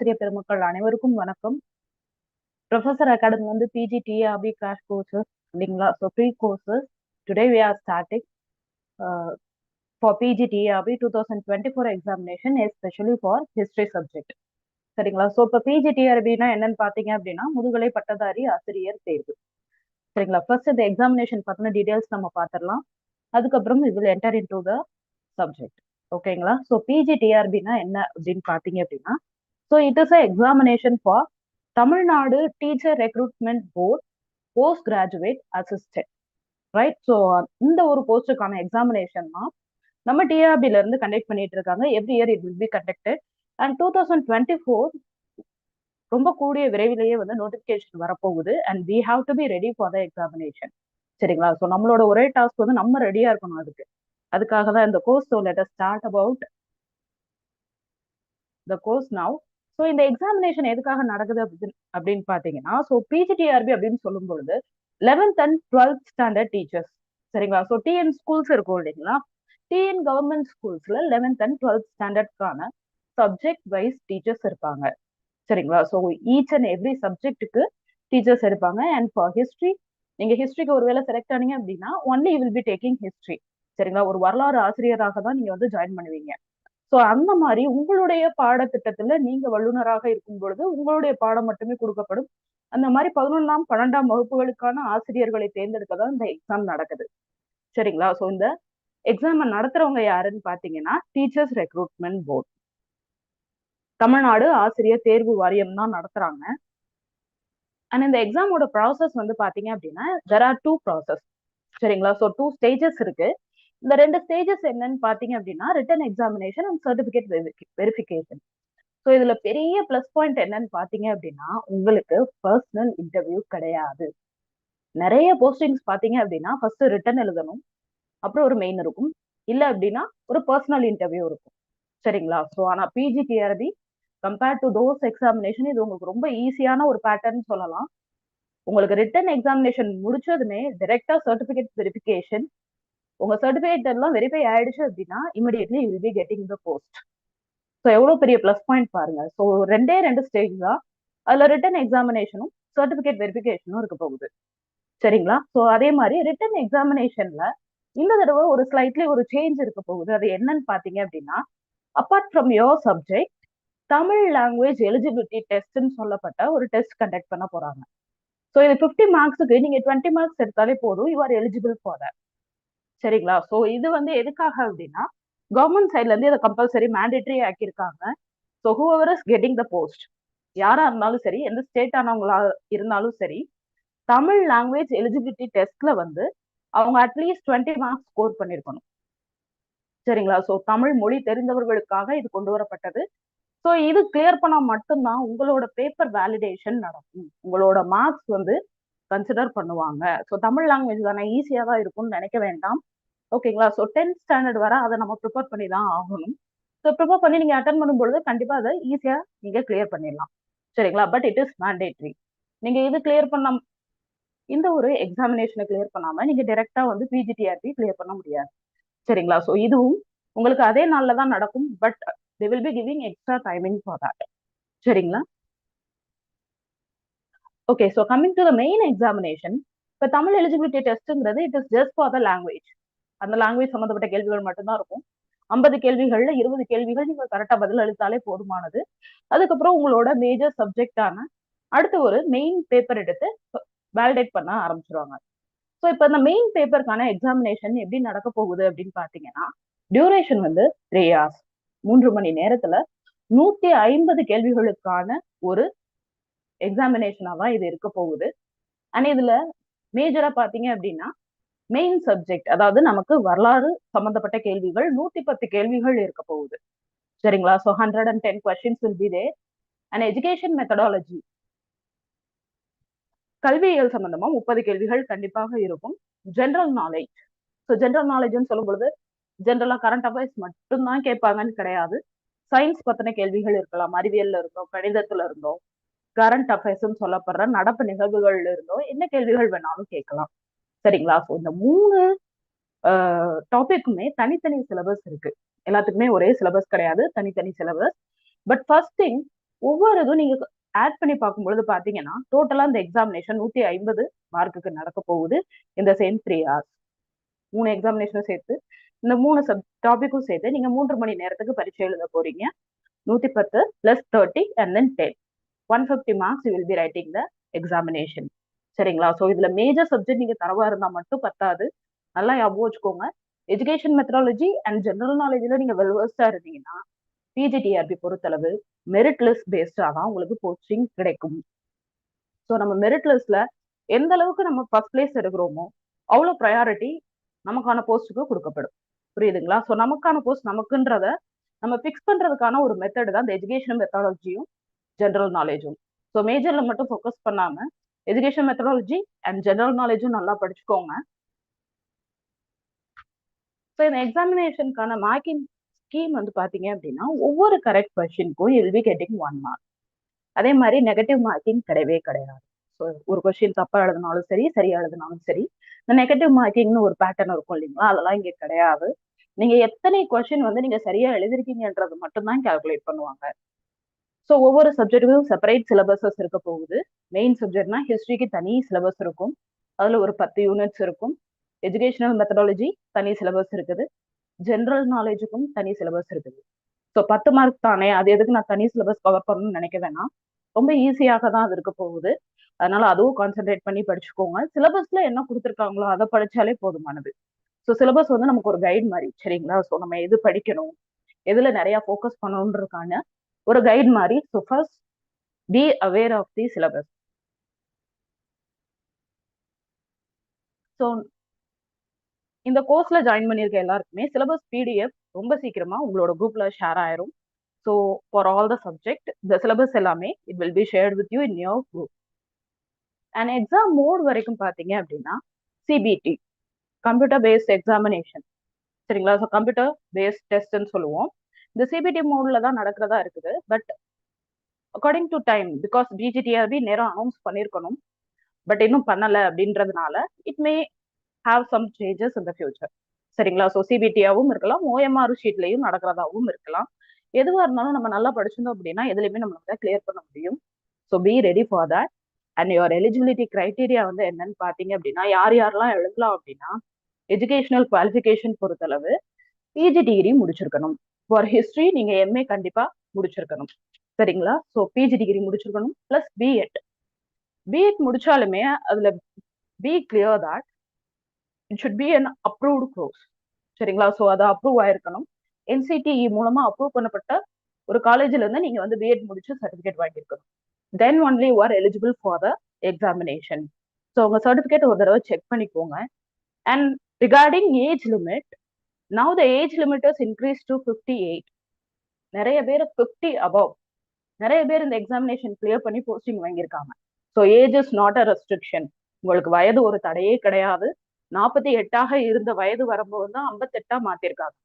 ஆசிரியர் பெருமக்கள் அனைவருக்கும் வணக்கம். ப்ரொஃபசர் அகாடமி வந்து பிஜி டிஆர்பி கிராஷ் கோர்சஸ் இல்லைங்களா? So free courses today we are starting for PG TRB 2024 examination especially for history subject. சரிங்களா? ஸோ இப்போ பிஜி டிஆர்பினா என்னன்னு பார்த்தீங்க அப்படின்னா முதுகலை பட்டதாரி ஆசிரியர் தேர்வு. சரிங்களா? ஃபர்ஸ்ட் இந்த எக்ஸாமினேஷன் பற்றின டீடைல்ஸ் நம்ம பார்த்துடலாம். அதுக்கப்புறம் இது will enter into the subject. ஓகேங்களா? ஸோ பிஜி டிஆர்பினா என்ன அப்படின்னு பார்த்தீங்க அப்படின்னா, so it is a examination for Tamil Nadu teacher recruitment board post graduate assistant, right? So இந்த ஒரு போஸ்டுக்கான எக்ஸாமினேஷன் தான் நம்ம டிஆர்பில இருந்து கண்டக்ட் பண்ணிட்டு இருக்காங்க. Every year it will be conducted and 2024 ரொம்ப கூடிய விரைவிலேயே வந்து நோட்டிபிகேஷன் வரப்போகுது and we have to be ready for the examination. சரிங்களா? ஸோ நம்மளோட ஒரே டாஸ்க் வந்து நம்ம ரெடியா இருக்கணும் அதுக்காக தான் இந்த course. So let us start about the course now. So இந்த எக்ஸாமினேஷன் எதுக்காக நடக்குது அப்படின்னு பாத்தீங்கன்னா, ஸோ பிஜிடிஆர்பி அப்படின்னு சொல்லும் பொழுது 11th and 12th standard teachers, சரிங்களா? ஸோ டிஎன் ஸ்கூல்ஸ் இருக்கும் இல்லைங்களா? டிஎன் கவர்மெண்ட் ஸ்கூல்ஸ்ல 11th and 12th ஸ்டாண்டர்ட்கான சப்ஜெக்ட் வைஸ் டீச்சர்ஸ் இருப்பாங்க. சரிங்களா? ஸோ ஈச் அண்ட் எவ்ரி சப்ஜெக்ட்டுக்கு டீச்சர்ஸ் இருப்பாங்க. அண்ட் ஃபார் ஹிஸ்ட்ரி, நீங்க ஹிஸ்ட்ரிக்கு ஒருவேளை செலக்ட் ஆனீங்க அப்படின்னா only you will be taking history. சரிங்களா? ஒரு வரலாறு ஆசிரியராக தான் நீங்க வந்து ஜாயின் பண்ணுவீங்க. ஸோ அந்த மாதிரி உங்களுடைய பாடத்திட்டத்துல நீங்க வல்லுநராக இருக்கும் பொழுது உங்களுடைய பாடம் மட்டுமே கொடுக்கப்படும். அந்த மாதிரி 11ஆம் 12ஆம் வகுப்புகளுக்கான ஆசிரியர்களை தேர்ந்தெடுக்க தான் இந்த எக்ஸாம் நடக்குது. சரிங்களா? ஸோ இந்த எக்ஸாம் நடத்துறவங்க யாருன்னு பாத்தீங்கன்னா டீச்சர்ஸ் ரெக்ரூட்மெண்ட் போர்ட், தமிழ்நாடு ஆசிரியர் தேர்வு வாரியம் தான் நடத்துறாங்க. அண்ட் இந்த எக்ஸாமோட ப்ராசஸ் வந்து பாத்தீங்க அப்படின்னா தெர் ஆர் 2 ப்ராசஸ். சரிங்களா? ஸோ 2 ஸ்டேஜஸ் இருக்கு. இந்த 2 ஸ்டேஜஸ் என்னன்னு பாத்தீங்க அப்படின்னா return examination and certificate verification. So இதுல பெரிய பிளஸ் பாயிண்ட் என்னன்னு பாத்தீங்க அப்படின்னா உங்களுக்கு பர்சனல் இன்டர்வியூ கிடையாது. நிறைய போஸ்டிங்ஸ் பாத்தீங்க அப்படின்னா ஃபர்ஸ்ட் ரிட்டன் எழுதணும், அப்புறம் ஒரு மெயின் இருக்கும், இல்ல அப்படின்னா ஒரு பர்சனல் இன்டர்வியூ இருக்கும். சரிங்களா? ஸோ ஆனா PG TRB compared to those examination இது உங்களுக்கு ரொம்ப ஈஸியான ஒரு பேட்டர்ன் சொல்லலாம். உங்களுக்கு ரிட்டன் எக்ஸாமினேஷன் முடிச்சதுமே டைரக்டா சர்டிபிகேட் வெரிஃபிகேஷன், உங்க சர்டிபிகேட் எல்லாம் வெரிஃபை ஆயிடுச்சு அப்படின்னா immediately you will be getting the post. So எவ்வளவு பெரிய பிளஸ் பாயிண்ட் பாருங்க. ஸோ 2 ஸ்டேஜ் தான். அதுல ரிட்டன் எக்ஸாமினேஷனும் சர்டிபிகேட் வெரிஃபிகேஷனும் இருக்க போகுது. சரிங்களா? ஸோ அதே மாதிரி ரிட்டன் எக்ஸாமினேஷன்ல இந்த தடவை ஒரு ஸ்லைட்லி ஒரு சேஞ்ச் இருக்க போகுது. அது என்னன்னு பாத்தீங்க அப்படின்னா, apart from your subject Tamil language eligibility டெஸ்ட்னு சொல்லப்பட்ட ஒரு டெஸ்ட் கண்டக்ட் பண்ண போறாங்க. ஸோ இது 50 மார்க்ஸுக்கு நீங்க 20 மார்க்ஸ் எடுத்தாலே போதும், you are eligible for that. சரிங்களா? ஸோ இது வந்து எதுக்காக அப்படின்னா கவர்மெண்ட் சைட்ல இருந்து இதை கம்பல்சரி மேண்டேட்டரி ஆக்கியிருக்காங்க. So whoever is getting the post, யாரா இருந்தாலும் சரி, எந்த ஸ்டேட் ஆனவங்களா இருந்தாலும் சரி, தமிழ் லாங்குவேஜ் எலிஜிபிலிட்டி டெஸ்ட்ல வந்து அவங்க அட்லீஸ்ட் 20 மார்க்ஸ் ஸ்கோர் பண்ணிருக்கணும். சரிங்களா? ஸோ தமிழ் மொழி தெரிந்தவர்களுக்காக இது கொண்டு வரப்பட்டது. ஸோ இது கிளியர் பண்ணா மட்டும்தான் உங்களோட பேப்பர் வேலிடேஷன் நடக்கும், உங்களோட மார்க்ஸ் வந்து கன்சிடர் பண்ணுவாங்க. ஸோ தமிழ் லாங்குவேஜ் தானே, ஈஸியா தான் இருக்கும்னு நினைக்க வேண்டாம். ஓகேங்களா? ஸோ 10th ஸ்டாண்டர்ட் வர அதை நம்ம ப்ரிப்பேர் பண்ணி தான் ஆகணும். ஸோ ப்ரிப்பேர் பண்ணி நீங்க அட்டன் பண்ணும்பொழுது கண்டிப்பா அதை ஈஸியா நீங்க கிளியர் பண்ணிடலாம். சரிங்களா? But it is mandatory. நீங்க இது கிளியர் பண்ண இந்த ஒரு எக்ஸாமினேஷனை கிளியர் பண்ணாம நீங்க டைரக்டா வந்து பிஜிடிஆர்பி கிளியர் பண்ண முடியாது. சரிங்களா? ஸோ இதுவும் உங்களுக்கு அதே நாள்ல தான் நடக்கும், but they will be giving extra timing for that. சரிங்களா? Okay, so coming to the main examination. இப்போ தமிழ் எலிஜிபிலிட்டி டெஸ்ட்ங்கிறது it is just for the language. அந்த லாங்குவேஜ் சம்மந்தப்பட்ட கேள்விகள் மட்டும்தான் இருக்கும். 50 கேள்விகள்ல 20 கேள்விகள் நீங்க கரெக்டா பதில் அளித்தாலே போதுமானது. அதுக்கப்புறம் உங்களோட மேஜர் சப்ஜெக்டான அடுத்த ஒரு மெயின் பேப்பர் எடுத்து வேலிடேட் பண்ண ஆரம்பிச்சிருவாங்க. ஸோ இப்போ இந்த மெயின் பேப்பருக்கான எக்ஸாமினேஷன் எப்படி நடக்க போகுது அப்படின்னு பாத்தீங்கன்னா, டியூரேஷன் வந்து 3 hours, 3 மணி நேரத்துல 150 கேள்விகளுக்கான ஒரு எக்ஸாமினேஷனா தான் இது இருக்க போகுது. அண்ட் இதுல மேஜரா பாத்தீங்க அப்படின்னா மெயின் சப்ஜெக்ட், அதாவது நமக்கு வரலாறு சம்பந்தப்பட்ட கேள்விகள் 110 கேள்விகள் இருக்க போகுது. சரிங்களா? So 110 questions will be there. And education methodology, கல்வியியல் சம்பந்தமா 30 கேள்விகள் கண்டிப்பாக இருக்கும். ஜென்ரல் நாலேஜ், ஸோ ஜென்ரல் நாலேஜ்னு சொல்லும் பொழுது ஜென்ரலா கரண்ட் அஃபேர்ஸ் மட்டும்தான் கேட்பாங்கன்னு கிடையாது. சயின்ஸ் பத்தின கேள்விகள் இருக்கலாம், அறிவியல்ல இருந்தோம், கணிதத்துல இருந்தோம், கரண்ட் அஃபேர்ஸ் சொல்லப்படுற நடப்பு நிகழ்வுகள்ல இருந்தோ என்ன கேள்விகள் வேணாலும் கேட்கலாம். சரிங்களா? ஸோ இந்த 3 டாபிக்குமே தனித்தனி சிலபஸ் இருக்கு. எல்லாத்துக்குமே ஒரே சிலபஸ் கிடையாது, தனித்தனி சிலபஸ். பட் ஃபர்ஸ்ட் திங், ஒவ்வொரு இதுவும் நீங்க ஆட் பண்ணி பார்க்கும்பொழுது பாத்தீங்கன்னா டோட்டலா இந்த எக்ஸாமினேஷன் 150 மார்க்குக்கு நடக்க போகுது இந்த சேம் 3 hours. 3 எக்ஸாமினேஷனும் சேர்த்து இந்த 3 டாபிக்கும் சேர்த்து நீங்க 3 மணி நேரத்துக்கு பரீட்சை எழுத போறீங்க. 110 plus 30 and then 10. 150 marks you will be writing the examination. சரிங்களா? ஸோ இதுல மேஜர் சப்ஜெக்ட் நீங்க தரவா இருந்தா மட்டும் பத்தாது. நல்லா ஞாபகம் வச்சுக்கோங்க. எஜுகேஷன் மெத்தடாலஜி அண்ட் ஜெனரல் நாலேஜ்ல நீங்க வெல்வர்ஸ்டா இருந்தீங்கன்னா பிஜிடிஆர்பி பொறுத்தளவு மெரிட் லிஸ்ட் பேஸ்டா தான் உங்களுக்கு கோச்சிங் கிடைக்கும். ஸோ நம்ம மெரிட் லிஸ்ட்ல எந்த அளவுக்கு நம்ம ஃபர்ஸ்ட் பிளேஸ் எடுக்கிறோமோ அவ்வளோ ப்ரையாரிட்டி நமக்கான போஸ்ட்டுக்கு கொடுக்கப்படும். புரியுதுங்களா? ஸோ நமக்கான போஸ்ட் நமக்குன்றத நம்ம ஃபிக்ஸ் பண்றதுக்கான ஒரு மெத்தட் தான் இந்த எஜுகேஷன் மெத்தடாலஜியும் ஜெனரல் நாலேஜும். ஸோ மேஜர்ல மட்டும் ஃபோக்கஸ் பண்ணாம எஜுகேஷன் மெத்தடாலஜி அண்ட் ஜெனரல் நாலேஜும் நல்லா படிச்சுக்கோங்க. ஸோ இந்த எக்ஸாமினேஷனுக்கான மார்க்கிங் ஸ்கீம் வந்து பாத்தீங்க அப்படின்னா ஒவ்வொரு கரெக்ட் கொஸ்டினுக்கும் you will be getting 1 mark. அதே மாதிரி நெகட்டிவ் மார்க்கிங் கிடையவே கிடையாது. ஸோ ஒரு கொஸ்டின் தப்பா எழுதினாலும் சரி, சரியா எழுதினாலும் சரி, இந்த நெகட்டிவ் மார்க்கிங்னு ஒரு பேட்டர்ன் இருக்கும் இல்லைங்களா, அதெல்லாம் இங்க கிடையாது. நீங்க எத்தனை கொஸ்டின் வந்து நீங்க சரியா எழுதிருக்கீங்கன்றது மட்டும்தான் கால்குலேட் பண்ணுவாங்க. ஸோ ஒவ்வொரு சப்ஜெக்ட்டுக்கும் செப்பரேட் சிலபஸஸ் இருக்க போகுது. மெயின் சப்ஜெக்ட்னா ஹிஸ்டரிக்கு தனி சிலபஸ் இருக்கும். அதுல ஒரு 10 யூனிட்ஸ் இருக்கும். எஜுகேஷனல் மெத்தடாலஜி தனி சிலபஸ் இருக்குது. ஜெனரல் நாலேஜுக்கும் தனி சிலபஸ் இருக்குது. ஸோ 10 மார்க் தானே, அது எதுக்கு நான் தனி சிலபஸ் கவர் பண்ணணும்னு நினைக்க வேணாம். ரொம்ப ஈஸியாக தான் அது இருக்க போகுது. அதனால அதுவும் கான்சென்ட்ரேட் பண்ணி படிச்சுக்கோங்க. சிலபஸ்ல என்ன கொடுத்துருக்காங்களோ அதை படிச்சாலே போதுமானது. ஸோ சிலபஸ் வந்து நமக்கு ஒரு கைட் மாதிரி, சரிங்களா? ஸோ நம்ம எது படிக்கணும், எதுல நிறைய ஃபோக்கஸ் பண்ணணுன்றதுக்கான ஒரு கைட் மாதிரி. So first be aware of the syllabus. So இந்த கோர்ஸ்ல ஜாயின் பண்ணியிருக்க எல்லாருக்குமே சிலபஸ் பிடிஎஃப் ரொம்ப சீக்கிரமா உங்களோட குரூப்ல ஷேர் ஆயிரும். So for all the subject இந்த சிலபஸ் எல்லாமே it will be shared with you in your group. And exam mode வரைக்கும் பாத்தீங்க அப்படின்னா சிபிடி, கம்ப்யூட்டர் பேஸ்ட் எக்ஸாமினேஷன், சரிங்களா? ஸோ கம்ப்யூட்டர் பேஸ்ட் டெஸ்ட்னு சொல்லுவோம். இந்த சிபிடி மோட்ல தான் நடக்கிறதா இருக்குது. But according to time, because PG TRB நேரம் அனௌன்ஸ் பண்ணியிருக்கணும், பட் இன்னும் பண்ணல அப்படின்றதுனால it may have some changes in the future. சரிங்களா? ஸோ சிபிடியாவும் இருக்கலாம், ஓஎம்ஆர் ஷீட்லையும் நடக்கிறதாவும் இருக்கலாம். எதுவாக இருந்தாலும் நம்ம நல்லா படிச்சிருந்தோம் அப்படின்னா எதுலையுமே நம்மளால கிளியர் பண்ண முடியும். So B ready for that. And your eligibility criteria வந்து என்னன்னு பார்த்தீங்க அப்படின்னா யார் யாரெல்லாம் எழுதலாம் அப்படின்னா எஜுகேஷனல் குவாலிஃபிகேஷன் பொறுத்தளவு பிஜி டிகிரி முடிச்சிருக்கணும். ஃபார் ஹிஸ்டரி நீங்க எம்ஏ கண்டிப்பா முடிச்சிருக்கணும். சரிங்களா? ஸோ பிஜி டிகிரி முடிச்சிருக்கணும் பிளஸ் பிஎட். பிஎட் முடிச்சாலுமே அதுல B clear that it should be an approved course. சரிங்களா? ஸோ அது அப்ரூவ் ஆயிருக்கணும். என்சிடிஇ மூலமா அப்ரூவ் பண்ணப்பட்ட ஒரு காலேஜ்ல இருந்து நீங்க வந்து பிஎட் முடிச்சு certificate வாங்கியிருக்கணும். Then only you are eligible for the examination. So உங்க சர்டிபிகேட் ஒரு தடவை செக் பண்ணிக்கோங்க. And regarding age limit, now the age limit is increase to 58. நிறைய பேர் 50 above, நிறைய பேர் இந்த எக்ஸாமினேஷன் கிளியர் பண்ணி போஸ்டிங் வாங்கியிருக்காங்க. So age is not a restriction. உங்களுக்கு வயது ஒரு தடையே கிடையாது. 48ஆக இருந்த வயது வரும்போது தான் 58ஆ மாத்திருக்காங்க.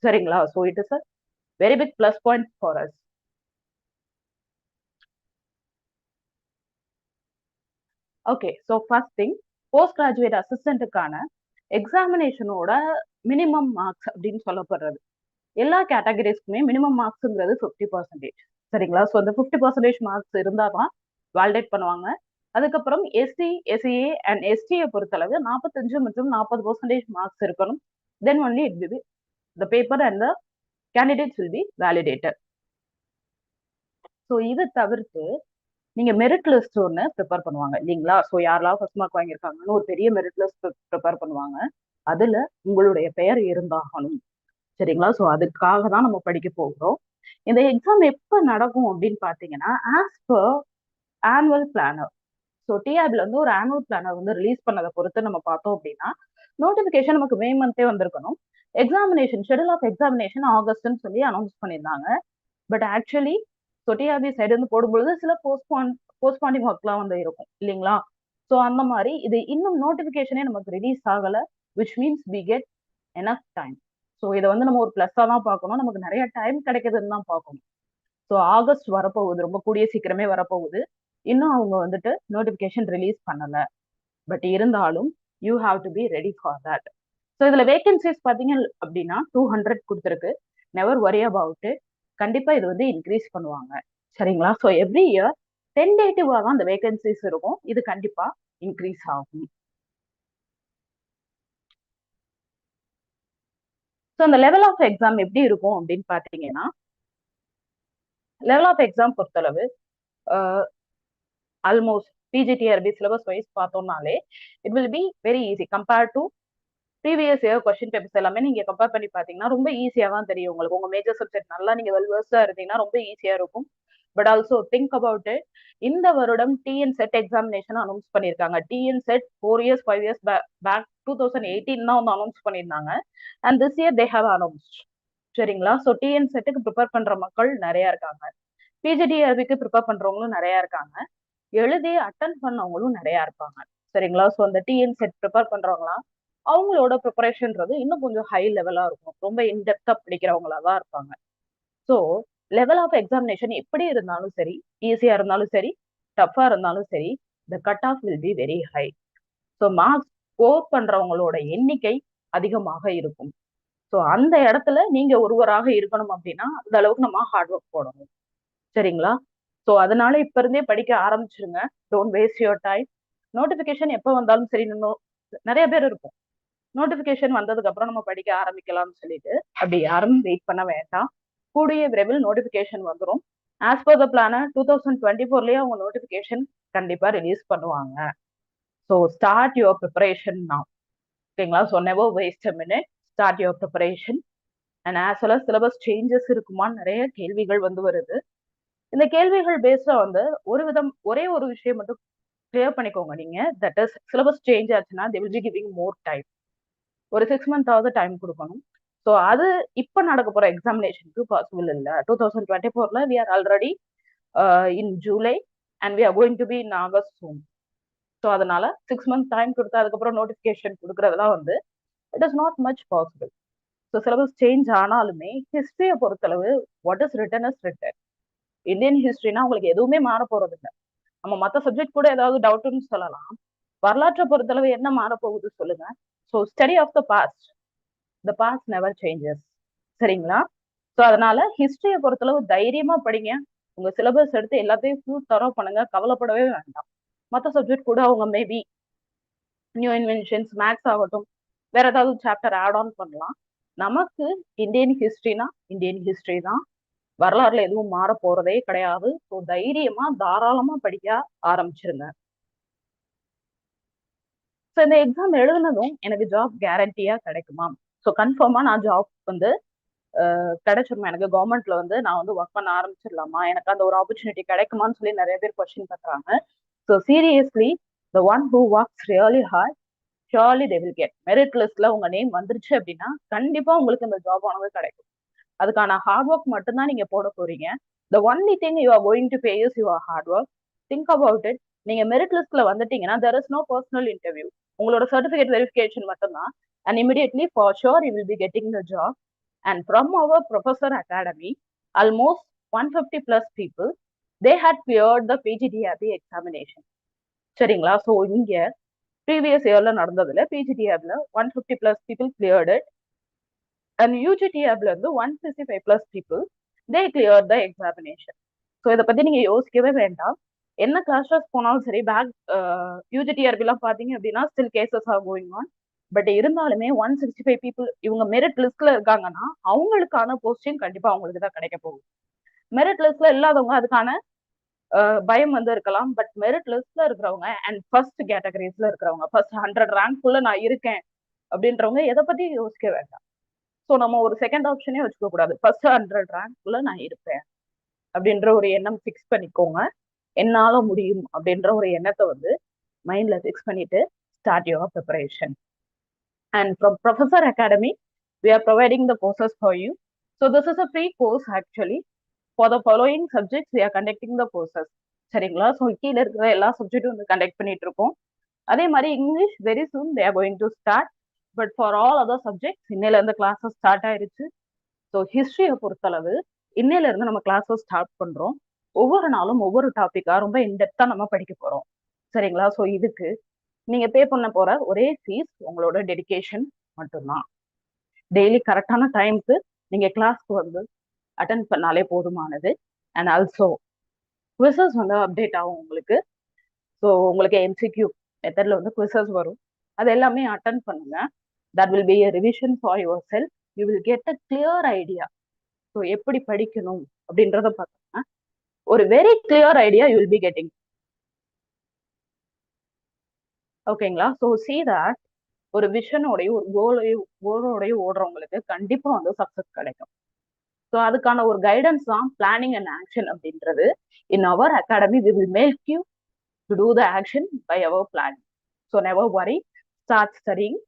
சரிங்களா? So it is a very big plus point for us. Okay, so first thing, post graduate அசிஸ்டன்ட்டுக்கான எக்ஸாமினேஷனோட மினிமம் மார்க்ஸ் அப்படின்னு சொல்லப்படுறது எல்லா கேட்டகரிஸ்க்குமே மினிமம் மார்க்ஸுங்கிறது 50%. சரிங்களா? ஸோ அந்த 50% மார்க்ஸ் இருந்தால் தான் வேலிடேட் பண்ணுவாங்க. அதுக்கப்புறம் எஸ்சி, எஸ்சிஏ அண்ட் எஸ்டியை பொறுத்தளவு 45 மற்றும் 40% மார்க்ஸ் இருக்கணும். Then only it will be the paper and the candidates will be validated. So இது தவிர்த்து நீங்க மெரிட் லிஸ்ட் ஒன்று ப்ரிப்பேர் பண்ணுவாங்க இல்லைங்களா? ஸோ யாரெல்லாம் ஃபர்ஸ்ட் மார்க் வாங்கியிருக்காங்கன்னு ஒரு பெரிய மெரிட் லிஸ்ட் ப்ரிப்பேர் பண்ணுவாங்க. அதுல உங்களுடைய பெயர் இருந்தாகணும். சரிங்களா? ஸோ அதுக்காக தான் நம்ம படிக்க போகிறோம். இந்த எக்ஸாம் எப்போ நடக்கும் அப்படின்னு பார்த்தீங்கன்னா as per annual planner. So டிஆர்பில வந்து ஒரு ஆனுவல் பிளானர் வந்து ரிலீஸ் பண்ணதை பொறுத்து நம்ம பார்த்தோம் அப்படின்னா நோட்டிபிகேஷன் நமக்கு மே மந்தே வந்திருக்கணும். எக்ஸாமினேஷன் ஷெடியூல் ஆஃப் எக்ஸாமினேஷன் ஆகஸ்ட்னு சொல்லி அனௌன்ஸ் பண்ணியிருந்தாங்க. But actually so TRP side இருந்து போடும்பொழுது சில போஸ்ட்பாண்டிங் ஒர்க்லாம் வந்து இருக்கும் இல்லைங்களா? ஸோ அந்த மாதிரி இது இன்னும் நோட்டிபிகேஷனே நமக்கு ரிலீஸ் ஆகல, which means we get enough time. So இதை வந்து நம்ம ஒரு பிளஸ்ஸாக தான் பார்க்கணும், நமக்கு நிறைய டைம் கிடைக்குதுன்னு தான் பார்க்கணும். ஸோ ஆகஸ்ட் வரப்போகுது, ரொம்ப கூடிய சீக்கிரமே வரப்போகுது. இன்னும் அவங்க வந்துட்டு நோட்டிபிகேஷன் ரிலீஸ் பண்ணல. பட் இருந்தாலும் you have to be ready for that. So இதுல வேகன்சிஸ் பார்த்தீங்க அப்படின்னா 200 கொடுத்துருக்கு. Never worry about it. கண்டிப்பா இது வந்து இன்க்ரீஸ் பண்ணுவாங்க. சரிங்களா? ஸோ எவ்ரி இயர் டென்டேட்டிவா தான் அந்த வேகன்சிஸ் இருக்கும். இது கண்டிப்பா இன்க்ரீஸ் ஆகும். ஸோ அந்த லெவல் ஆஃப் எக்ஸாம் எப்படி இருக்கும் அப்படின்னு பாத்தீங்கன்னா, லெவல் ஆஃப் எக்ஸாம் பொறுத்தளவு ஆல்மோஸ்ட் பிஜிடிஆர்பி சிலபஸ் வைஸ் பார்த்தோம்னாலே it will be very easy compared to previous year question papers எல்லாமே நீங்க கம்பேர் பண்ணி பாத்தீங்கன்னா ரொம்ப ஈஸியா தான் தெரியும் உங்களுக்கு. உங்க மேஜர் சப்ஜெக்ட் நல்லா நீங்க வெல் வெர்ஸ்டா இருந்தீங்கன்னா ரொம்ப ஈஸியா இருக்கும். But also think about it. இந்த வருடம் டிஎன் செட் எக்ஸாமினேஷன் அனௌன்ஸ் பண்ணியிருக்காங்க. TN SET 4 years 5 years back 2018 தான் வந்து அனௌன்ஸ் பண்ணியிருந்தாங்க. And this year they have announced. சரிங்களா? ஸோ டிஎன் செட்டுக்கு ப்ரிப்பேர் பண்ற மக்கள் நிறைய இருக்காங்க. பிஜிடிஆர்பிக்கு ப்ரிப்பேர் பண்றவங்களும் நிறைய இருக்காங்க. எழுதி அட்டன் பண்ணவங்களும் நிறைய இருப்பாங்க. சரிங்களா? ஸோ அந்த டிஎன் செட் ப்ரிப்பேர் பண்றவங்களாம் அவங்களோட ப்ரிப்பரேஷன்றது இன்னும் கொஞ்சம் ஹை லெவலா இருக்கும். ரொம்ப இன்டெப்தா படிக்கிறவங்களா தான் இருப்பாங்க. ஸோ லெவல் ஆஃப் எக்ஸாமினேஷன் எப்படி இருந்தாலும் சரி, ஈஸியா இருந்தாலும் சரி, டஃபா இருந்தாலும் சரி, the cut off will be very high. So marks score பண்றவங்களோட எண்ணிக்கை அதிகமாக இருக்கும். ஸோ அந்த இடத்துல நீங்க ஒருவராக இருக்கணும் அப்படின்னா அந்த அளவுக்கு நம்ம ஹார்ட் ஒர்க் போடணும். சரிங்களா? ஸோ அதனால இப்ப இருந்தே படிக்க ஆரம்பிச்சிருங்க. Don't waste your time. Notification எப்போ வந்தாலும் சரி, நிறைய பேர் இருக்கும் நோட்டிபிகேஷன் வந்ததுக்கு அப்புறம் நம்ம படிக்க ஆரம்பிக்கலாம்னு சொல்லிட்டு. அப்படி யாரும் வெயிட் பண்ண வேண்டாம். கூடிய விரைவில் நோட்டிபிகேஷன் வந்துடும். ஆஸ் பர் த பிளான 2024லயே அவங்க நோட்டிபிகேஷன் கண்டிப்பா ரிலீஸ் பண்ணுவாங்க. So start your preparation now. ஓகேங்களா? So never waste a minute. Start your preparation. And as well as syllabus changes இருக்குமான்னு நிறைய கேள்விகள் வந்து வருது. இந்த கேள்விகள் பேஸ்டா வந்து ஒரே ஒரு விஷயம் மட்டும் கிளியர் பண்ணிக்கோங்க நீங்க. தட் இஸ் சிலபஸ் சேஞ்ச் ஆச்சுன்னா they will be giving more time. ஒரு 6 மந்த்தாவது டைம் கொடுக்கணும். ஸோ அது இப்ப நடக்க போற எக்ஸாமினேஷனுக்கு பாசிபிள் இல்ல. 2024ல we are already in July and we are going to be in August soon. So அதனால 6 மந்த் டைம் கொடுத்து அதுக்கப்புறம் நோட்டிபிகேஷன் கொடுக்கறதுலாம் வந்து it is not much possible. So syllabus change ஆனாலுமே ஹிஸ்டரியை பொறுத்தளவு what is written is written. Indian ஹிஸ்டரினா உங்களுக்கு எதுவுமே மாற போறது இல்லை. நம்ம மற்ற சப்ஜெக்ட் கூட ஏதாவது டவுட்னு சொல்லலாம். வரலாற்றை பொறுத்தளவு என்ன மாற போகுது சொல்லுங்க. So study of the past. The past never changes. சரிங்களா? ஸோ அதனால ஹிஸ்டரியை பொறுத்தளவு தைரியமா படிங்க. உங்க சிலபஸ் எடுத்து எல்லாத்தையும் ஃபுல் தரோ பண்ணுங்க. கவலைப்படவே வேண்டாம். மற்ற சப்ஜெக்ட் கூட அவங்க மேபி நியூ இன்வென்ஷன்ஸ் மேக்ஸ் ஆகட்டும் வேற ஏதாவது சாப்டர் ஆட் ஆன் பண்ணலாம். நமக்கு இந்தியன் ஹிஸ்டரினா இந்தியன் ஹிஸ்டரி தான். வரலாறுல எதுவும் மாற போறதே கிடையாது. ஸோ தைரியமா தாராளமா படிக்க ஆரம்பிச்சிருங்க. ஸோ இந்த எக்ஸாம் எழுதுனதும் எனக்கு ஜாப் கேரண்டியா கிடைக்குமா? ஸோ கன்ஃபார்மா நான் ஜாப் வந்து கிடைச்சிருமா? எனக்கு கவர்மெண்ட்ல வந்து நான் வந்து ஒர்க் பண்ண ஆரம்பிச்சிடலாமா? எனக்கு அந்த ஒரு ஆப்பர்ச்சுனிட்டி கிடைக்குமான்னு சொல்லி நிறைய பேர் கொஸ்டின் பண்றாங்க. So seriously the one who works really heart surely they will get. Merit லிஸ்ட்ல உங்க நேம் வந்துருச்சு அப்படின்னா கண்டிப்பா உங்களுக்கு இந்த ஜாப் ஆனது கிடைக்கும். அதுக்கான ஹார்ட் ஒர்க் மட்டும்தான் நீங்க போட போறீங்க. The only thing you are going to pay is your hard work. Think about it. நீங்க மெரிட் லிஸ்ட்ல வந்துட்டீங்கன்னா there is no personal interview. உங்களோட சர்டிபிகேட் வெரிஃபிகேஷன் மட்டும்தான். And immediately for sure you will be getting the job. And from our professor academy, almost 150 plus people, they had cleared the PGDRB examination. சரிங்களா? So இங்க previous இயர்ல நடந்ததுல பிஜிடிஆப்ல 150 plus people cleared it. And UGTAப்ல இருந்து 165 plus people they cleared the examination. So இதை பத்தி நீங்க யோசிக்கவே வேண்டாம். என்ன கிளாஸஸ் போனாலும் சரி பேக் யூஜிடிஆர்பி எல்லாம் பாத்தீங்க அப்படின்னா still cases are going on. But இருந்தாலுமே 165 பீப்புள் இவங்க மெரிட் லிஸ்ட்ல இருக்காங்கன்னா அவங்களுக்கான போஸ்டிங் கண்டிப்பா அவங்களுக்கு தான் கிடைக்க போகுது. மெரிட் லிஸ்ட்ல இல்லாதவங்க அதுக்கான பயம் வந்து இருக்கலாம். பட் மெரிட் லிஸ்ட்ல இருக்கிறவங்க அண்ட் ஃபர்ஸ்ட் கேட்டகரிஸ்ல இருக்கிறவங்க ஃபர்ஸ்ட் 100 ரேங்க்குள்ள நான் இருக்கேன் அப்படின்றவங்க எதை பத்தி யோசிக்க வேண்டாம். ஸோ நம்ம ஒரு செகண்ட் ஆப்ஷனே வச்சுக்க கூடாது. ஃபர்ஸ்ட் 100 ரேங்க்குள்ள நான் இருப்பேன் அப்படின்ற ஒரு எண்ணம் ஃபிக்ஸ் பண்ணிக்கோங்க. என்னால முடியும் அப்படின்ற ஒரு எண்ணத்தை வந்து மைண்ட்ல ஃபிக்ஸ் பண்ணிட்டு start your preparation. And from Professor Academy, we are providing the courses for you. So this is a free course actually. For the following subjects, we are conducting the courses. சரிங்களா? So கீழே இருக்கிற எல்லா சப்ஜெக்டும் வந்து conduct பண்ணிட்டு இருக்கோம். அதே மாதிரி English very soon they are going to start. But for all other subjects இன்னையில இருந்து கிளாஸஸ் ஸ்டார்ட் ஆயிருச்சு. ஸோ ஹிஸ்டரியை பொறுத்தளவு இன்னையில இருந்து நம்ம கிளாஸஸ் ஸ்டார்ட் பண்றோம். ஒவ்வொரு நாளும் ஒவ்வொரு டாபிக்கா ரொம்ப இன்டெப்தா நம்ம படிக்க போறோம். சரிங்களா? ஸோ இதுக்கு நீங்க பே பண்ண போற ஒரே ஃபீஸ் உங்களோட டெடிகேஷன் மட்டும்தான். டெய்லி கரெக்டான டைமுக்கு நீங்க கிளாஸ்க்கு வந்து அட்டன் பண்ணாலே போதுமானது. அண்ட் ஆல்சோ குவிசஸ் வந்து அப்டேட் ஆகும் உங்களுக்கு. ஸோ உங்களுக்கு எம்சிக்யூ மெத்தட்ல வந்து குவிசஸ் வரும். அது எல்லாமே அட்டன் பண்ணுங்க. That will be a revision for your self. You will get a clear idea. So எப்படி படிக்கணும் அப்படின்றத பார்த்தோம்னா ஒரு very clear idea you will be getting. ஓகேங்களா? ஸோ see that ஒரு விஷனோடையும் ஒரு கோலோடையும் ஓடுறவங்களுக்கு கண்டிப்பா வந்து சக்சஸ் கிடைக்கும். ஸோ அதுக்கான ஒரு கைடன்ஸ் தான் பிளானிங் அண்ட் ஆக்ஷன் அப்படின்றது. In our academy we will make you to do the action by our planning. So never worry, start studying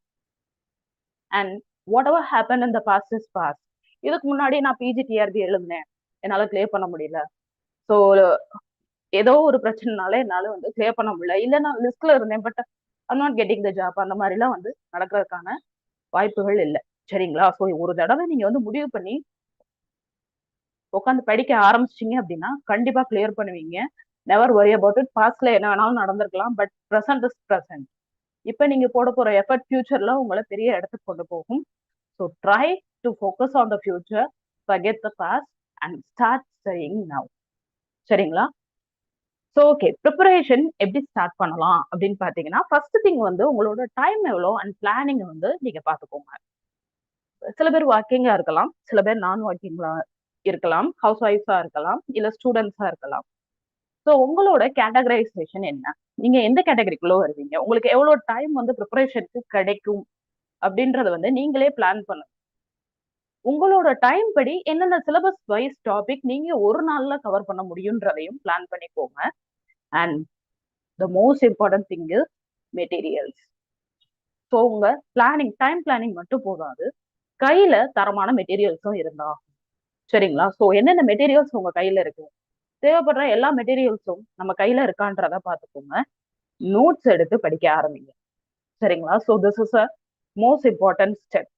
and whatever happen in the past is past. இதுக்கு முன்னாடி நான் PGTRB எழுதினேன், என்னால clear பண்ண முடியல. So ஏதோ ஒரு பிரச்சனைனால என்னால வந்து கிளியர் பண்ண முடியல, இல்ல நான் லிஸ்ட்ல இருந்தேன் but I'm not getting the job, அந்த மாதிரி எல்லாம் வந்து நடக்கிறதுக்கான வாய்ப்புகள் இல்லை. சரிங்களா? ஸோ ஒரு தடவை நீங்க வந்து முடிவு பண்ணி உட்காந்து படிக்க ஆரம்பிச்சிட்டீங்க அப்படின்னா கண்டிப்பா கிளியர் பண்ணுவீங்க. Never worry about it. பாஸ்ட்ல என்ன வேணாலும் நடந்திருக்கலாம், பட் ப்ரெசன்ட் இஸ் ப்ரெசன்ட். இப்ப நீங்க போட போற எஃபர்ட் ஃபியூச்சர்ல உங்களை பெரிய இடத்துக்கு கொண்டு போகும். So try to focus on the future, forget the past and start studying now. சரிங்களா? ஸோ ஓகே, ப்ரிப்பரேஷன் எப்படி ஸ்டார்ட் பண்ணலாம் அப்படின்னு பாத்தீங்கன்னா, ஃபர்ஸ்ட் திங் வந்து உங்களோட டைம் எவ்வளோ அண்ட் பிளானிங் வந்து நீங்க பாத்துக்கோங்க. சில பேர் ஒர்க்கிங்கா இருக்கலாம், சில பேர் நான் ஒர்க்கிங்ல இருக்கலாம், ஹவுஸ் ஒய்ஃபா இருக்கலாம், இல்ல ஸ்டூடெண்ட்ஸா இருக்கலாம். ஸோ உங்களோட கேட்டகரைசேஷன் என்ன? நீங்க எந்த கேட்டகரிக்குள்ள வருவீங்க? உங்களுக்கு எவ்வளவு டைம் வந்து ப்ரிப்பரேஷனுக்கு கிடைக்கும் அப்படின்றத வந்து நீங்களே பிளான் பண்ணுங்க. உங்களோட டைம் படி என்னென்ன சிலபஸ் வைஸ் டாபிக் நீங்க ஒரு நாள்ல கவர் பண்ண முடியும்ன்றதையும் பிளான் பண்ணிக்கோங்க. And the most important thing is materials. So உங்க பிளானிங், டைம் பிளானிங் மட்டும் போதாது, கையில தரமான மெட்டீரியல்ஸும் இருந்தா. சரிங்களா? ஸோ என்னென்ன மெட்டீரியல்ஸ் உங்க கையில இருக்கு, தேவைப்படுற எல்லா மெட்டீரியல்ஸும் நம்ம கையில இருக்கான்றத பாத்துக்கோங்க. நோட்ஸ் எடுத்து படிக்க ஆரம்பிங்க. சரிங்களா? So this is a most important step.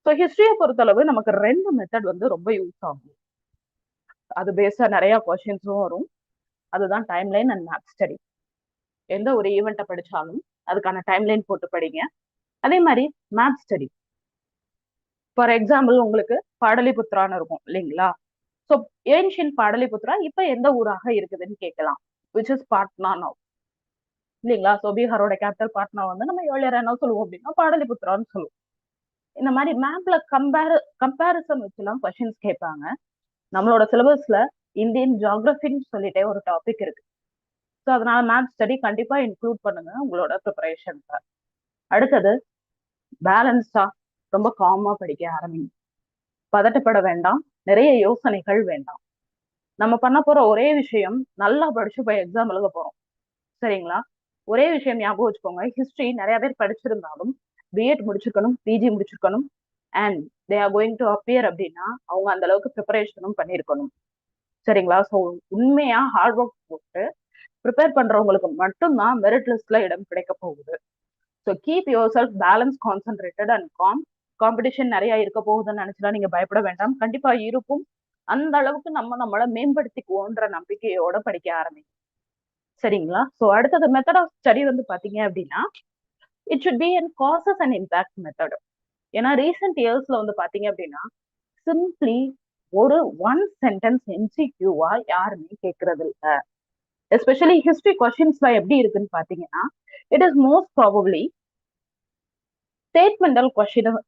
So ஹிஸ்டரியை பொறுத்தளவு நமக்கு ரெண்டு மெத்தட் வந்து ரொம்ப யூஸ் ஆகும். அது பேஸ்டா நிறைய கொஸ்டின்ஸும் வரும். அதுதான் டைம்லைன் அண்ட் மேப் ஸ்டடி. எந்த ஒரு ஈவெண்ட்டை படிச்சாலும் அதுக்கான டைம்லைன் போட்டு படிங்க. அதே மாதிரி மேப் ஸ்டடி. ஃபார் எக்ஸாம்பிள் உங்களுக்கு பாடலிபுத்ரான்னு இருக்கும் இல்லைங்களா? ஸோ ஏன்ஷியன் பாடலிபுத்ரா இப்ப எந்த ஊராக இருக்குதுன்னு கேட்கலாம். விச் இஸ் பாட்னா நவ், இல்லைங்களா? ஸோ பீகாரோட கேபிட்டல் பாட்னா வந்து நம்ம ஏர்லியர் என்ன சொல்லுவோம் அப்படின்னா பாடலிபுத்ரான்னு சொல்லுவோம். இந்த மாதிரி மேப்ல கம்பேரிசன் வச்சுலாம் கொஸ்டின்ஸ் கேட்பாங்க. நம்மளோட சிலபஸ்ல இந்தியன் ஜியாகிரபின்னு சொல்லிட்டே ஒரு டாபிக் இருக்கு. ஸோ அதனால மேப் ஸ்டடி கண்டிப்பா இன்க்ளூட் பண்ணுங்க உங்களோட ப்ரிப்பரேஷன்ல. அடுத்தது பேலன்ஸ்டா ரொம்ப காமா படிக்க ஆரம்பிங்க. பதட்டப்பட வேண்டாம், நிறைய யோசனைகள் வேண்டாம். நம்ம பண்ண போற ஒரே விஷயம் நல்லா படிச்சு போய் எக்ஸாம் எழுத போறோம். சரிங்களா? ஒரே விஷயம் ஞாபகம் வச்சுக்கோங்க, ஹிஸ்டரி நிறைய பேர் படிச்சிருந்தாலும் பிஎட் முடிச்சிருக்கணும், பிஜி முடிச்சிருக்கணும், and they are going to appear அப்படின்னா அவங்க அந்த அளவுக்கு ப்ரிப்பரேஷனும் பண்ணியிருக்கணும். சரிங்களா? ஸோ உண்மையா ஹார்ட் ஒர்க் போட்டு ப்ரிப்பேர் பண்றவங்களுக்கு மட்டும்தான் மெரிட் லிஸ்ட்ல இடம் கிடைக்க போகுது. So keep your self balance, concentrated and com. Competition நிறைய இருக்க போகுதுன்னு நினைச்சலாம் நீங்க பயப்பட வேண்டாம், கண்டிப்பா இருக்கும். அந்த அளவுக்கு நம்ம நம்மளை மேம்படுத்திக்குவோன்ற நம்பிக்கையோட படிக்க ஆரம்பிக்கும். சரிங்களா? ஸோ அடுத்தது மெத்தட் ஆஃப் ஸ்டடி வந்து பாத்தீங்க அப்படின்னா it should be an causes and impact method. ஏன்னா ரீசெண்ட் இயர்ஸ்ல வந்து பாத்தீங்க அப்படின்னா சிம்பிளி ஒரு ஒன் சென்டென்ஸ் எம்சிக்யூவா யாருமே கேட்கறது இல்லை. எஸ்பெஷலி ஹிஸ்டரி கொஸ்டின்ஸ்ல எப்படி இருக்குன்னு பாத்தீங்கன்னா இட் இஸ் மோஸ்ட் ப்ராபப்ளி ஸ்டேட்மெண்டல்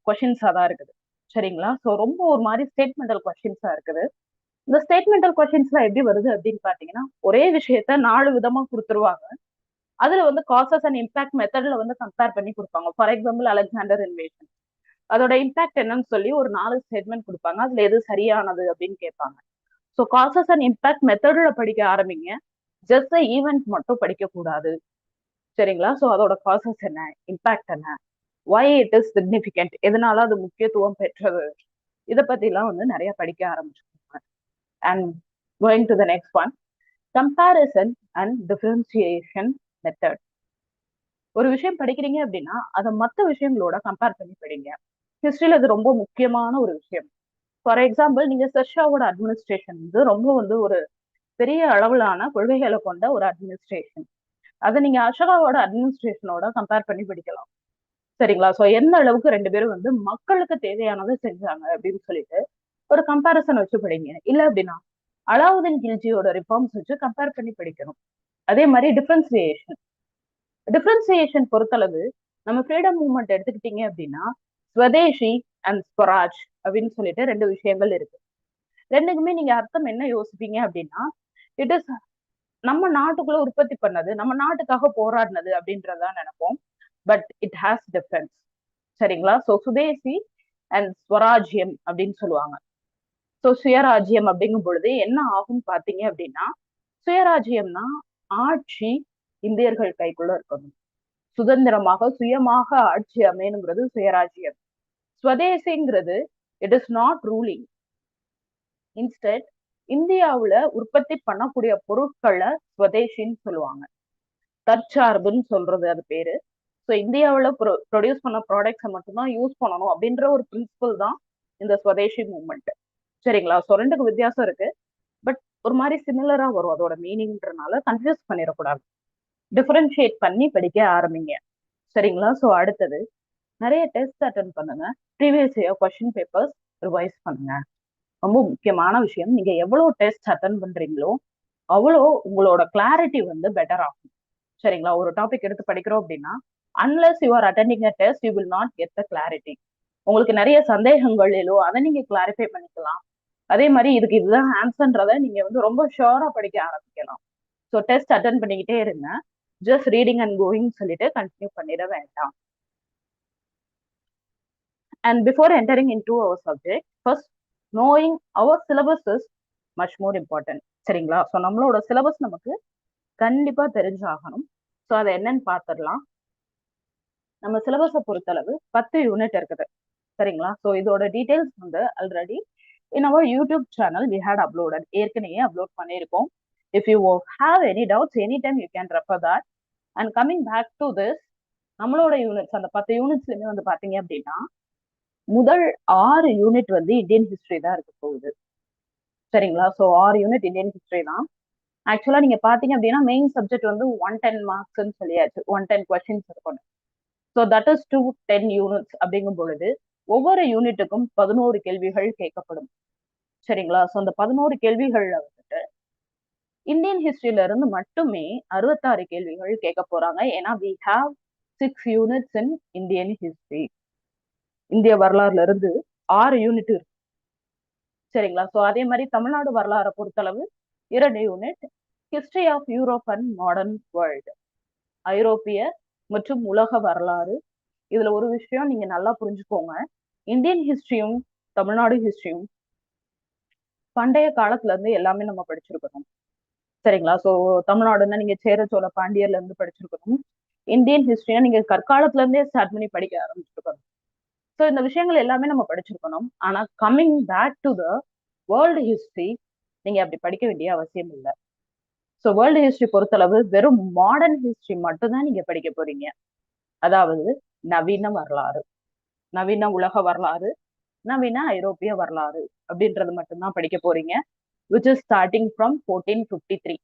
கொஸ்டின்ஸா தான் இருக்குது. சரிங்களா? ஸோ ரொம்ப ஒரு மாதிரி ஸ்டேட்மெண்டல் கொஸ்டின்ஸா இருக்குது. இந்த ஸ்டேட்மெண்டல் கொஸ்டின்ஸ்ல எப்படி வருது அப்படின்னு பாத்தீங்கன்னா ஒரே விஷயத்த 4 விதமா கொடுத்துருவாங்க. அதுல வந்து காசஸ் அண்ட் இம்பாக்ட் மெத்தட்ல வந்து கம்பேர் பண்ணி கொடுப்பாங்க. ஃபார் எக்ஸாம்பிள் அலெக்சாண்டர் இன்வேஷன், அதோட இம்பாக்ட் என்னன்னு சொல்லி ஒரு 4 ஸ்டேட்மெண்ட் கொடுப்பாங்க. அதுல எது சரியானது அப்படின்னு கேட்பாங்க. ஸோ காசஸ் அண்ட் இம்பாக்ட் மெத்தட்ல படிக்க ஆரம்பிங்க. ஜஸ்ட் ஈவெண்ட் மட்டும் படிக்க கூடாது. சரிங்களா? ஸோ அதோட காசஸ் என்ன, இம்பாக்ட் என்ன, why it is significant, எதனால அது முக்கியத்துவம் பெற்றது, இதை பத்தி எல்லாம் வந்து நிறைய படிக்க ஆரம்பிச்சிருக்காங்க. And going to the next one, comparison and differentiation method. ஒரு விஷயம் படிக்கிறீங்க அப்படின்னா அதை மற்ற விஷயங்களோட கம்பேர் பண்ணி படிங்க. ஹிஸ்டரியில இது ரொம்ப முக்கியமான ஒரு விஷயம். ஃபார் எக்ஸாம்பிள் நீங்க ஷெர்ஷாவோட அட்மினிஸ்ட்ரேஷன் வந்து ரொம்ப வந்து ஒரு பெரிய அளவிலான கொள்கைகளை கொண்ட ஒரு அட்மினிஸ்ட்ரேஷன். அதை நீங்க அசோகாவோட அட்மினிஸ்ட்ரேஷனோட கம்பேர் பண்ணி படிக்கலாம். சரிங்களா? ஸோ எந்த அளவுக்கு ரெண்டு பேரும் வந்து மக்களுக்கு தேவையானதை செஞ்சாங்க அப்படின்னு சொல்லிட்டு ஒரு கம்பேரிசன் வச்சு படிங்க. இல்லை அப்படின்னா அலாவுதீன் கில்ஜியோட ரிஃபார்ம்ஸ் வச்சு கம்பேர் பண்ணி படிக்கணும். அதே மாதிரி டிஃபரன்சியேஷன் பொறுத்தளவு நம்ம ஃப்ரீடம் மூவ்மெண்ட் எடுத்துக்கிட்டீங்க அப்படின்னா ஸ்வதேஷி அண்ட் ஸ்வராஜ் அப்படின்னு சொல்லிட்டு ரெண்டு விஷயங்கள் இருக்கு. ரெண்டுக்குமே நீங்க அர்த்தம் என்ன யோசிப்பீங்க அப்படின்னா இட் இஸ் நம்ம நாட்டுக்குள்ள உற்பத்தி பண்ணது, நம்ம நாட்டுக்காக போராடினது அப்படின்றதான் நினைப்போம். But it has difference. சரிங்களா? சோ சுதேசி அண்ட் ஸ்வராஜ்யம் அப்படின்னு சொல்லுவாங்க. சோ சுயராஜ்யம் அப்படிங்கும் பொழுது என்ன ஆகும் பாத்தீங்க அப்படின்னா சுயராஜ்யம்னா ஆட்சி இந்தியர்கள் கைக்குள்ள இருக்கணும், சுதந்திரமாக சுயமாக ஆட்சி அமையணுங்கிறது சுயராஜ்யம். ஸ்வதேசிங்கிறது it is not ruling. Instead இந்தியாவுல உற்பத்தி பண்ணக்கூடிய பொருட்களை ஸ்வதேசின்னு சொல்லுவாங்க. தற்சார்புன்னு சொல்றது அது பேரு. ஸோ இந்தியாவில் ப்ரொடியூஸ் பண்ண ப்ராடக்ட்ஸை மட்டும்தான் யூஸ் பண்ணணும் அப்படின்ற ஒரு பிரின்சிபல் தான் இந்த ஸ்வதேசி மூவ்மெண்ட். சரிங்களா? ஸோ ரெண்டுக்கு வித்தியாசம் இருக்கு. பட் ஒரு மாதிரி சிமிலரா வரும் அதோட மீனிங்ன்றனால கன்ஃபியூஸ் பண்ணிடக்கூடாது. டிஃபரன்ஷியேட் பண்ணி படிக்க ஆரம்பிங்க. சரிங்களா? ஸோ அடுத்தது நிறைய டெஸ்ட் அட்டன் பண்ணுங்க. Previous year question papers revise பண்ணுங்க. ரொம்ப முக்கியமான விஷயம். நீங்க எவ்வளவு டெஸ்ட் அட்டன் பண்றீங்களோ அவ்வளோ உங்களோட கிளாரிட்டி வந்து பெட்டர் ஆகும். சரிங்களா? ஒரு டாபிக் எடுத்து படிக்கிறோம் அப்படின்னா unless you are attending a test you will not get the clarity. உங்களுக்கு நிறைய சந்தேகங்கள் எழும், அதை நீங்க கிளாரிஃபை பண்ணிக்கலாம். அதே மாதிரி இதுக்கு இதுதான் ஆன்சர்ன்றதை நீங்க வந்து ரொம்ப ஷுவரா படிக்க ஆரம்பிக்கலாம். ஸோ டெஸ்ட் அட்டன் பண்ணிக்கிட்டே இருங்க. ஜஸ்ட் ரீடிங் அண்ட் கோயிங் சொல்லிட்டு கண்டினியூ பண்ணிட வேண்டாம். And before entering into our subject first knowing our syllabus is much more important. சரிங்களா? ஸோ நம்மளோட சிலபஸ் நமக்கு கண்டிப்பா தெரிஞ்சாகணும். ஸோ அதை என்னன்னு பார்த்துடலாம். நம்ம சிலபஸை பொறுத்தளவு 10 யூனிட் இருக்குது. சரிங்களா? ஸோ இதோட டீடைல்ஸ் வந்து already in our YouTube channel we had uploaded, ஏற்கனவே அப்லோட் பண்ணியிருக்கோம். If you have any doubts any time you can refer that. And coming back to this, நம்மளோட யூனிட்ஸ் அந்த 10 யூனிட்ஸ்லயுமே வந்து பாத்தீங்க அப்படின்னா முதல் 6 யூனிட் வந்து இந்தியன் ஹிஸ்டரி தான் இருக்க போகுது. சரிங்களா? ஸோ 6 யூனிட் இந்தியன் ஹிஸ்டரி தான். ஆக்சுவலா நீங்க பாத்தீங்க அப்படின்னா மெயின் சப்ஜெக்ட் வந்து 110 மார்க்ஸ்ன்னு சொல்லியாச்சு, 110 கொஸ்டின்ஸ் இருக்கணும். ஸோ தட் இஸ் 210 யூனிட்ஸ் அப்படிங்கும் பொழுது ஒவ்வொரு யூனிட்டுக்கும் 11 கேள்விகள் கேட்கப்படும். சரிங்களா? ஸோ அந்த 11 கேள்விகள்ல வந்துட்டு இந்தியன் ஹிஸ்டரியில இருந்து மட்டுமே 66 கேள்விகள் கேட்க போறாங்க. ஏன்னா we have 6 units in Indian history. இந்திய வரலாறுல இருந்து 6 யூனிட் இருக்கு. சரிங்களா? ஸோ அதே மாதிரி தமிழ்நாடு வரலாறை பொறுத்தளவு 2 unit, history of Europe and modern world, ஐரோப்பிய மற்றும் உலக வரலாறு. இதுல ஒரு விஷயம் நீங்க நல்லா புரிஞ்சுக்கோங்க, இந்தியன் ஹிஸ்டரியும் தமிழ்நாடு ஹிஸ்டரியும் பண்டைய காலத்துல இருந்து எல்லாமே நம்ம படிச்சிருக்கணும். சரிங்களா? ஸோ தமிழ்நாடுன்னா நீங்க சேர சோழ பாண்டியர்ல இருந்து படிச்சிருக்கணும். இந்தியன் ஹிஸ்டரியா நீங்க கற்காலத்துல இருந்தே ஸ்டார்ட் பண்ணி படிக்க ஆரம்பிச்சிருக்கணும். ஸோ இந்த விஷயங்கள் எல்லாமே நம்ம படிச்சிருக்கணும். ஆனா coming back to the world history நீங்க அப்படி படிக்க வேண்டிய அவசியம் இல்லை. ஸோ வேர்ல்டு ஹிஸ்டரி பொறுத்தளவு வெறும் மாடர்ன் ஹிஸ்டரி மட்டும்தான் நீங்க படிக்க போறீங்க. அதாவது நவீன வரலாறு, நவீன உலக வரலாறு, நவீன ஐரோப்பிய வரலாறு அப்படின்றது மட்டும்தான் படிக்க போறீங்க. Which is starting from 1453.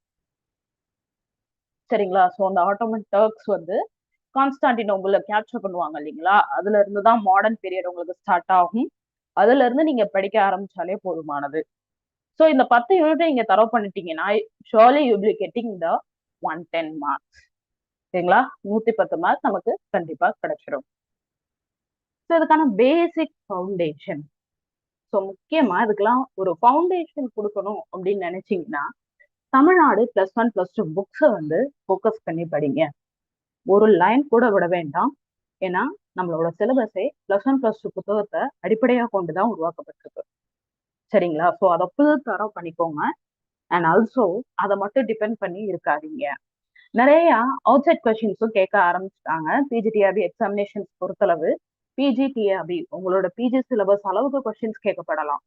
சரிங்களா? ஸோ அந்த ஆட்டோமன் டர்க்ஸ் வந்து கான்ஸ்டான்டினோபிள கேப்சர் பண்ணுவாங்க இல்லைங்களா? அதுல இருந்து தான் மாடர்ன் பீரியட் உங்களுக்கு ஸ்டார்ட் ஆகும். அதுல இருந்து நீங்க படிக்க ஆரம்பிச்சாலே போதுமானது. ஸோ இந்த 10 யூனிட் நீங்க தரவு பண்ணிட்டீங்கன்னா surely you be getting the 110 marks. சரிங்களா? 110 மார்க் நமக்கு கண்டிப்பா கிடைச்சிடும். ஸோ இதுக்கான பேசிக் ஃபவுண்டேஷன். ஸோ முக்கியமா இதுக்கெல்லாம் ஒரு ஃபவுண்டேஷன் கொடுக்கணும் அப்படின்னு நினைச்சீங்கன்னா தமிழ்நாடு +1 +2 புக்ஸை வந்து ஃபோக்கஸ் பண்ணி படிங்க. ஒரு லைன் கூட விட வேண்டாம். ஏன்னா நம்மளோட சிலபஸே +1 +2 புத்தகத்தை அடிப்படையாக கொண்டுதான் உருவாக்கப்பட்டிருக்கு. சரிங்களா? ஸோ அதை ஃபுல் தரவு பண்ணிக்கோங்க. அண்ட் ஆல்சோ அதை மட்டும் டிபெண்ட் பண்ணி இருக்காதீங்க. நிறைய அவுட் சைட் கொஸ்டின்ஸும் கேட்க ஆரம்பிச்சிட்டாங்க. பிஜிடிஆர்பி எக்ஸாமினேஷன்ஸ் பொறுத்தளவு பிஜிடிஆர்பி உங்களோட பிஜி சிலபஸ் அளவுக்கு கொஸ்டின்ஸ் கேட்கப்படலாம்.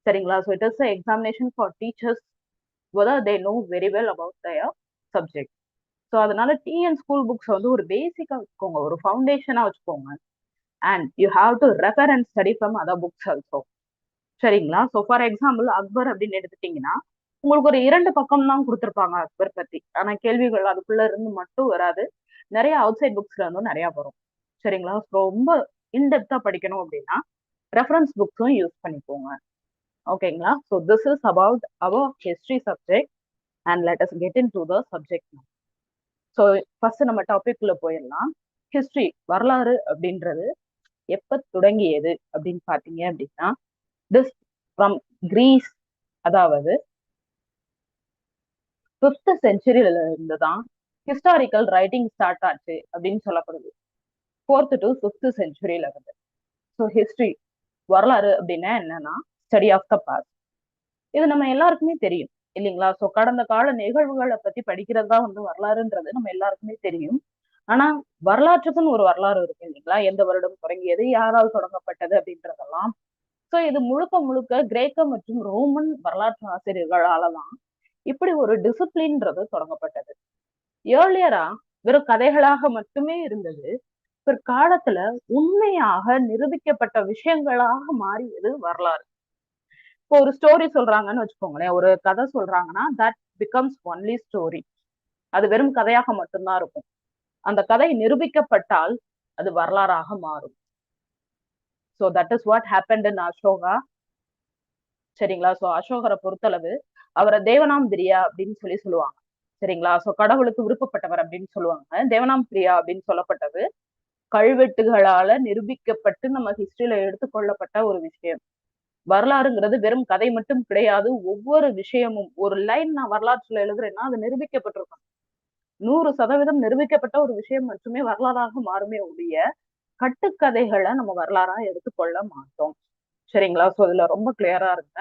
சரிங்களா? So it is examination for teachers whether they know very well about their subject. So அதனால டிஎன் ஸ்கூல் புக்ஸ் வந்து ஒரு பேசிக்கா வச்சுக்கோங்க, ஒரு ஃபவுண்டேஷனா வச்சுக்கோங்க. And you have to refer and study from other books also. சரிங்களா? ஸோ ஃபார் எக்ஸாம்பிள் அக்பர் அப்படின்னு எடுத்துட்டீங்கன்னா உங்களுக்கு ஒரு 2 பக்கம் தான் கொடுத்துருப்பாங்க அக்பர் பத்தி. ஆனா கேள்விகள் அதுக்குள்ள இருந்து மட்டும் வராது, நிறைய அவுட் சைட் புக்ஸ்ல இருந்தும் நிறைய வரும். சரிங்களா? ரொம்ப இன்டெப்தா படிக்கணும் அப்படின்னா ரெஃபரன்ஸ் புக்ஸும் யூஸ் பண்ணிக்கோங்க. ஓகேங்களா? So this is about our history subject and let us get into the subject. So first நம்ம டாபிக் குள்ள போயிடலாம். ஹிஸ்டரி, வரலாறு அப்படின்றது எப்ப தொடங்கியது அப்படின்னு பாத்தீங்க அப்படின்னா, திஸ் ஃப்ரம் கிரீஸ், அதாவது 5th செஞ்சுரியில இருந்து தான் ஹிஸ்டாரிக்கல் ரைட்டிங் ஸ்டார்ட் ஆச்சு அப்படின்னு சொல்லப்படுது. 4th to 5th செஞ்சுரியில இருந்து. ஸோ ஹிஸ்டரி, வரலாறு அப்படின்னா என்னன்னா ஸ்டடி ஆஃப் த பாஸ்ட். இது நம்ம எல்லாருக்குமே தெரியும் இல்லைங்களா? ஸோ கடந்த கால நிகழ்வுகளை பத்தி படிக்கிறது தான் வந்து வரலாறுன்றது நம்ம எல்லாருக்குமே தெரியும். ஆனா வரலாற்றுக்குன்னு ஒரு வரலாறு இருக்கு இல்லைங்களா? எந்த வருடம் தொடங்கியது, யாரால் தொடங்கப்பட்டது அப்படின்றதெல்லாம். ஸோ இது முழுக்க முழுக்க கிரேக்க மற்றும் ரோமன் வரலாற்று ஆசிரியர்களாலதான் இப்படி ஒரு டிசிப்ளின்றது தொடங்கப்பட்டது. ஏர்லியரா வெறும் கதைகளாக மட்டுமே இருந்தது. பிற்காலத்துல உண்மையாக நிரூபிக்கப்பட்ட விஷயங்களாக மாறியது வரலாறு. இப்போ ஒரு ஸ்டோரி சொல்றாங்கன்னு வச்சுக்கோங்களேன், ஒரு கதை சொல்றாங்கன்னா தட் பிகம்ஸ் ஒன்லி ஸ்டோரி. அது வெறும் கதையாக மட்டும்தான் இருக்கும். அந்த கதை நிரூபிக்கப்பட்டால் அது வரலாறாக மாறும். So that is what happened in Ashoka. சரிங்களா? ஸோ அசோகரை பொறுத்தளவு அவரை தேவனாம் பிரியா அப்படின்னு சொல்லுவாங்க. சரிங்களா? ஸோ கடவுளுக்கு விருப்பப்பட்டவர் அப்படின்னு சொல்லுவாங்க. தேவனாம் பிரியா அப்படின்னு சொல்லப்பட்டது கல்வெட்டுகளால நிரூபிக்கப்பட்டு நம்ம ஹிஸ்டரியில எடுத்துக்கொள்ளப்பட்ட ஒரு விஷயம். வரலாறுங்கிறது வெறும் கதை மட்டும் கிடையாது. ஒவ்வொரு விஷயமும் ஒரு லைன் நான் வரலாற்றுல எழுதுறேன்னா அது நிரூபிக்கப்பட்டிருக்கும். 100% நிரூபிக்கப்பட்ட ஒரு விஷயம் மட்டுமே வரலாறாக மாறுமே ஒழிய கட்டுக்கதைகளை நம்ம வரலாறா எடுத்துக்கொள்ள மாட்டோம். சரிங்களா? சோ இதுல ரொம்ப கிளியரா இருங்க.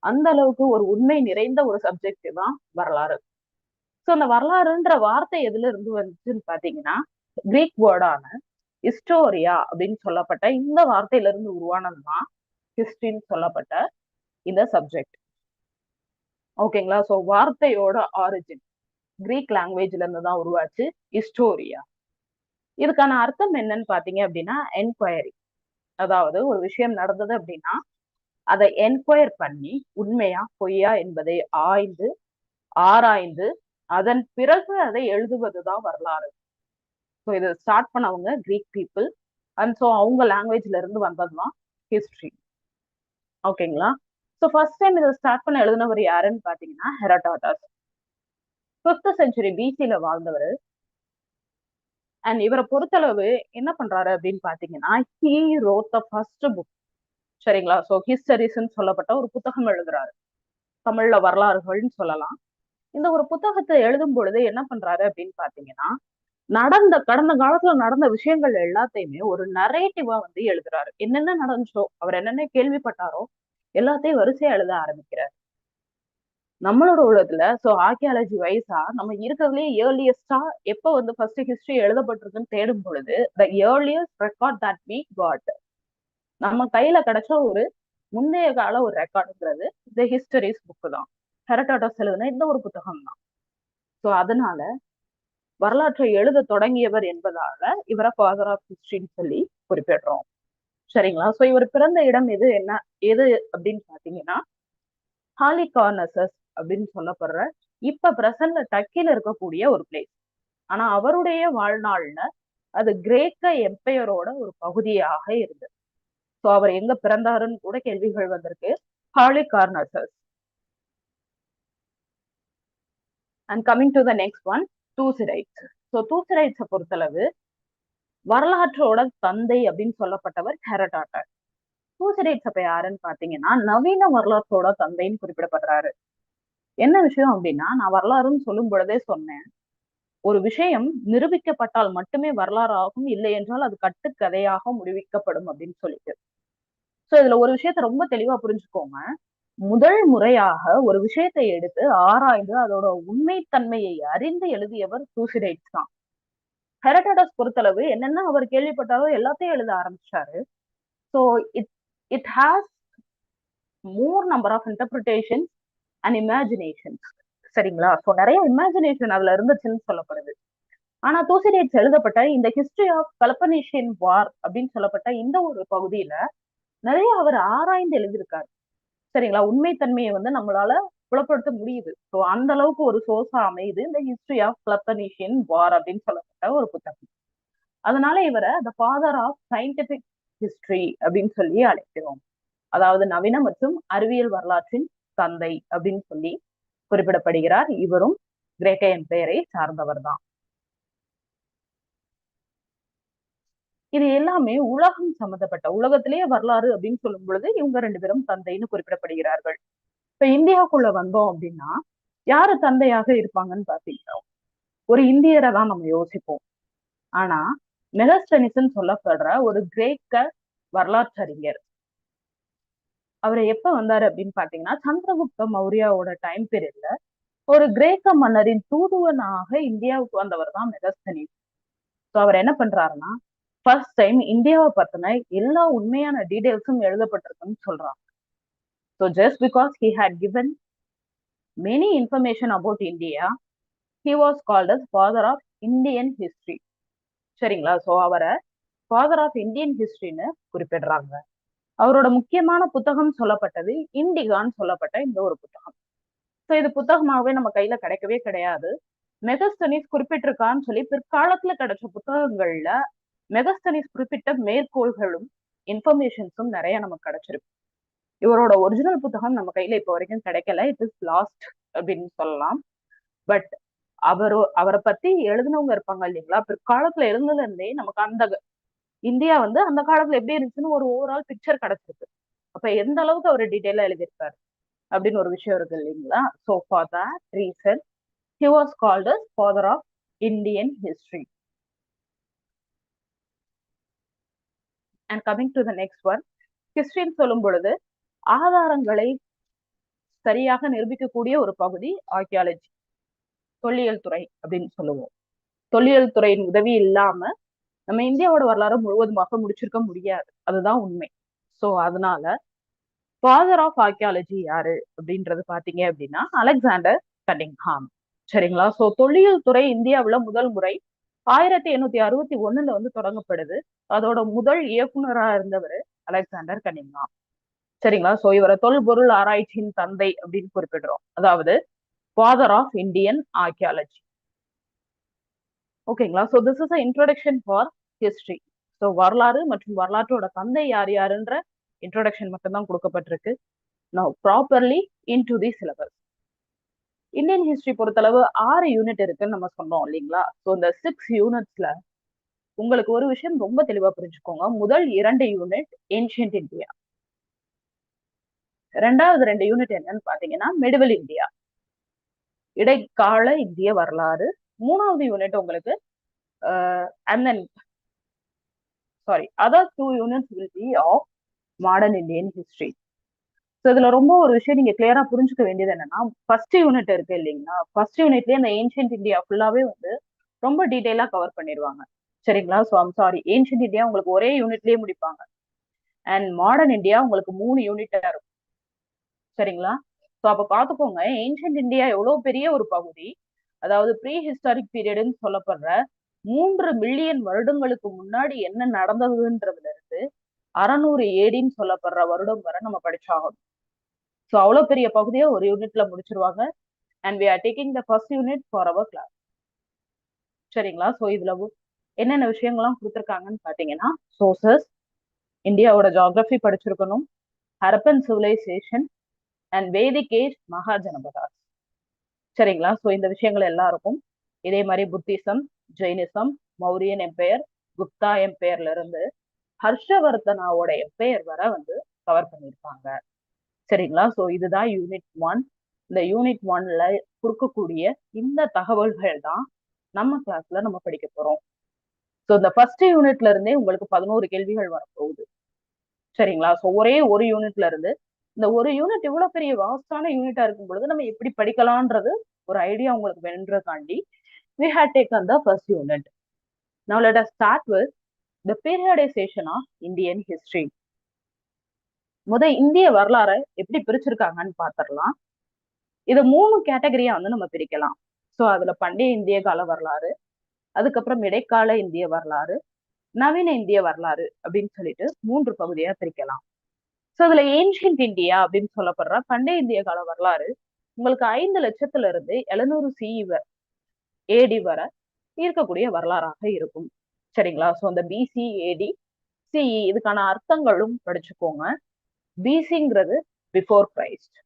அந்த அளவுக்கு ஒரு உண்மை நிறைந்த ஒரு சப்ஜெக்ட் தான் வரலாறு. சோ அந்த வரலாறுன்ற வார்த்தை எதுல இருந்து வந்துச்சுன்னு பாத்தீங்கன்னா, கிரீக் வேர்டான ஹிஸ்டோரியா அப்படின்னு சொல்லப்பட்ட இந்த வார்த்தையில இருந்து உருவானதுதான் ஹிஸ்டரின்னு சொல்லப்பட்ட இந்த சப்ஜெக்ட். ஓகேங்களா? சோ வார்த்தையோட ஆரிஜின் கிரீக் லாங்குவேஜ்ல இருந்து தான் உருவாச்சு ஹிஸ்டோரியா. இதுக்கான அர்த்தம் என்னன்னு பாத்தீங்க அப்படின்னா என்கொயரி. அதாவது ஒரு விஷயம் நடந்தது அப்படின்னா அதை என்கொயர் பண்ணி உண்மையா பொய்யா என்பதை ஆராய்ந்து அதன் பிறகு அதை எழுதுவதுதான் வரலாறு. ஸோ இதை ஸ்டார்ட் பண்ணவங்க கிரீக் பீப்புள். அண்ட் ஸோ அவங்க லாங்குவேஜ்ல இருந்து வந்ததுதான் ஹிஸ்டரி. ஓகேங்களா? ஸோ ஃபர்ஸ்ட் டைம் இதை ஸ்டார்ட் பண்ண எழுதினவர் யாருன்னு பாத்தீங்கன்னா ஹெரோடாட்டஸ். 5th செஞ்சுரி பிசில வாழ்ந்தவர். அண்ட் இவரை பொறுத்தளவு என்ன பண்றாரு அப்படின்னு பாத்தீங்கன்னா, he wrote the first book. சரிங்களா? ஸோ ஹிஸ்டரிஸ்ன்னு சொல்லப்பட்ட ஒரு புத்தகம் எழுதுறாரு. தமிழ்ல வரலாறுகள்னு சொல்லலாம். இந்த ஒரு புத்தகத்தை எழுதும் பொழுது என்ன பண்றாரு அப்படின்னு பாத்தீங்கன்னா, கடந்த காலத்துல நடந்த விஷயங்கள் எல்லாத்தையுமே ஒரு நரேட்டிவா வந்து எழுதுறாரு. என்னென்ன நடந்துச்சோ, அவர் என்னென்ன கேள்விப்பட்டாரோ எல்லாத்தையும் வரிசையா எழுத ஆரம்பிக்கிறார். நம்மளோட உலகத்துல சோ ஆர்கியாலஜி வைஸா நம்ம இருக்கிறதுலயே ஏர்லியஸ்டா எப்ப வந்து ஃபர்ஸ்ட் ஹிஸ்டரி எழுதப்பட்டிருக்குன்னு தேடும் பொழுது the earliest record that we got, நம்ம கையில கிடைச்ச ஒரு முந்தைய கால ஒரு ரெக்கார்டுங்கிறது இந்த ஹிஸ்டரிஸ் புக் தான். ஹெரோடாட்டஸ் எழுதின இந்த ஒரு புத்தகம் தான். சோ அதனால வரலாற்றை எழுத தொடங்கியவர் என்பதால இவரை ஃபாதர் ஆஃப் ஹிஸ்டரின்னு சொல்லி குறிப்பிடுறோம். சரிங்களா? சோ இவர் பிறந்த இடம் எது அப்படின்னு பாத்தீங்கன்னா ஹாலிகார்னசஸ் அப்படின்னு சொல்லப்படுற இப்ப பிரசன்ட்ல டர்க்கில இருக்கக்கூடிய ஒரு பிளேஸ். ஆனா அவருடைய வாழ்நாள்ல அது கிரேக்க எம்பையரோட ஒரு பகுதியாக இருந்தது. சோ அவர் எங்க பிறந்தாருன்னு கூட கேள்விகள் வந்திருக்கு. Halicarnassus. And coming to the next one, Thucydides. So தூசிரைட்ஸை பொறுத்தளவு வரலாற்றோட தந்தை அப்படின்னு சொல்லப்பட்டவர் ஹெரோடாட்டஸ். தூசிரைட்ஸ் அப்ப யாருன்னு பாத்தீங்கன்னா நவீன வரலாற்றோட தந்தைன்னு குறிப்பிடப்படுறாரு. என்ன விஷயம் அப்படின்னா, நான் வரலாறுன்னு சொல்லும் பொழுதே சொன்னேன், ஒரு விஷயம் நிரூபிக்கப்பட்டால் மட்டுமே வரலாறு ஆகும், இல்லை என்றால் அது கட்டுக்கதையாக முடிவிக்கப்படும் அப்படின்னு சொல்லிட்டு. சோ இதுல ஒரு விஷயத்த ரொம்ப தெளிவா புரிஞ்சுக்கோங்க. முதல் முறையாக ஒரு விஷயத்தை எடுத்து ஆராய்ந்து அதோட உண்மைத்தன்மையை அறிந்து எழுதியவர் தூசிரைட்ஸ் தான். ஹெரோடாட்டஸ் பொறுத்தளவு என்னென்ன அவர் கேள்விப்பட்டாரோ எல்லாத்தையும் எழுத ஆரம்பிச்சாரு. So it it has more number of interpretation and imaginations. சரிங்களா? ஸோ நிறைய இமேஜினேஷன் அதுல இருந்துச்சுன்னு சொல்லப்படுது. ஆனா தூசிடைட்ஸ் எழுதப்பட்ட இந்த ஹிஸ்டரி ஆஃப் பெலப்பனீஷியன் வார் அப்படின்னு சொல்லப்பட்ட இந்த ஒரு பகுதியில நிறைய அவர் ஆராய்ந்து எழுதியிருக்காரு. சரிங்களா? உண்மைத்தன்மையை வந்து நம்மளால புலப்படுத்த முடியுது. ஸோ அந்த அளவுக்கு ஒரு சோர்ஸா அமையுது இந்த ஹிஸ்டரி ஆஃப் பெலப்பனீஷியன் வார் அப்படின்னு சொல்லப்பட்ட ஒரு புத்தகம். அதனால இவரை the father of scientific history அப்படின்னு சொல்லி அழைக்கிறோம். அதாவது நவீன மற்றும் அறிவியல் வரலாற்றின் தந்தை அப்படின்னு சொல்லி குறிப்பிடப்படுகிறார். இவரும் கிரேக்க எம்பையரை சார்ந்தவர் தான். இது எல்லாமே உலகம் சம்பந்தப்பட்ட உலகத்திலேயே வரலாறு அப்படின்னு சொல்லும் பொழுது இவங்க ரெண்டு பேரும் தந்தைன்னு குறிப்பிடப்படுகிறார்கள். இப்ப இந்தியாவுக்குள்ள வந்தோம் அப்படின்னா யாரு தந்தையாக இருப்பாங்கன்னு பாத்தீங்கன்னா ஒரு இந்தியரை தான் நம்ம யோசிப்போம். ஆனா மெகஸ்தனிஸ்ன்னு சொல்லப்படுற ஒரு கிரேக்க வரலாற்றறிஞர், அவர் எப்ப வந்தாரு அப்படின்னு பாத்தீங்கன்னா சந்திரகுப்த மௌரியாவோட டைம் பீரியட்ல ஒரு கிரேக்க மன்னரின் தூதுவனாக இந்தியாவுக்கு வந்தவர் தான் மெகஸ்தனிஸ். ஸோ அவர் என்ன பண்றாருன்னா ஃபர்ஸ்ட் டைம் இந்தியாவை பத்தின எல்லா உண்மையான டீடைல்ஸும் எழுதப்பட்டிருக்குன்னு சொல்றாங்க. So just because he had given many information about India, he was called as father of Indian history. சரிங்களா? ஸோ அவரை ஃபாதர் ஆஃப் இந்தியன் ஹிஸ்டரின்னு குறிப்பிடுறாங்க. அவரோட முக்கியமான புத்தகம் சொல்லப்பட்டது இண்டிகான்னு சொல்லப்பட்ட இந்த ஒரு புத்தகம். ஸோ இது புத்தகமாகவே நம்ம கையில கிடைக்கவே கிடையாது. மெகஸ்தனிஸ் குறிப்பிட்டிருக்கான்னு சொல்லி பிற்காலத்துல கிடைச்ச புத்தகங்கள்ல மெகஸ்தனிஸ் குறிப்பிட்ட மேற்கோள்களும் இன்ஃபர்மேஷன்ஸும் நிறைய நமக்கு கிடைச்சிருக்கு. இவரோட ஒரிஜினல் புத்தகம் நம்ம கையில இப்போ வரைக்கும் கிடைக்கல. இட் இஸ் லாஸ்ட் அப்படின்னு சொல்லலாம். பட் அவரை பத்தி எழுதினவங்க இருப்பாங்க இல்லைங்களா, பிற்காலத்துல எழுந்ததுல இருந்தே நமக்கு அந்த இந்தியா வந்து அந்த காலத்துல எப்படி இருந்துச்சுன்னு ஒரு ஓவரால் பிக்சர் கிடைச்சிருக்கு. அப்ப எந்த அளவுக்கு அவர் டீட்டெயிலா எழுதியிருக்காரு அப்படின்னு ஒரு விஷயம் இருக்கு இல்லைங்களா. So for that reason he was called as father of Indian history. And coming to the next one, history சொல்லும் பொழுது ஆதாரங்களை சரியாக நிரூபிக்கக்கூடிய ஒரு பகுதி ஆர்கியாலஜி, தொல்லியல் துறை அப்படின்னு சொல்லுவோம். தொல்லியல் துறையின் உதவி இல்லாம நம்ம இந்தியாவோட வரலாறு முழுவதுமாக முடிச்சிருக்க முடியாது, அதுதான் உண்மை. ஸோ அதனால ஃபாதர் ஆஃப் ஆர்கியாலஜி யாரு அப்படின்றது பாத்தீங்க அப்படின்னா அலெக்சாண்டர் கனிங்ஹாம். சரிங்களா? ஸோ தொல்லியல் துறை இந்தியாவுல முதல் முறை 1861 வந்து தொடங்கப்படுது. அதோட முதல் இயக்குனராக இருந்தவர் அலெக்சாண்டர் கனிங்ஹாம். சரிங்களா? ஸோ இவரை தொல்பொருள் ஆராய்ச்சியின் தந்தை அப்படின்னு குறிப்பிடுறோம், அதாவது ஃபாதர் ஆஃப் இந்தியன் ஆர்கியாலஜி. ஓகேங்களா? So this is a introduction for history. So வரலாறு மற்றும் வரலாற்றோட தந்தை யார் யாருன்ற இன்ட்ரோடக்ஷன் மட்டும்தான் கொடுக்கப்பட்டிருக்கு. Now properly into the syllabus. Indian history பொறுத்தளவு 6 யூனிட் இருக்குன்னு நம்ம சொன்னோம் இல்லைங்களா. ஸோ இந்த 6 யூனிட்ஸ்ல உங்களுக்கு ஒரு விஷயம் ரொம்ப தெளிவா புரிஞ்சுக்கோங்க. முதல் 2 யூனிட் ஏன்ஷியன்ட் இந்தியா, ரெண்டாவது 2 யூனிட் என்னன்னு பாத்தீங்கன்னா மெடிவல் இந்தியா, இடைக்கால இந்திய வரலாறு. மூணாவது யூனிட் உங்களுக்கு other 2 units will be of modern Indian history. So இதுல ரொம்ப ஒரு விஷயம் நீங்க கிளியரா புரிஞ்சுக்க வேண்டியது என்னன்னா, ஃபர்ஸ்ட் யூனிட் இருக்கு இல்லைங்களா, ஃபர்ஸ்ட் யூனிட்லயே அந்த ஏன்ஷியன்ட் இந்தியா ஃபுல்லாவே வந்து ரொம்ப டீடைலா கவர் பண்ணிடுவாங்க. சரிங்களா? So I'm sorry, ancient India உங்களுக்கு ஒரே யூனிட்லயே முடிப்பாங்க. அண்ட் மாடர்ன் இந்தியா உங்களுக்கு 3 யூனிட்டா இருக்கும். சரிங்களா? ஸோ அப்ப பாத்துக்கோங்க, ஏன்ஷியன்ட் இந்தியா எவ்வளவு பெரிய ஒரு பகுதி. அதாவது ப்ரீ ஹிஸ்டாரிக் பீரியட்னு சொல்லப்படுற 3 மில்லியன் வருடங்களுக்கு முன்னாடி என்ன நடந்ததுன்றதுல இருந்து 600 ஏடின்னு சொல்லப்படுற வருடம் வரை நம்ம படிச்சாகணும். ஸோ அவ்வளவு பெரிய பகுதியை ஒரு யூனிட்ல முடிச்சிருவாங்க. And we are taking the first unit for our class. சரிங்களா? ஸோ இதுல என்னென்ன விஷயங்கள்லாம் கொடுத்துருக்காங்கன்னு பாத்தீங்கன்னா, சோர்சஸ், இந்தியாவோட ஜியாகிரபி படிச்சிருக்கணும், Harappan civilisation and Vedic age Mahajanapadas. சரிங்களா? ஸோ இந்த விஷயங்கள் எல்லாருக்கும் இதே மாதிரி Buddhism, Jainism, Mauryan empire, Gupta எம்பையர்ல இருந்து ஹர்ஷவர்தனாவோட எம்பையர் வர வந்து கவர் பண்ணியிருப்பாங்க. சரிங்களா? ஸோ இதுதான் யூனிட் 1. இந்த யூனிட் 1ல கொடுக்கக்கூடிய இந்த தகவல்கள் தான் நம்ம கிளாஸ்ல நம்ம படிக்க போறோம். ஸோ இந்த ஃபர்ஸ்ட் யூனிட்ல இருந்தே உங்களுக்கு 11 கேள்விகள் வரப்போகுது. சரிங்களா? ஸோ ஒரே ஒரு யூனிட்ல இருந்து இந்த ஒரு யூனிட் இவ்வளவு பெரிய வாஸ்டான யூனிட்டா இருக்கும் பொழுது நம்ம எப்படி படிக்கலான்றது ஒரு ஐடியா உங்களுக்கு வேணுன்றதாண்டி we had taken the first unit. Now let us start with the periodization of Indian history. இந்திய வரலாறை எப்படி பிரிச்சிருக்காங்கன்னு பாத்திரலாம். இதை 3 கேட்டகரியா வந்து நம்ம பிரிக்கலாம். ஸோ அதுல பண்டைய இந்திய கால வரலாறு, அதுக்கப்புறம் இடைக்கால இந்திய வரலாறு, நவீன இந்திய வரலாறு அப்படின்னு சொல்லிட்டு 3 பகுதியா பிரிக்கலாம். ஸோ அதுல ஏன்ஷியன்ட் இந்தியா அப்படின்னு சொல்லப்படுற பண்டைய இந்திய கால வரலாறு உங்களுக்கு 5 லட்சத்துல இருந்து 700 ஏடி வர இருக்கக்கூடிய வரலாறாக இருக்கும். சரிங்களா? ஸோ அந்த பிசி, ஏடி, சிஇ இதுக்கான அர்த்தங்களும் படிச்சுக்கோங்க. பிசிங்கிறது பிஃபோர் கிரைஸ்ட்,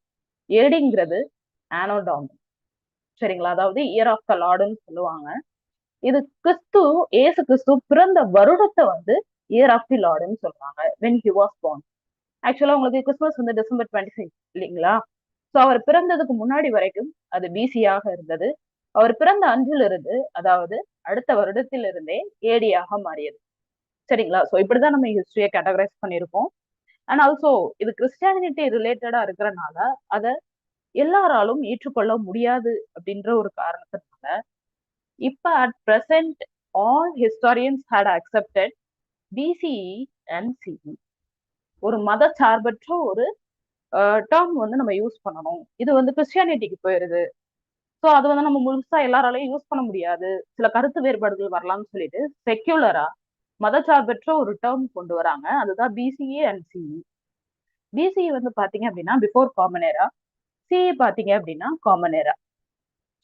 ஏடிங்கிறது ஆனோடாமி. சரிங்களா, அதாவது இயர் ஆஃப் த லார்டுன்னு சொல்லுவாங்க. இது ஏசு கிறிஸ்து பிறந்த வருடத்தை வந்து இயர் ஆஃப் தி லார்டுன்னு சொல்றாங்க, வென் ஹி வாஸ் born. ஆக்சுவலா உங்களுக்கு கிறிஸ்துமஸ் வந்து December 25 இல்லைங்களா? சோ அவர் பிறந்ததுக்கு முன்னாடி வரைக்கும் அது பிசியாக இருந்தது. அவர் பிறந்த அன்றிலிருந்து, அதாவது அடுத்த வருடத்திலிருந்தே ஏடியாக மாறியது. சரிங்களா, சோ இப்படிதான் நம்ம ஹிஸ்டரியை கேட்டகரைஸ் பண்ணியிருக்கோம். அண்ட் ஆல்சோ இது கிறிஸ்டியானிட்டி ரிலேட்டடா இருக்கிறனால அதை எல்லாராலும் ஏற்றுக்கொள்ள முடியாது அப்படின்ற ஒரு காரணத்தினால இப்ப at present all historians had accepted BCE and CE. ஒரு மத சார்பற்ற ஒரு டேர்ம் வந்து நம்ம யூஸ் பண்ணணும். இது வந்து கிறிஸ்டியானிட்டிக்கு போயிருது. ஸோ அது வந்து நம்ம முழுசா எல்லாராலையும் யூஸ் பண்ண முடியாது, சில கருத்து வேறுபாடுகள் வரலாம்னு சொல்லிட்டு செக்யூலரா மதச்சார்பற்ற ஒரு டேர்ம் கொண்டு வராங்க. அதுதான் பிசிஇ அண்ட் சிஇ. பிசிஇ வந்து பாத்தீங்க அப்படின்னா பிஃபோர் காமன் ஏரா, சிஇ பாத்தீங்க அப்படின்னா காமன் ஏரா.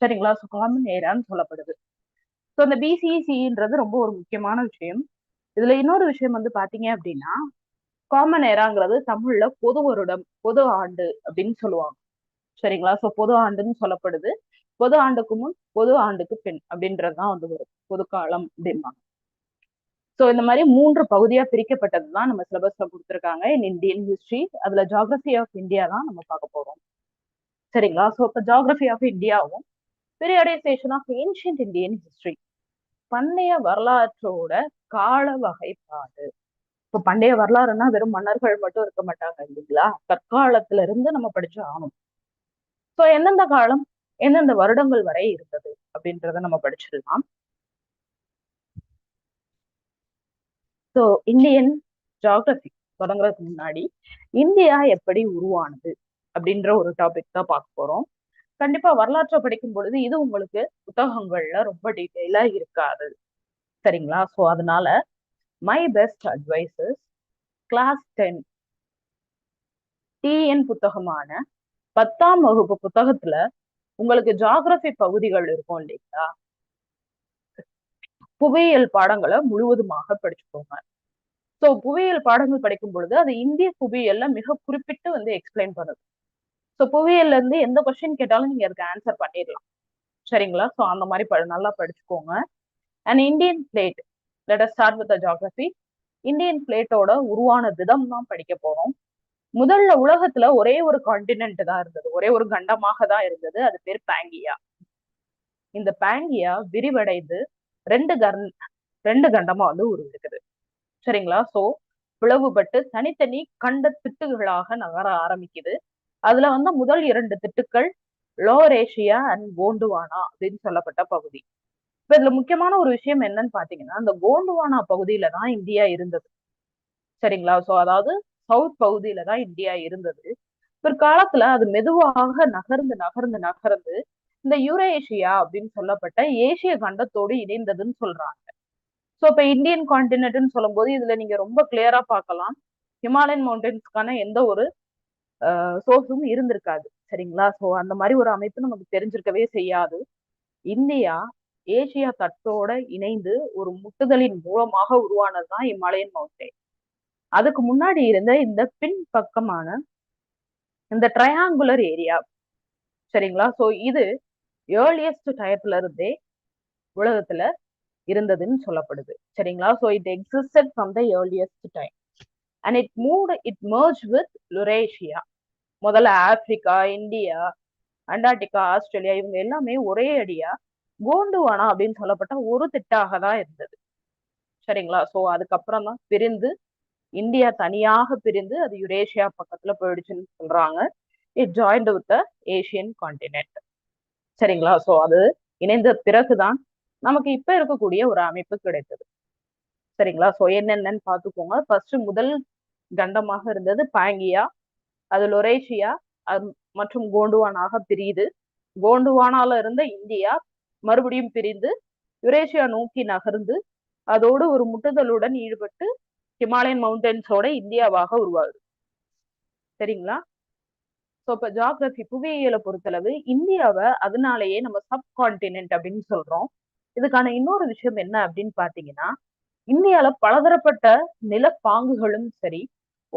சரிங்களா, ஸோ காமன் ஏரான்னு சொல்லப்படுது. ஸோ இந்த பிசிஇ சிஇன்றது ரொம்ப ஒரு முக்கியமான விஷயம். இதுல இன்னொரு விஷயம் வந்து பாத்தீங்க அப்படின்னா காமன் ஏராங்கிறது தமிழ்ல பொது வருடம், பொது ஆண்டு அப்படின்னு சொல்லுவாங்க. சரிங்களா, சோ பொது ஆண்டுன்னு சொல்லப்படுது. பொது ஆண்டுக்கு முன், பொது ஆண்டுக்கு பின் அப்படின்றதுதான் வந்து வரும் பொது காலம் அப்படிம்பாங்க. சோ இந்த மாதிரி 3 பகுதியா பிரிக்கப்பட்டதுதான் நம்ம சிலபஸ்ல கொடுத்துருக்காங்க இன் இந்தியன் ஹிஸ்டரி. அதுல ஜியாகிரபி ஆஃப் இந்தியா தான் நம்ம பார்க்க போறோம். சரிங்களா, சோ இப்ப ஜியாகிரபி ஆஃப் இந்தியாவும் periodisation of ancient Indian history, பண்டைய வரலாற்றோட கால வகைப்பாடு. இப்ப பண்டைய வரலாறுனா வெறும் மன்னர்கள் மட்டும் இருக்க மாட்டாங்க இல்லைங்களா, தற்காலத்துல இருந்து நம்ம படிச்சு ஆகணும். சோ எந்தெந்த காலம், எந்தெந்த வருடங்கள் வரை இருந்தது அப்படின்றத நம்ம படிச்சிடலாம். ஸோ இந்தியன் ஜியாகிரபி தொடங்குறதுக்கு முன்னாடி இந்தியா எப்படி உருவானது அப்படின்ற ஒரு டாபிக் தான் பார்க்க போறோம். கண்டிப்பா வரலாற்றை படிக்கும் பொழுது இது உங்களுக்கு புத்தகங்கள்ல ரொம்ப டீட்டெயிலா இருக்காது. சரிங்களா, ஸோ அதனால my best advices class 10 TN புத்தகமான 10ஆம் வகுப்பு புத்தகத்துல உங்களுக்கு ஜியாகிரபி பகுதிகள் இருக்கும் இல்லைங்களா, புவியியல் பாடங்களை முழுவதுமாக படிச்சுக்கோங்க. ஸோ புவியியல் பாடங்கள் படிக்கும் பொழுது அது இந்திய புவியியல்ல மிக குறிப்பிட்டு வந்து எக்ஸ்பிளைன் பண்ணுது. ஸோ புவியியல்ல இருந்து எந்த கொஸ்டின் கேட்டாலும் நீங்க அதுக்கு ஆன்சர் பண்ணிடலாம். சரிங்களா, ஸோ அந்த மாதிரி நல்லா படிச்சுக்கோங்க. And Indian plate, let us start with geography. Indian பிளேட்டோட உருவான விதம் தான் படிக்க போறோம். முதல்ல உலகத்துல ஒரே ஒரு கான்டினென்ட் தான் இருந்தது, ஒரே ஒரு கண்டமாக தான் இருந்தது, அது பேர் பாங்கியா. இந்த பாங்கியா விரிவடைந்து ரெண்டு கண்டமா வந்து உருவெடுக்குது. சரிங்களா, சோ பிளவுபட்டு தனித்தனி கண்ட திட்டுகளாக நகர ஆரம்பிக்குது. அதுல வந்து முதல் 2 திட்டுக்கள் லோவர் ஏசியா அண்ட் கோண்டுவானா அப்படின்னு சொல்லப்பட்ட பகுதி. இப்ப இதுல முக்கியமான ஒரு விஷயம் என்னன்னு பாத்தீங்கன்னா, அந்த கோண்டுவானா பகுதியில தான் இந்தியா இருந்தது. சரிங்களா, சோ அதாவது சவுத் பகுதியில தான் இந்தியா இருந்தது. பிற்காலத்துல அது மெதுவாக நகர்ந்து நகர்ந்து நகர்ந்து இந்த யூரேஷியா அப்படின்னு சொல்லப்பட்ட ஏசிய கண்டத்தோடு இணைந்ததுன்னு சொல்றாங்க. ஸோ இப்போ இந்தியன் கான்டினென்ட்னு சொல்லும் போது இதுல நீங்க ரொம்ப கிளியரா பார்க்கலாம், ஹிமாலயன் மவுண்டன்ஸ்க்கான எந்த ஒரு சோர்ஸும் இருந்திருக்காது. சரிங்களா, ஸோ அந்த மாதிரி ஒரு அமைப்பு நமக்கு தெரிஞ்சிருக்கவே செய்யாது. இந்தியா ஏசியா தட்டோட இணைந்து ஒரு முட்டுதலின் மூலமாக உருவானதுதான் ஹிமாலயன் மவுண்டன். அதுக்கு முன்னாடி இருந்த இந்த பின் பக்கமான இந்த ட்ரையாங்குலர் ஏரியா. சரிங்களா, ஸோ இது ஏர்லியஸ்ட் டயத்துல இருந்தே உலகத்துல இருந்ததுன்னு சொல்லப்படுது. சரிங்களா, so it existed from the earliest time and it merged with Eurasia. முதல்ல ஆப்பிரிக்கா, இந்தியா, அண்டார்டிகா, ஆஸ்திரேலியா இவங்க எல்லாமே ஒரே அடியா கோண்டுவானா அப்படின்னு சொல்லப்பட்ட ஒரு திட்டாக தான் இருந்தது. சரிங்களா, சோ அதுக்கப்புறம் தான் பிரிந்து இந்தியா தனியாக பிரிந்து அது யுரேஷியா பக்கத்துல போயிடுச்சுன்னு சொல்றாங்க. It joint with the Asian continent. சரிங்களா, சோ அது இணைந்த பிறகுதான் நமக்கு இப்ப இருக்கக்கூடிய ஒரு அமைப்பு கிடைத்தது. சரிங்களா, சோ என்னென்னு பாத்துக்கோங்க. ஃபர்ஸ்ட் முதல் கண்டமாக இருந்தது பாங்கியா, அது லொரேஷியா மற்றும் கோண்டுவானாக பிரியுது. கோண்டுவானால இருந்த இந்தியா மறுபடியும் பிரிந்து யுரேஷியா நோக்கி நகர்ந்து அதோடு ஒரு முட்டுதலுடன் ஈடுபட்டு ஹிமாலயன் மவுண்டன்ஸோட இந்தியாவாக உருவாகுது. சரிங்களா, சோ இப்ப ஜியாகிரபி புவியியலை பொறுத்தளவு இந்தியாவை அதனாலேயே நம்ம சப் கான்டினென்ட் அப்படின்னு சொல்றோம். இதுக்கான இன்னொரு விஷயம் என்ன அப்படின்னு பாத்தீங்கன்னா, இந்தியால பலதரப்பட்ட நிலப்பாங்குகளும் சரி,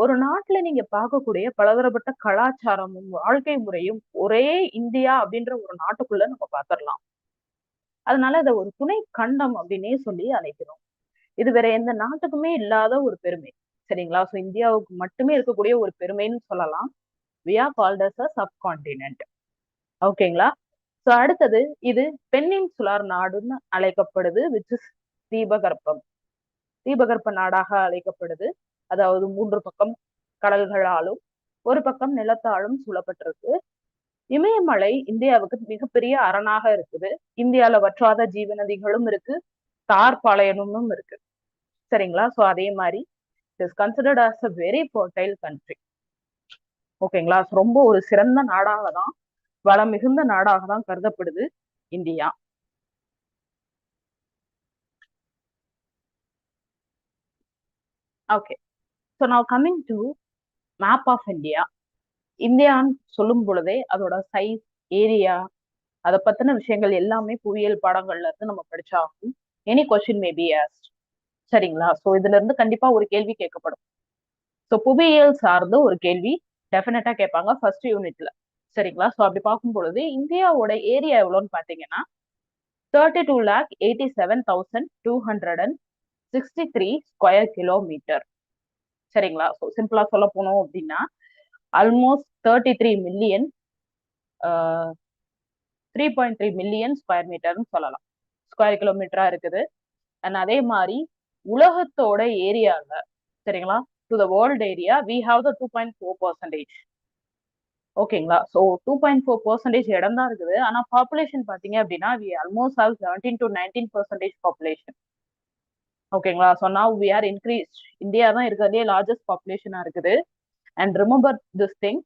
ஒரு நாட்டுல நீங்க பார்க்கக்கூடிய பலதரப்பட்ட கலாச்சாரமும் வாழ்க்கை முறையும் ஒரே இந்தியா அப்படின்ற ஒரு நாட்டுக்குள்ள நம்ம பார்த்திடலாம். அதனால இதை ஒரு துணை கண்டம் அப்படின்னே சொல்லி அழைக்கிறோம். இது வேற எந்த நாட்டுக்குமே இல்லாத ஒரு பெருமை. சரிங்களா? சோ இந்தியாவுக்கு மட்டுமே இருக்கக்கூடிய ஒரு பெருமைன்னு சொல்லலாம். we are called as a subcontinent. ஓகேங்களா? சோ அடுத்தது இது பென்னின்சுலார் நாடுன்னு அழைக்கப்படுது, which is தீபகற்பம். தீபகற்ப நாடாக அழைக்கப்படுது. அதாவது 3 பக்கம் கடல்களாலும் ஒரு பக்கம் நிலத்தாலும் சூழப்பட்டிருக்கு. இமயமலை இந்தியாவுக்கு மிகப்பெரிய அரணாக இருக்குது. இந்தியால வற்றாத ஜீவநதிகளும் இருக்கு, தார் பாலைவனமும் இருக்கு. சரிங்களா? சோ அதே மாதிரி it is considered as a very fertile country. ஓகேங்களா? ரொம்ப ஒரு சிறந்த நாடாக தான், வளம் மிகுந்த நாடாக தான் கருதப்படுது India. Okay, so now coming to map of India. இந்தியான்னு சொல்லும் பொழுதே அதோட சைஸ், ஏரியா, அதை பத்தின விஷயங்கள் எல்லாமே புவியியல் பாடங்கள்ல இருந்து நம்ம படிச்சாகும். Any question may be asked. சரிங்களா? ஸோ இதுல இருந்து கண்டிப்பா ஒரு கேள்வி கேட்கப்படும். ஸோ புவியியல் சார்ந்து ஒரு கேள்வி டெஃபினட்டா கேட்பாங்க ஃபர்ஸ்ட் யூனிட்ல. சரிங்களா? ஸோ அப்படி பார்க்கும் பொழுது இந்தியாவோட ஏரியா எவ்வளோன்னு பாத்தீங்கன்னா 32,87,263 ஸ்கொயர் கிலோமீட்டர். சரிங்களா? ஸோ சிம்பிளா சொல்ல போனோம் அப்படின்னா ஆல்மோஸ்ட் 33 மில்லியன் 3.3 மில்லியன் ஸ்கொயர் மீட்டர்னு சொல்லலாம். ஸ்கொயர் கிலோமீட்டரா இருக்குது. அண்ட் அதே மாதிரி உலகத்தோட ஏரியால, சரிங்களா, to the world area we have the 2.4%. ஓகேங்களா? ஸோ 2.4% இடம் தான் இருக்குது. ஆனா பாப்புலேஷன் பாத்தீங்க அப்படின்னா we almost have 17 to 19% population. ஓகேங்களா? So now we are increase. India தான் இருக்கிறதே லார்ஜஸ்ட் பாப்புலேஷனா இருக்குது. அண்ட் ரிமெம்பர் திஸ் திங்,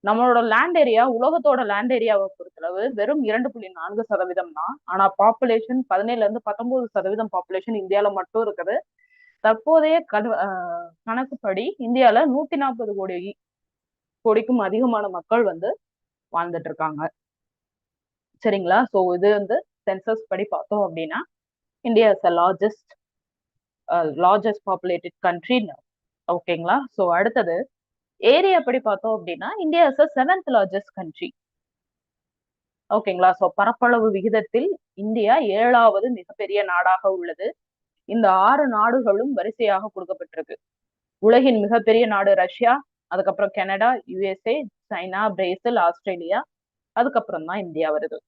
நம்மளோட லேண்ட் ஏரியா உலகத்தோட லேண்ட் ஏரியாவை பொறுத்தளவு வெறும் 2.4% தான். ஆனா பாப்புலேஷன் 17 to 19% பாப்புலேஷன் இந்தியால மட்டும் இருக்குது. தற்போதைய கணக்குப்படி இந்தியால 140 கோடிக்கும் அதிகமான மக்கள் வந்து வாழ்ந்துட்டு இருக்காங்க. சரிங்களா? ஸோ இது வந்து சென்சஸ் படி பார்த்தோம் அப்படின்னா India is largest populated country. ஓகேங்களா? ஸோ அடுத்தது ஏரியா படி பார்த்தோம் அப்படின்னா India is 7th largest country. ஓகேங்களா? ஸோ பரப்பளவு விகிதத்தில் இந்தியா 7வது மிகப்பெரிய நாடாக உள்ளது. இந்த 6 நாடுகளும் வரிசையாக கொடுக்கப்பட்டிருக்கு. உலகின் மிகப்பெரிய நாடு ரஷ்யா, அதுக்கப்புறம் Canada, USA, China, Brazil, Australia, அதுக்கப்புறம் தான் இந்தியா வருது.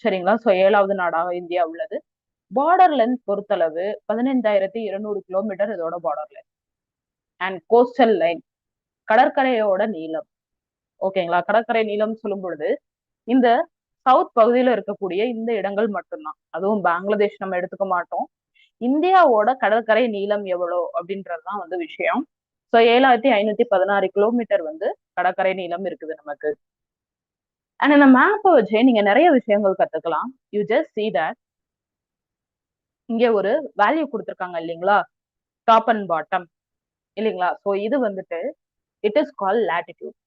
சரிங்களா? ஸோ 7வது நாடாக இந்தியா உள்ளது. பார்டர் லென்த் பொறுத்தளவு 15,200 கிலோமீட்டர் இதோட border line. And coastal line, கடற்கரையோட நீளம். ஓகேங்களா? கடற்கரை நீளம் சொல்லும் பொழுது இந்த சவுத் பகுதியில இருக்கக்கூடிய இந்த இடங்கள் மட்டும்தான். அதுவும் பங்களாதேஷ் நம்ம எடுத்துக்க மாட்டோம். இந்தியாவோட கடற்கரை நீளம் எவ்வளோ அப்படின்றதுதான் வந்து விஷயம். ஸோ 7,516 கிலோமீட்டர் வந்து கடற்கரை நீளம் இருக்குது நமக்கு. அண்ட் இந்த மேப்பை வச்சு நீங்க நிறைய விஷயங்கள் கத்துக்கலாம். யூ ஜஸ்ட் see that இங்க ஒரு வேல்யூ கொடுத்துருக்காங்க இல்லைங்களா, டாப் அண்ட் பாட்டம் இல்லைங்களா? ஸோ இது வந்துட்டு இட் இஸ் கால் லேட்டிடியூட்.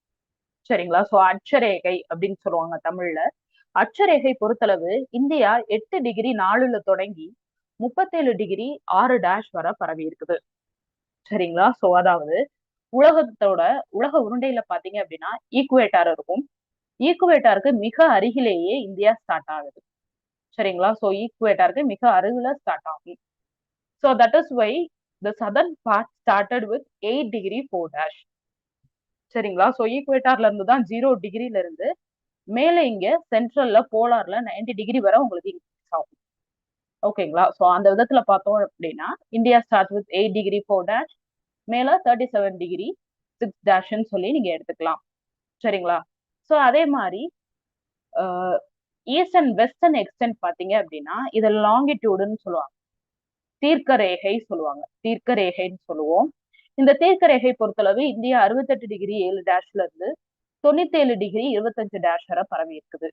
சரிங்களா? ஸோ அட்சரேகை அப்படின்னு சொல்லுவாங்க தமிழ்ல. அட்சரேகை பொறுத்தளவு இந்தியா 8°4 தொடங்கி 37°6' வரை பரவி இருக்குது. சரிங்களா? ஸோ அதாவது உலக உருண்டையில பாத்தீங்க அப்படின்னா ஈக்குவேட்டார் இருக்கும். ஈக்குவேட்டாருக்கு மிக அருகிலேயே இந்தியா ஸ்டார்ட் ஆகுது. சரிங்களா? ஸோ ஈக்குவேட்டாருக்கு மிக அருகில ஸ்டார்ட் ஆகும். So that is why the southern part started with 8°4'. சரிங்களா? ஸோ ஈக்குவேட்டார்ல இருந்து தான் 0°ல இருந்து மேல இங்க சென்ட்ரல்ல போலார்ல 90° வரை உங்களுக்கு இன்க்ரீஸ் ஆகும். ஓகேங்களா? ஸோ அந்த விதத்துல பார்த்தோம் அப்படின்னா இந்தியா ஸ்டார்ட் வித் 8°4', மேல 37°6' சொல்லி நீங்க எடுத்துக்கலாம். சரிங்களா? ஸோ அதே மாதிரி ஈஸ்ட் அண்ட் வெஸ்டர்ன் எக்ஸ்டென்ட் பாத்தீங்க அப்படின்னா இதை லாங்கிடியூடுன்னு சொல்லுவாங்க, தீர்க்க ரேகை சொல்லுவாங்க, தீர்க்க ரேகைன்னு சொல்லுவோம். இந்த தீர்க்க ரேகை பொறுத்தளவு இந்தியா 68°7' இருந்து 97°25' வரை பரவி இருக்குது.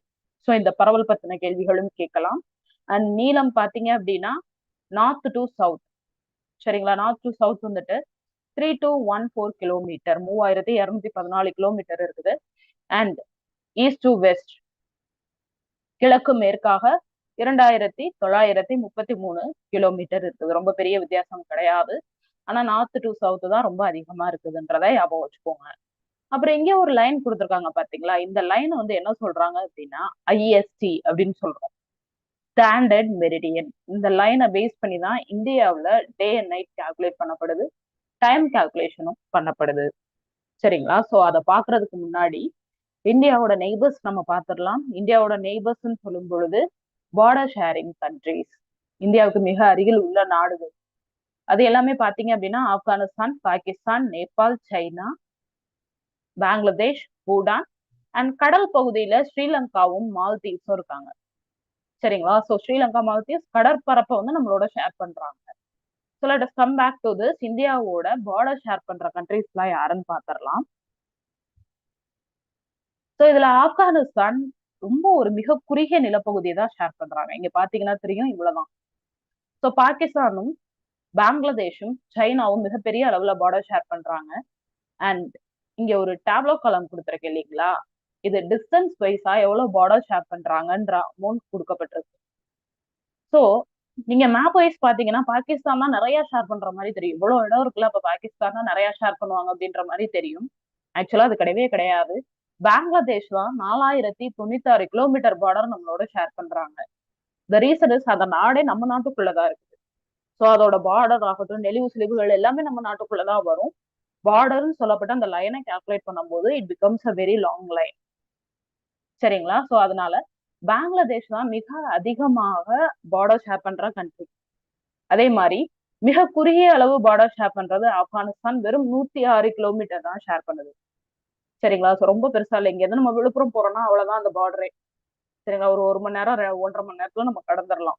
ஸோ இந்த பரவல் பத்தின கேள்விகளும் கேட்கலாம். அண்ட் நீளம் பாத்தீங்க அப்படின்னா நார்த் டு சவுத். சரிங்களா? நார்த் டு சவுத் வந்துட்டு 3214 கிலோமீட்டர், 3214 கிலோமீட்டர் இருக்குது. அண்ட் ஈஸ்ட் டு வெஸ்ட், கிழக்கு மேற்காக 2933 கிலோமீட்டர் இருக்குது. ரொம்ப பெரிய வித்தியாசம் கிடையாது. ஆனா நார்த் டு சவுத் தான் ரொம்ப அதிகமா இருக்குதுன்றதை ஞாபகம் வச்சுக்கோங்க. அப்புறம் இங்கே ஒரு லைன் கொடுத்துருக்காங்க பாத்தீங்களா, இந்த லைன் வந்து என்ன சொல்றாங்க அப்படின்னா ஐஎஸ்டி அப்படின்னு சொல்றோம், ஸ்டாண்டர்ட் மெரிடியன். இந்த லைனை பேஸ் பண்ணி தான் இந்தியாவுல டே அண்ட் நைட் கால்குலேட் பண்ணப்படுது, டைம் கால்குலேஷனும் பண்ணப்படுது. சரிங்களா? சோ அதை பாக்குறதுக்கு முன்னாடி இந்தியாவோட நெய்பர்ஸ் நம்ம பார்த்துடலாம். இந்தியாவோட நெய்பர்ஸ் சொல்லும் பொழுது பார்டர் ஷேரிங் கண்ட்ரிஸ், இந்தியாவுக்கு மிக அருகில் உள்ள நாடுகள் அது எல்லாமே பாத்தீங்க அப்படின்னா ஆப்கானிஸ்தான், பாகிஸ்தான், நேபாள், சைனா, பங்களாதேஷ், பூட்டான் அண்ட் கடல் பகுதியில ஸ்ரீலங்காவும் மால்தீவ்ஸும் இருக்காங்க. சரிங்களா? சோ ஸ்ரீலங்கா, மால்தீவ்ஸ் கடற்பரப்பை வந்து நம்மளோட ஷேர் பண்றாங்க. So let us come back to this. இந்தியாவோட பார்டர் ஷேர் பண்ற கண்ட்ரிஸ் எல்லாம் யாருன்னு பாத்திரலாம். ஸோ இதுல ஆப்கானிஸ்தான் ரொம்ப ஒரு மிக குறுகிய நிலப்பகுதியை தான் ஷேர் பண்றாங்க. இங்க பாத்தீங்கன்னா தெரியும், இவ்வளவுதான். ஸோ பாகிஸ்தானும் பங்களாதேஷும் சைனாவும் மிகப்பெரிய அளவுல பார்டர் ஷேர் பண்றாங்க. அண்ட் இங்க ஒரு டேப்லோ காலம் கொடுத்துருக்கு இல்லைங்களா, இது டிஸ்டன்ஸ் வைஸா எவ்வளவு பார்டர் ஷேர் பண்றாங்கன்ற அமௌண்ட் கொடுக்கப்பட்டிருக்கு. ஸோ நீங்க மேப் வைஸ் பாத்தீங்கன்னா பாகிஸ்தான் தான் நிறைய ஷேர் பண்ற மாதிரி தெரியும். இவ்வளவு இடம் இருக்குல்ல, அப்ப பாகிஸ்தான் தான் நிறைய ஷேர் பண்ணுவாங்க அப்படின்ற மாதிரி தெரியும். ஆக்சுவலா அது கிடையவே கிடையாது. பங்களாதேஷ் தான் 4096 கிலோமீட்டர் பார்டர் நம்மளோட ஷேர் பண்றாங்க. த ரீசன் இஸ் அந்த நாடே நம்ம நாட்டுக்குள்ளதான் இருக்கு. ஸோ அதோட பார்டர் ஆகட்டும், நெளிவு சுழிவுகள் எல்லாமே நம்ம நாட்டுக்குள்ளதான் வரும். பார்டர்னு சொல்லப்பட்ட அந்த லைனை கால்குலேட் பண்ணும்போது it becomes a very long line. சரிங்களா? ஸோ அதனால பங்களாதேஷ் தான் மிக அதிகமாக பார்டர் ஷேர் பண்ற கண்ட்ரி. அதே மாதிரி மிக குறுகிய அளவு பார்டர் ஷேர் பண்றது ஆப்கானிஸ்தான், வெறும் 106 கிலோமீட்டர் தான் ஷேர் பண்ணுது. சரிங்களா? ஸோ ரொம்ப பெருசா இல்லை. இங்க இருந்து நம்ம விழுப்புரம் போறோம்னா அவ்வளவுதான் அந்த பார்டரே. சரிங்களா? ஒரு மணி நேரம் 1.5 மணி நேரத்துல நம்ம கடந்துடலாம்.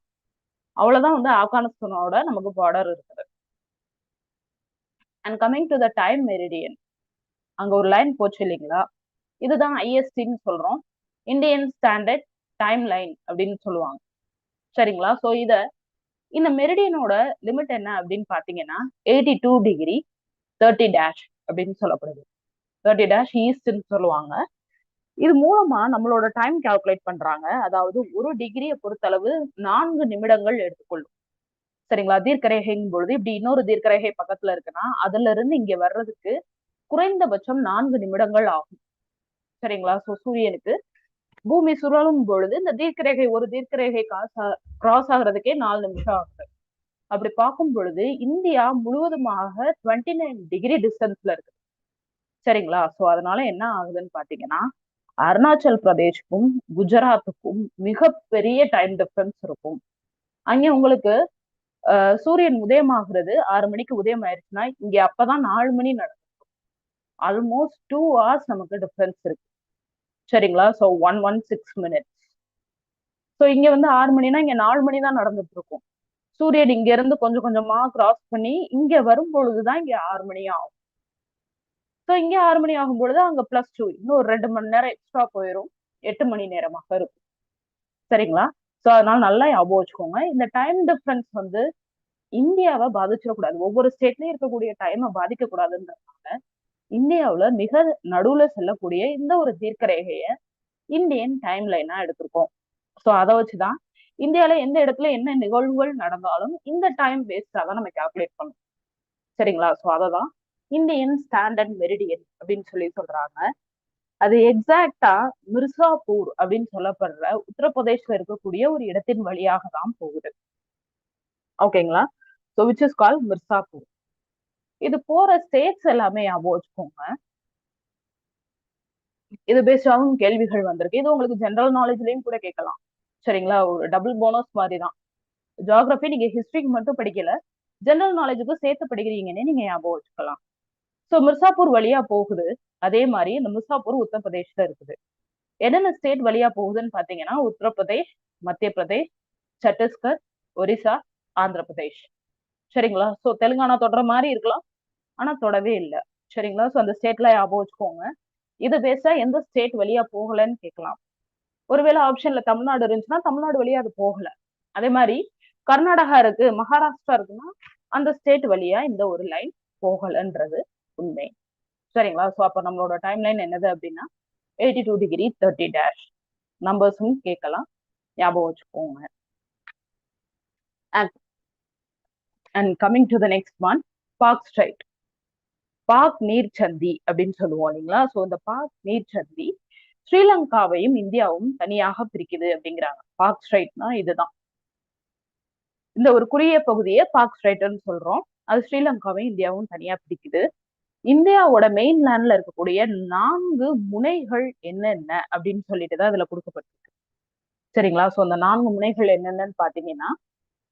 அவ்வளவுதான் வந்து ஆப்கானிஸ்தானோட நமக்கு பார்டர் இருக்குது. And coming to the time meridian, அங்க ஒரு லைன் போச்சு இல்லைங்களா, இதுதான் ஐஎஸ்டின்னு சொல்றோம், இந்தியன் ஸ்டாண்டர்ட் டைம் லைன் அப்படின்னு சொல்லுவாங்க. சரிங்களா? ஸோ இந்த மெரிடியனோட லிமிட் என்ன அப்படின்னு பாத்தீங்கன்னா 82°30' அப்படின்னு சொல்லப்படுது. 30' ஈஸ்ட்ன்னு சொல்லுவாங்க. இது மூலமா நம்மளோட டைம் கால்குலேட் பண்றாங்க. அதாவது ஒரு டிகிரியை பொறுத்தளவு 4 நிமிடங்கள் எடுத்துக்கொள்ளும். சரிங்களா? தீர்க்கரேகைங்கும் பொழுது இப்படி இன்னொரு தீர்க்கரேகை பக்கத்துல இருக்குன்னா அதுல இருந்து இங்க வர்றதுக்கு குறைந்தபட்சம் 4 நிமிடங்கள் ஆகும். சரிங்களா? சோ சூரியனுக்கு பூமி சுழலும் பொழுது இந்த தீர்க்கரேகை, ஒரு தீர்க்கரேகை கிராஸ் ஆகுறதுக்கே 4 நிமிஷம் ஆகுது. அப்படி பார்க்கும் பொழுது இந்தியா முழுவதுமாக 29 டிஸ்டன்ஸ்ல இருக்கு. சரிங்களா? சோ அதனால என்ன ஆகுதுன்னு பாத்தீங்கன்னா அருணாச்சல் பிரதேஷ்க்கும் குஜராத்துக்கும் மிகப்பெரிய டைம் டிஃபரன்ஸ் இருக்கும். அங்க உங்களுக்கு சூரியன் உதயமாகிறது 6 மணிக்கு உதயம் ஆயிடுச்சுன்னா இங்க அப்பதான் 4 மணி நடக்கும். ஆல்மோஸ்ட் 2 hours நமக்கு டிஃபரன்ஸ் இருக்கு. சரிங்களா? So 116 minutes. சோ இங்க வந்து 6 மணினா இங்க 4 மணி தான் நடந்துட்டு இருக்கும். சூரியன் இங்க இருந்து கொஞ்சம் கொஞ்சமா கிராஸ் பண்ணி இங்க வரும் பொழுதுதான் இங்க 6 மணி ஆகும். சோ இங்க 6 மணி ஆகும் பொழுது அங்க +2, இன்னும் ஒரு 2 மணி நேரம் எக்ஸ்ட்ரா போயிடும். 8 மணி நேரமாக இருக்கும். சரிங்களா? சோ அதனால நல்லா ஞாபகம் வச்சுக்கோங்க. இந்த டைம் டிஃபரன்ஸ் வந்து இந்தியாவை பாதிச்சிடக்கூடாது, ஒவ்வொரு ஸ்டேட்லயும் இருக்கக்கூடிய டைமை பாதிக்க கூடாதுன்றதுனால இந்தியாவுல மிக நடுவுல செல்லக்கூடிய இந்த ஒரு தீர்க்கரேகைய இந்தியன் டைம் லைனா எடுத்திருக்கோம். சோ அதை வச்சுதான் இந்தியால எந்த இடத்துல என்ன நிகழ்வுகள் நடந்தாலும் இந்த டைம் பேஸ்டா தான் நம்ம கால்குலேட் பண்ணணும். சரிங்களா? சோ அததான் இந்தியன் ஸ்டாண்டர்ட் மெரிடியன் அப்படின்னு சொல்றாங்க. அது எக்ஸாக்டா மிர்சாப்பூர் அப்படின்னு சொல்லப்படுற உத்தரப்பிரதேஷ்ல இருக்கக்கூடிய ஒரு இடத்தின் வழியாக தான் போகுது. ஓகேங்களா? So which is call Mirzapur. இது போற ஸ்டேட்ஸ் எல்லாமே ஞாபகம் வச்சுக்கோங்க. இது பேஸ்டாவும் கேள்விகள் வந்திருக்கு. இது உங்களுக்கு ஜெனரல் நாலேஜ்லயும் கூட கேட்கலாம். சரிங்களா? ஒரு டபுள் போனஸ் மாதிரி தான். ஜியோகிராபி நீங்க ஹிஸ்டரிக்கு மட்டும் படிக்கல, ஜெனரல் நாலேஜுக்கும் சேர்த்து படிக்கிறீங்கன்னு நீங்க ஞாபகம் வச்சுக்கலாம். சோ மிர்சாப்பூர் வழியா போகுது. அதே மாதிரி இந்த மிர்சாப்பூர் உத்தரப்பிரதேஷ்ல இருக்குது. என்னென்ன ஸ்டேட் வழியா போகுதுன்னு பாத்தீங்கன்னா உத்தரப்பிரதேஷ், மத்திய பிரதேஷ், சத்தீஸ்கர், ஒரிசா, ஆந்திர பிரதேஷ். சரிங்களா? சோ தெலுங்கானா தொடர மாதிரி இருக்கலாம், ஆனா தொடவே இல்லை. சரிங்களா? சோ அந்த ஸ்டேட்ல ஞாபகம் வச்சுக்கோங்க. இது பேஸ்டா எந்த ஸ்டேட் வழியா போகலன்னு கேட்கலாம். ஒருவேளை ஆப்ஷன்ல தமிழ்நாடு இருந்துச்சுன்னா தமிழ்நாடு வழியா அது போகல. அதே மாதிரி கர்நாடகா இருக்கு, மகாராஷ்டிரா இருக்குன்னா அந்த ஸ்டேட் வழியா இந்த ஒரு லைன் போகலன்றது உண்மை. சரிங்களா? சோ அப்ப நம்மளோட டைம் லைன் என்னது அப்படின்னா 82°30'. நம்பர்ஸும் கேட்கலாம், ஞாபகம் வச்சுக்கோங்க. And coming to the next one, Palk strait, Palk நீர்ச்சந்தி அப்படின்னு சொல்லுவோம் இல்லைங்களா? சோ இந்த பாக் நீர்ச்சந்தி ஸ்ரீலங்காவையும் இந்தியாவும் தனியாக பிரிக்குது அப்படிங்கிறாங்க. பாக் ஸ்ட்ரைட்னா இதுதான். இந்த ஒரு குறுகிய பகுதியை பாக் ஸ்ட்ரைட்னு சொல்றோம். அது ஸ்ரீலங்காவையும் இந்தியாவும் தனியா பிரிக்குது. இந்தியாவோட மெயின்லேண்ட்ல இருக்கக்கூடிய 4 முனைகள் என்னென்ன அப்படின்னு சொல்லிட்டுதான் இதுல கொடுக்கப்பட்டிருக்கு. சரிங்களா? சோ அந்த 4 முனைகள் என்னென்னு பாத்தீங்கன்னா,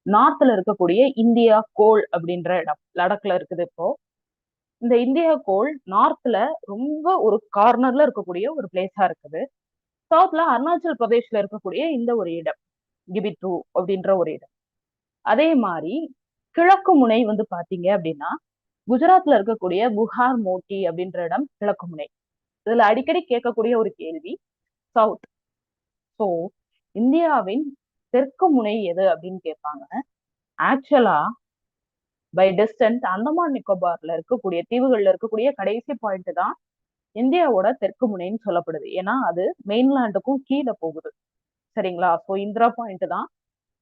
நார்த்ல இருக்கக்கூடிய இந்தியா கோல் அப்படின்ற இடம் லடாக்ல இருக்குது. இப்போ இந்த இந்தியா கோல் நார்த்ல ரொம்ப ஒரு கார்னர்ல இருக்கக்கூடிய ஒரு பிளேஸா இருக்குது. சவுத்ல அருணாச்சல் பிரதேஷ்ல இருக்கக்கூடிய இந்த ஒரு இடம் கிபிட்டு அப்படின்ற ஒரு இடம். அதே மாதிரி கிழக்கு முனை வந்து பாத்தீங்க அப்படின்னா, குஜராத்ல இருக்கக்கூடிய புகார் மோட்டி அப்படின்ற இடம் கிழக்கு முனை. இதுல அடிக்கடி கேட்கக்கூடிய ஒரு கேள்வி சவுத். சோ இந்தியாவின் தெற்கு முனை எது அப்படின்னு கேட்பாங்க. ஆக்சுவலா பை டிஸ்டன்ஸ் அந்தமான் நிக்கோபார்ல இருக்கக்கூடிய தீவுகள்ல இருக்கக்கூடிய கடைசி பாயிண்ட் தான் இந்தியாவோட தெற்கு முனைன்னு சொல்லப்படுது. ஏன்னா அது மெயின்லேண்டுக்கும் கீழே போகுது. சரிங்களா? சோ இந்திரா பாயிண்ட் தான்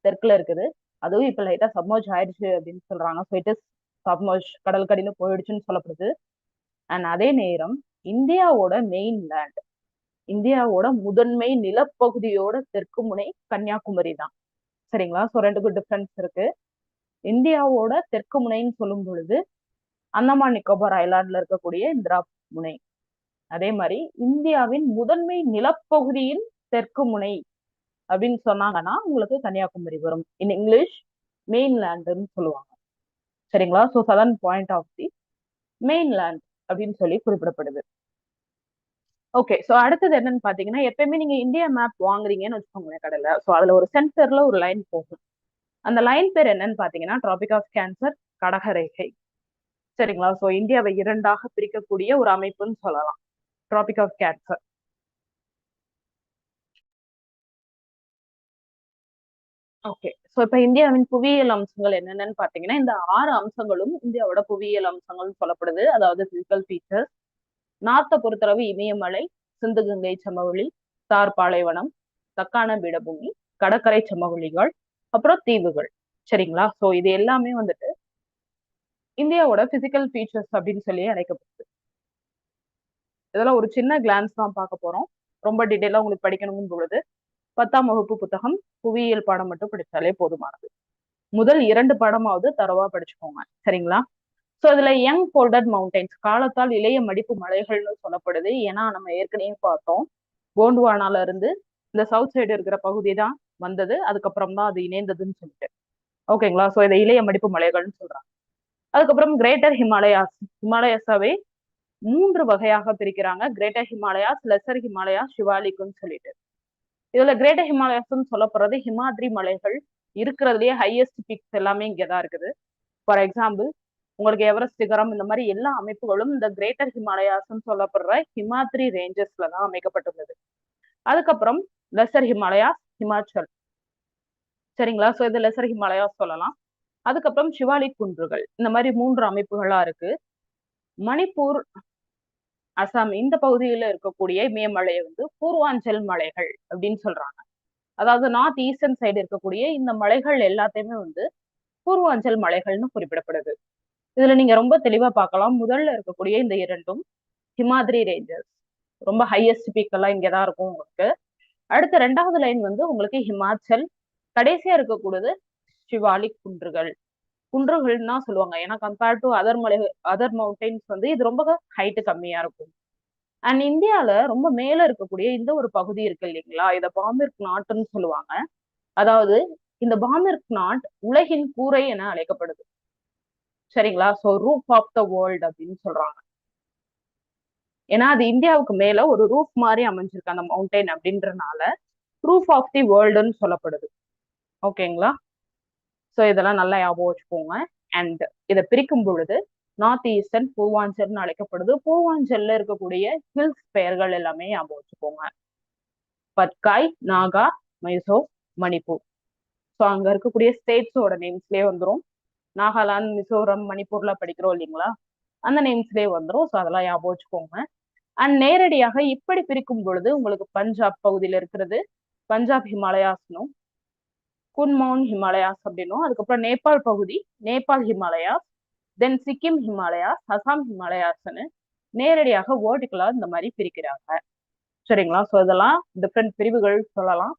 தெற்குல இருக்குது. அதுவும் இப்ப லைட்டா சப்மர்ஜ் ஆயிடுச்சு அப்படின்னு சொல்றாங்க. ஸோ இட் இஸ் சப்மர்ஜ், கடல் கடியில போயிடுச்சுன்னு சொல்லப்படுது. அண்ட் அதே நேரம் இந்தியாவோட மெயின்லேண்ட், இந்தியாவோட முதன்மை நிலப்பகுதியோட தெற்கு முனை கன்னியாகுமரி தான். சரிங்களா? ஸோ ரெண்டுக்கும் டிஃபரன்ஸ் இருக்கு. இந்தியாவோட தெற்கு முனைன்னு சொல்லும் பொழுது அந்தமான் நிக்கோபார் ஐலாண்ட்ல இருக்கக்கூடிய இந்திரா முனை. அதே மாதிரி இந்தியாவின் முதன்மை நிலப்பகுதியின் தெற்கு முனை அப்படின்னு சொன்னாங்கன்னா உங்களுக்கு கன்னியாகுமரி வரும். இன் இங்கிலீஷ் மெயின்லேண்டுன்னு சொல்லுவாங்க. சரிங்களா? So southern point of the mainland அப்படின்னு சொல்லி குறிப்பிடப்படுது. ஓகே, ஸோ அடுத்தது என்னன்னு பாத்தீங்கன்னா, எப்பயுமே நீங்க இந்தியா மேப் வாங்குறீங்கன்னு வச்சுக்கோங்களேன் கடையில. ஸோ அதுல ஒரு சென்டர்ல ஒரு லைன் போகும். அந்த லைன் பேர் என்னன்னு பாத்தீங்கன்னா டிராபிக் ஆஃப் கேன்சர், கடகரேகை. சரிங்களா? ஸோ இந்தியாவை 2ஆக பிரிக்கக்கூடிய ஒரு அமைப்புன்னு சொல்லலாம் tropic of cancer. Okay, so இப்ப இந்தியாவின் புவியியல் அம்சங்கள் என்னென்னு பாத்தீங்கன்னா, இந்த 6 அம்சங்களும் இந்தியாவோட புவியியல் அம்சங்கள்னு சொல்லப்படுது. அதாவது பிசிக்கல் ஃபீச்சர்ஸ். நார்த்தை பொறுத்தளவு இமயமலை, சிந்து கங்கை சமவெளி, தார் பாலைவனம், தக்கான பீடபூமி, கடற்கரை சமவெளிகள், அப்புறம் தீவுகள். சரிங்களா? சோ இது எல்லாமே வந்துட்டு இந்தியாவோட பிசிக்கல் ஃபீச்சர்ஸ் அப்படின்னு சொல்லி அழைக்கப்படுது. இதெல்லாம் ஒரு சின்ன கிளான்ஸ் தான் பார்க்க போறோம். ரொம்ப டீட்டெயிலா உங்களுக்கு படிக்கணும் பொழுது 10ஆம் வகுப்பு புத்தகம் புவியியல் பாடம் மட்டும் படிச்சாலே போதுமானது. முதல் 2 பாடமாவது தரவா படிச்சுக்கோங்க. சரிங்களா? சோ இதுல யங் ஃபோல்டட் மவுண்டைன்ஸ், காலத்தால் இளைய மடிப்பு மலைகள்னு சொல்லப்படுது. ஏன்னா நம்ம ஏற்கனவே பார்த்தோம், கோண்டுவானால இருந்து இந்த சவுத் சைடு இருக்கிற பகுதி தான் வந்தது, அதுக்கப்புறம் தான் அது இணைந்ததுன்னு சொல்லிட்டு. ஓகேங்களா? சோ இதை இளைய மடிப்பு மலைகள்னு சொல்றாங்க. அதுக்கப்புறம் கிரேட்டர் ஹிமாலயாஸ், ஹிமாலயாஸாவே 3 வகையாக பிரிக்கிறாங்க. கிரேட்டர் ஹிமாலயாஸ், லெசர் ஹிமாலயாஸ், சிவாலிக்குன்னு சொல்லிட்டு. இதுல கிரேட்டர் ஹிமாலயாஸ்ன்னு சொல்லப்படுறது ஹிமாத்ரி மலைகள் இருக்கிறதுலயே ஹையஸ்ட் பீக்ஸ் எல்லாமே இங்கதான் இருக்குது. ஃபார் எக்ஸாம்பிள் உங்களுக்கு எவரெஸ்ட் சிகரம், இந்த மாதிரி எல்லா அமைப்புகளும் இந்த கிரேட்டர் ஹிமாலயாஸ்ன்னு சொல்லப்படுற ஹிமாத்ரி ரேஞ்சஸ்ல தான் அமைக்கப்பட்டுள்ளது. அதுக்கப்புறம் லெசர் ஹிமாலயாஸ், ஹிமாச்சல். சரிங்களா? சோ இது லெசர் ஹிமாலயாஸ் சொல்லலாம். அதுக்கப்புறம் சிவாலிக் குன்றுகள். இந்த மாதிரி 3 அமைப்புகளா இருக்கு. மணிப்பூர், அசாம் இந்த பகுதியில இருக்கக்கூடிய இமயமலையை வந்து பூர்வாஞ்சல் மலைகள் அப்படின்னு சொல்றாங்க. அதாவது நார்த் ஈஸ்டர்ன் சைடு இருக்கக்கூடிய இந்த மலைகள் எல்லாத்தையுமே வந்து பூர்வாஞ்சல் மலைகள்னு குறிப்பிடப்படுது. இதுல நீங்க ரொம்ப தெளிவா பார்க்கலாம். முதல்ல இருக்கக்கூடிய இந்த 2ம் ஹிமாத்ரி ரேஞ்சஸ், ரொம்ப ஹையஸ்ட் பீக் எல்லாம் இங்கதான் இருக்கும் உங்களுக்கு. அடுத்த 2வது லைன் வந்து உங்களுக்கு ஹிமாச்சல், கடைசியா இருக்கக்கூடியது சிவாலிக் குன்றுகள். குன்றுகள்னா சொல்லுவாங்க, ஏன்னா கம்பேர்ட் டு அதர் மலை, அதர் மவுண்டைன்ஸ் வந்து இது ரொம்ப ஹைட் கம்மியா இருக்கும். அண்ட் இந்தியால ரொம்ப மேல இருக்கக்கூடிய இந்த ஒரு பகுதி இருக்கு இல்லைங்களா, இத பாமிர்க் நாட்டுன்னு சொல்லுவாங்க. அதாவது இந்த பாமிர்க் நாட் உலகின் கூரை என அழைக்கப்படுது. சரிங்களா? So roof of the world அப்படின்னு சொல்றாங்க. ஏன்னா அது இந்தியாவுக்கு மேல ஒரு ரூஃப் மாதிரி அமைஞ்சிருக்கு அந்த மவுண்டைன் அப்படின்றனால ரூஃப் ஆஃப் தி வேர்ல்டுன்னு சொல்லப்படுது. ஓகேங்களா? சோ இதெல்லாம் நல்லா ஞாபகம் வச்சுக்கோங்க. அண்ட் இதை பிரிக்கும் பொழுது நார்த் ஈஸ்டர்ன் பூர்வாஞ்சல்னு அழைக்கப்படுது. பூர்வாஞ்சல்ல இருக்கக்கூடிய ஹில்ஸ் பெயர்கள் எல்லாமே ஞாபகம் வச்சுக்கோங்க. பட்காய், நாகா, மைசோ, மணிப்பூர். ஸோ அங்க இருக்கக்கூடிய ஸ்டேட்ஸோட நேம்ஸ்லயே வந்துடும். நாகாலாந்து, மிசோரம், மணிப்பூர்ல படிக்கிறோம் இல்லைங்களா, அந்த நேம்ஸ்லயே வந்துடும். ஸோ அதெல்லாம் ஞாபகம் வச்சுக்கோங்க. அண்ட் நேரடியாக இப்படி பிரிக்கும் பொழுது உங்களுக்கு பஞ்சாப் பகுதியில இருக்கிறது பஞ்சாப் ஹிமாலயாஸ்னும், குன்மவுன் ஹிமாலயாஸ் அப்படின்னும், அதுக்கப்புறம் நேபாள் பகுதி நேபாள் ஹிமாலயாஸ், தென் சிக்கிம் ஹிமாலயாஸ், அசாம் ஹிமாலயாஸ்ன்னு நேரடியாக வேர்டிகலா இந்த மாதிரி பிரிக்கிறாங்க. சரிங்களா? ஸோ இதெல்லாம் டிஃப்ரெண்ட் பிரிவுகள் சொல்லலாம்.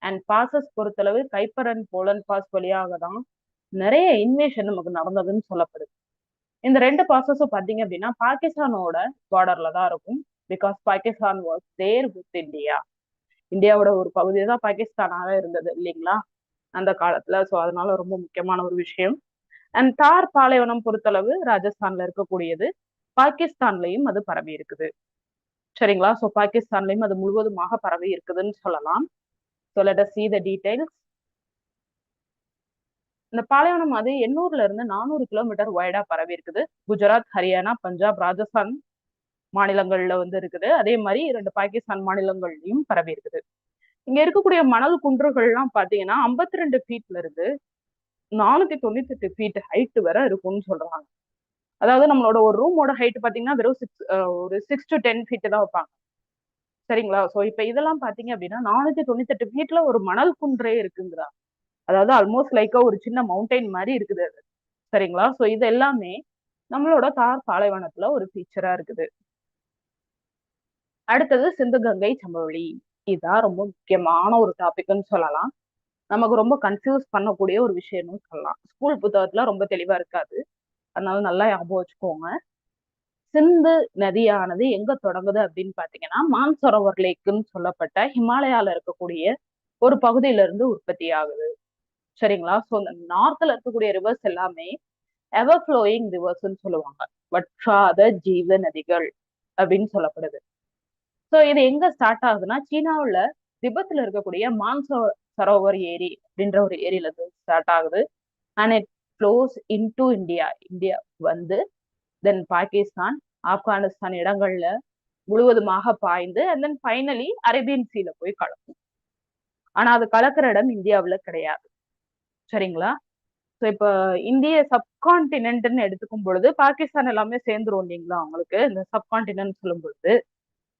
அண்ட் பாசஸ் பொறுத்தளவு கைப்பர் அண்ட் போலன் பாஸ் வழியாக தான் நிறைய இன்வேஷன் நமக்கு நடந்ததுன்னு சொல்லப்படுது. இந்த ரெண்டு பாசஸும் பார்த்தீங்க அப்படின்னா பாகிஸ்தானோட பார்டர்ல தான் இருக்கும். Because Pakistan was there with India. இந்தியாவோட ஒரு பகுதி தான் பாகிஸ்தானாக இருந்தது இல்லைங்களா அந்த காலத்துல. ஸோ அதனால ரொம்ப முக்கியமான ஒரு விஷயம். அண்ட் தார் பாலைவனம் பொறுத்தளவு ராஜஸ்தான்ல இருக்கக்கூடியது. பாகிஸ்தான்லயும் அது பரவி இருக்குது. சரிங்களா? ஸோ பாகிஸ்தான்லயும் அது முழுவதுமாக பரவி இருக்குதுன்னு சொல்லலாம். So let as see the details. இந்த பாலைவனம் அது 800ல இருந்து 400 கிலோமீட்டர் வைடா பரவி இருக்குது. குஜராத், ஹரியானா, பஞ்சாப், ராஜஸ்தான் மாநிலங்கள்ல வந்து இருக்குது. அதே மாதிரி 2 பாகிஸ்தான் மாநிலங்கள்லயும் பரவி இருக்குது. இங்க இருக்கக்கூடிய மணல் குன்றுகள்லாம் பாத்தீங்கன்னா 52 ஃபீட்ல இருந்து 498 ஃபீட் ஹைட் வரை இருக்கும்னு சொல்றாங்க. அதாவது நம்மளோட ஒரு ரூமோட ஹைட் பாத்தீங்கன்னா வெறும் ஒரு 6 to 10 ஃபீட் தான் வைப்பாங்க. சரிங்களா? சோ இப்ப இதெல்லாம் பாத்தீங்க அப்படின்னா 498 ஃபீட்ல ஒரு மணல் குன்றே இருக்குங்கிறா. அதாவது ஆல்மோஸ்ட் லைக்கா ஒரு சின்ன மவுண்டைன் மாதிரி இருக்குது அது. சரிங்களா? சோ இது எல்லாமே நம்மளோட தார் பாலைவனத்துல ஒரு ஃபீச்சரா இருக்குது. அடுத்தது சிந்து கங்கை சமவெளி. இதுதான் ரொம்ப முக்கியமான ஒரு டாபிக்னு சொல்லலாம். நமக்கு ரொம்ப கன்ஃபியூஸ் பண்ணக்கூடிய ஒரு விஷயம்னு சொல்லலாம். ஸ்கூல் புத்தகத்துல ரொம்ப தெளிவா இருக்காது. அதனால நல்லா ஞாபகம் வச்சுக்கோங்க. சிந்து நதியானது எங்க தொடங்குது அப்படின்னு பாத்தீங்கன்னா மான்சரோவர் லேக்குன்னு சொல்லப்பட்ட ஹிமாலயால இருக்கக்கூடிய ஒரு பகுதியில இருந்து உற்பத்தி ஆகுது. சரிங்களா? ஸோ இந்த நார்த்ல இருக்கக்கூடிய ரிவர்ஸ் எல்லாமே எவர் ஃப்ளோயிங் ரிவர்ஸ்ன்னு சொல்லுவாங்க. வற்றாத ஜீவ நதிகள் அப்படின்னு சொல்லப்படுது. ஸோ இது எங்க ஸ்டார்ட் ஆகுதுன்னா சீனாவுல திபெத்ல இருக்கக்கூடிய சரோவர் ஏரி அப்படின்ற ஒரு ஏரியில இருந்து ஸ்டார்ட் ஆகுது. And it flows into India. India வந்து தென் பாகிஸ்தான், ஆப்கானிஸ்தான் இடங்கள்ல முழுவதுமாக பாய்ந்து அண்ட் தென் ஃபைனலி அரேபியன் சீல போய் கலக்கும். ஆனா அது கலக்கிற இடம் இந்தியாவுல கிடையாது. சரிங்களா? ஸோ இப்ப இந்திய சப்கான்டினென்ட்னு எடுத்துக்கும் பொழுது பாகிஸ்தான் எல்லாமே சேர்ந்துரும் இல்லைங்களா அவங்களுக்கு இந்த சப்கான்டினென்ட் சொல்லும் பொழுது.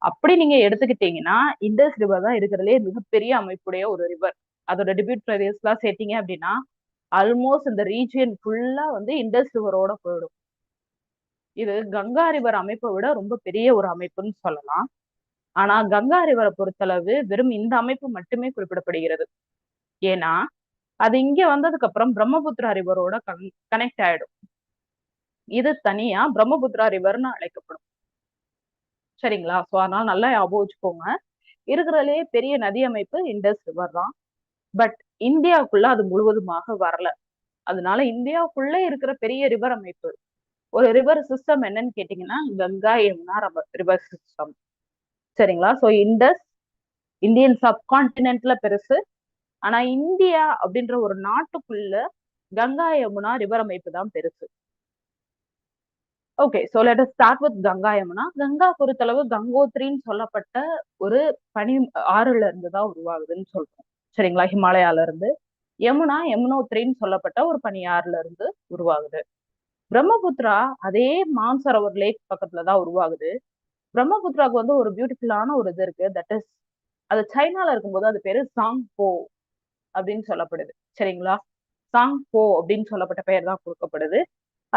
அப்படி நீங்க எடுத்துக்கிட்டீங்கன்னா இண்டஸ் ரிவர் தான் இருக்கிறதுலே மிகப்பெரிய அமைப்புடைய ஒரு ரிவர். அதோட டிபியூட்ரிஸ் எல்லாம் சேர்த்தீங்க அப்படின்னா ஆல்மோஸ்ட் இந்த ரீஜியன் ஃபுல்லா வந்து இண்டஸ் ரிவரோட போயிடும். இது கங்கா ரிவர் அமைப்பை விட ரொம்ப பெரிய ஒரு அமைப்புன்னு சொல்லலாம். ஆனா கங்கா ரிவரை பொறுத்தளவு வெறும் இந்த அமைப்பு மட்டுமே குறிப்பிடப்படுகிறது. ஏன்னா அது இங்க வந்ததுக்கு அப்புறம் பிரம்மபுத்திரா ரிவரோட கனெக்ட் ஆயிடும். இது தனியா பிரம்மபுத்திரா ரிவர்னு அழைக்கப்படும். சரிங்களா? சோ அதனால நல்லா ஞாபகம் வச்சுக்கோங்க. இருக்கிறதுலேயே பெரிய நதி அமைப்பு இண்டஸ் ரிவர் தான். பட் இந்தியாவுக்குள்ள அது முழுவதுமாக வரல. அதனால இந்தியாவுக்குள்ள இருக்கிற பெரிய ரிவர் அமைப்பு ஒரு ரிவர் சிஸ்டம் என்னன்னு கேட்டீங்கன்னா கங்கா யமுனா ரிவர் சிஸ்டம். சரிங்களா? சோ இண்டஸ் இந்தியன் சப்கான்டினென்ட்ல பெருசு. ஆனா இந்தியா அப்படின்ற ஒரு நாட்டுக்குள்ள கங்கா யமுனா ரிவர் அமைப்பு தான் பெருசு. Okay, so let us start with Ganga Yamuna. Ganga பொறுத்தளவு கங்கோத்ரின்னு சொல்லப்பட்ட ஒரு பனி ஆறுல இருந்து தான் உருவாகுதுன்னு சொல்றோம். சரிங்களா? ஹிமாலயால இருந்து. யமுனா யமுனோத்ரின்னு சொல்லப்பட்ட ஒரு பனியாறுல இருந்து உருவாகுது. பிரம்மபுத்திரா அதே மான்சரோவர் லேக் பக்கத்துல தான் உருவாகுது. பிரம்மபுத்திராவுக்கு வந்து ஒரு பியூட்டிஃபுல்லான ஒரு இது இருக்கு. தட் இஸ் அது சைனால இருக்கும்போது அது பேரு சாங்போ அப்படின்னு சொல்லப்படுது. சரிங்களா? சாங்போ அப்படின்னு சொல்லப்பட்ட பெயர் தான் கொடுக்கப்படுது.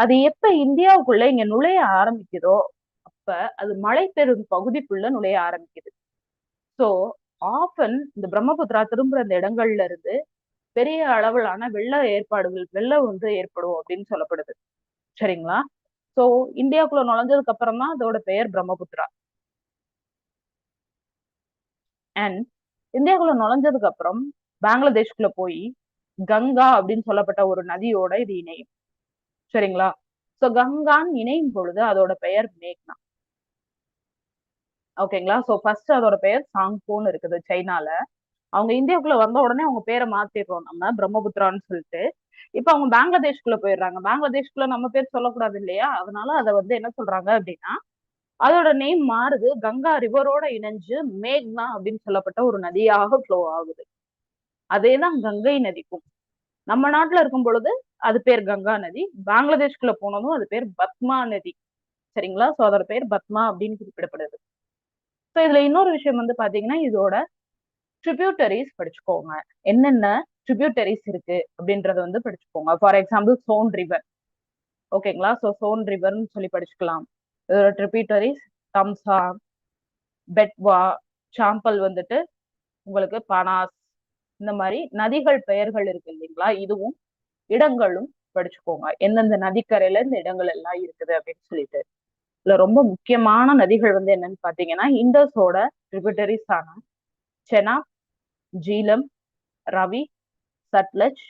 அது எப்ப இந்தியாவுக்குள்ள இங்க நுழைய ஆரம்பிக்குதோ அப்ப அது மழை பெறும் பகுதிக்குள்ள நுழைய ஆரம்பிக்குது. சோ ஆஃபன் இந்த பிரம்மபுத்திரா திரும்புற அந்த இடங்கள்ல இருந்து பெரிய அளவிலான வெள்ளம் வந்து ஏற்படும் அப்படின்னு சொல்லப்படுது. சரிங்களா? சோ இந்தியாவுக்குள்ள நுழைஞ்சதுக்கு அப்புறம் தான் அதோட பெயர் பிரம்மபுத்திரா. அண்ட் இந்தியாவுக்குள்ள நுழைஞ்சதுக்கு அப்புறம் பங்களாதேஷ்குள்ள போய் கங்கா அப்படின்னு சொல்லப்பட்ட ஒரு நதியோட இது இணையும். சரிங்களா? சோ கங்கான்னு இணையும் பொழுது அதோட பெயர் மேக்னா. ஓகேங்களா? சோ ஃபர்ஸ்ட் அதோட பெயர் சாங்போன்னு இருக்குது சைனால. அவங்க இந்தியாவுக்குள்ள வந்த உடனே அவங்க பேரை மாத்திடுறோம் நம்ம பிரம்மபுத்திரான்னு சொல்லிட்டு. இப்ப அவங்க பங்களாதேஷ்குள்ள போயிடுறாங்க. பங்களாதேஷ்குள்ள நம்ம பேர் சொல்லக்கூடாது இல்லையா? அதனால அதை வந்து என்ன சொல்றாங்க அப்படின்னா அதோட நேம் மாறுது. கங்கா ரிவரோட இணைஞ்சு மேக்னா அப்படின்னு சொல்லப்பட்ட ஒரு நதியாக ஃப்ளோ ஆகுது. அதேதான் கங்கை நதிக்கும். நம்ம நாட்டுல இருக்கும் பொழுது அது பேர் கங்கா நதி. பங்களாதேஷ்குள்ள போனதும் அது பேர் பத்மா நதி. சரிங்களா? சோ அதோட பேர் பத்மா அப்படின்னு குறிப்பிடப்படுது. ஸோ இதுல இன்னொரு விஷயம் வந்து பாத்தீங்கன்னா இதோட ட்ரிபியூட்டரிஸ் படிச்சுக்கோங்க. என்னென்ன ட்ரிபியூட்டரிஸ் இருக்கு அப்படின்றத வந்து படிச்சுக்கோங்க. For example Son river. ஓகேங்களா. ஸோ சோன் ரிவர்னு சொல்லி படிச்சுக்கலாம். இதோட ட்ரிபியூட்டரிஸ் தம்சா, பெட்வா, சாம்பல் வந்துட்டு உங்களுக்கு பனாஸ், இந்த மாதிரி நதிகள் பெயர்கள் இருக்கு இல்லைங்களா, இதுவும் இடங்களும் படிச்சுக்கோங்க. எந்தெந்த நதிக்கரையில இந்த இடங்கள் எல்லாம் இருக்குது அப்படின்னு சொல்லிட்டு. இதுல ரொம்ப முக்கியமான நதிகள் வந்து என்னன்னு பாத்தீங்கன்னா, இண்டஸோட ட்ரிபியூட்டரிஸ் ஆன செனாப், ஜீலம், ரவி, சட்லஜ்,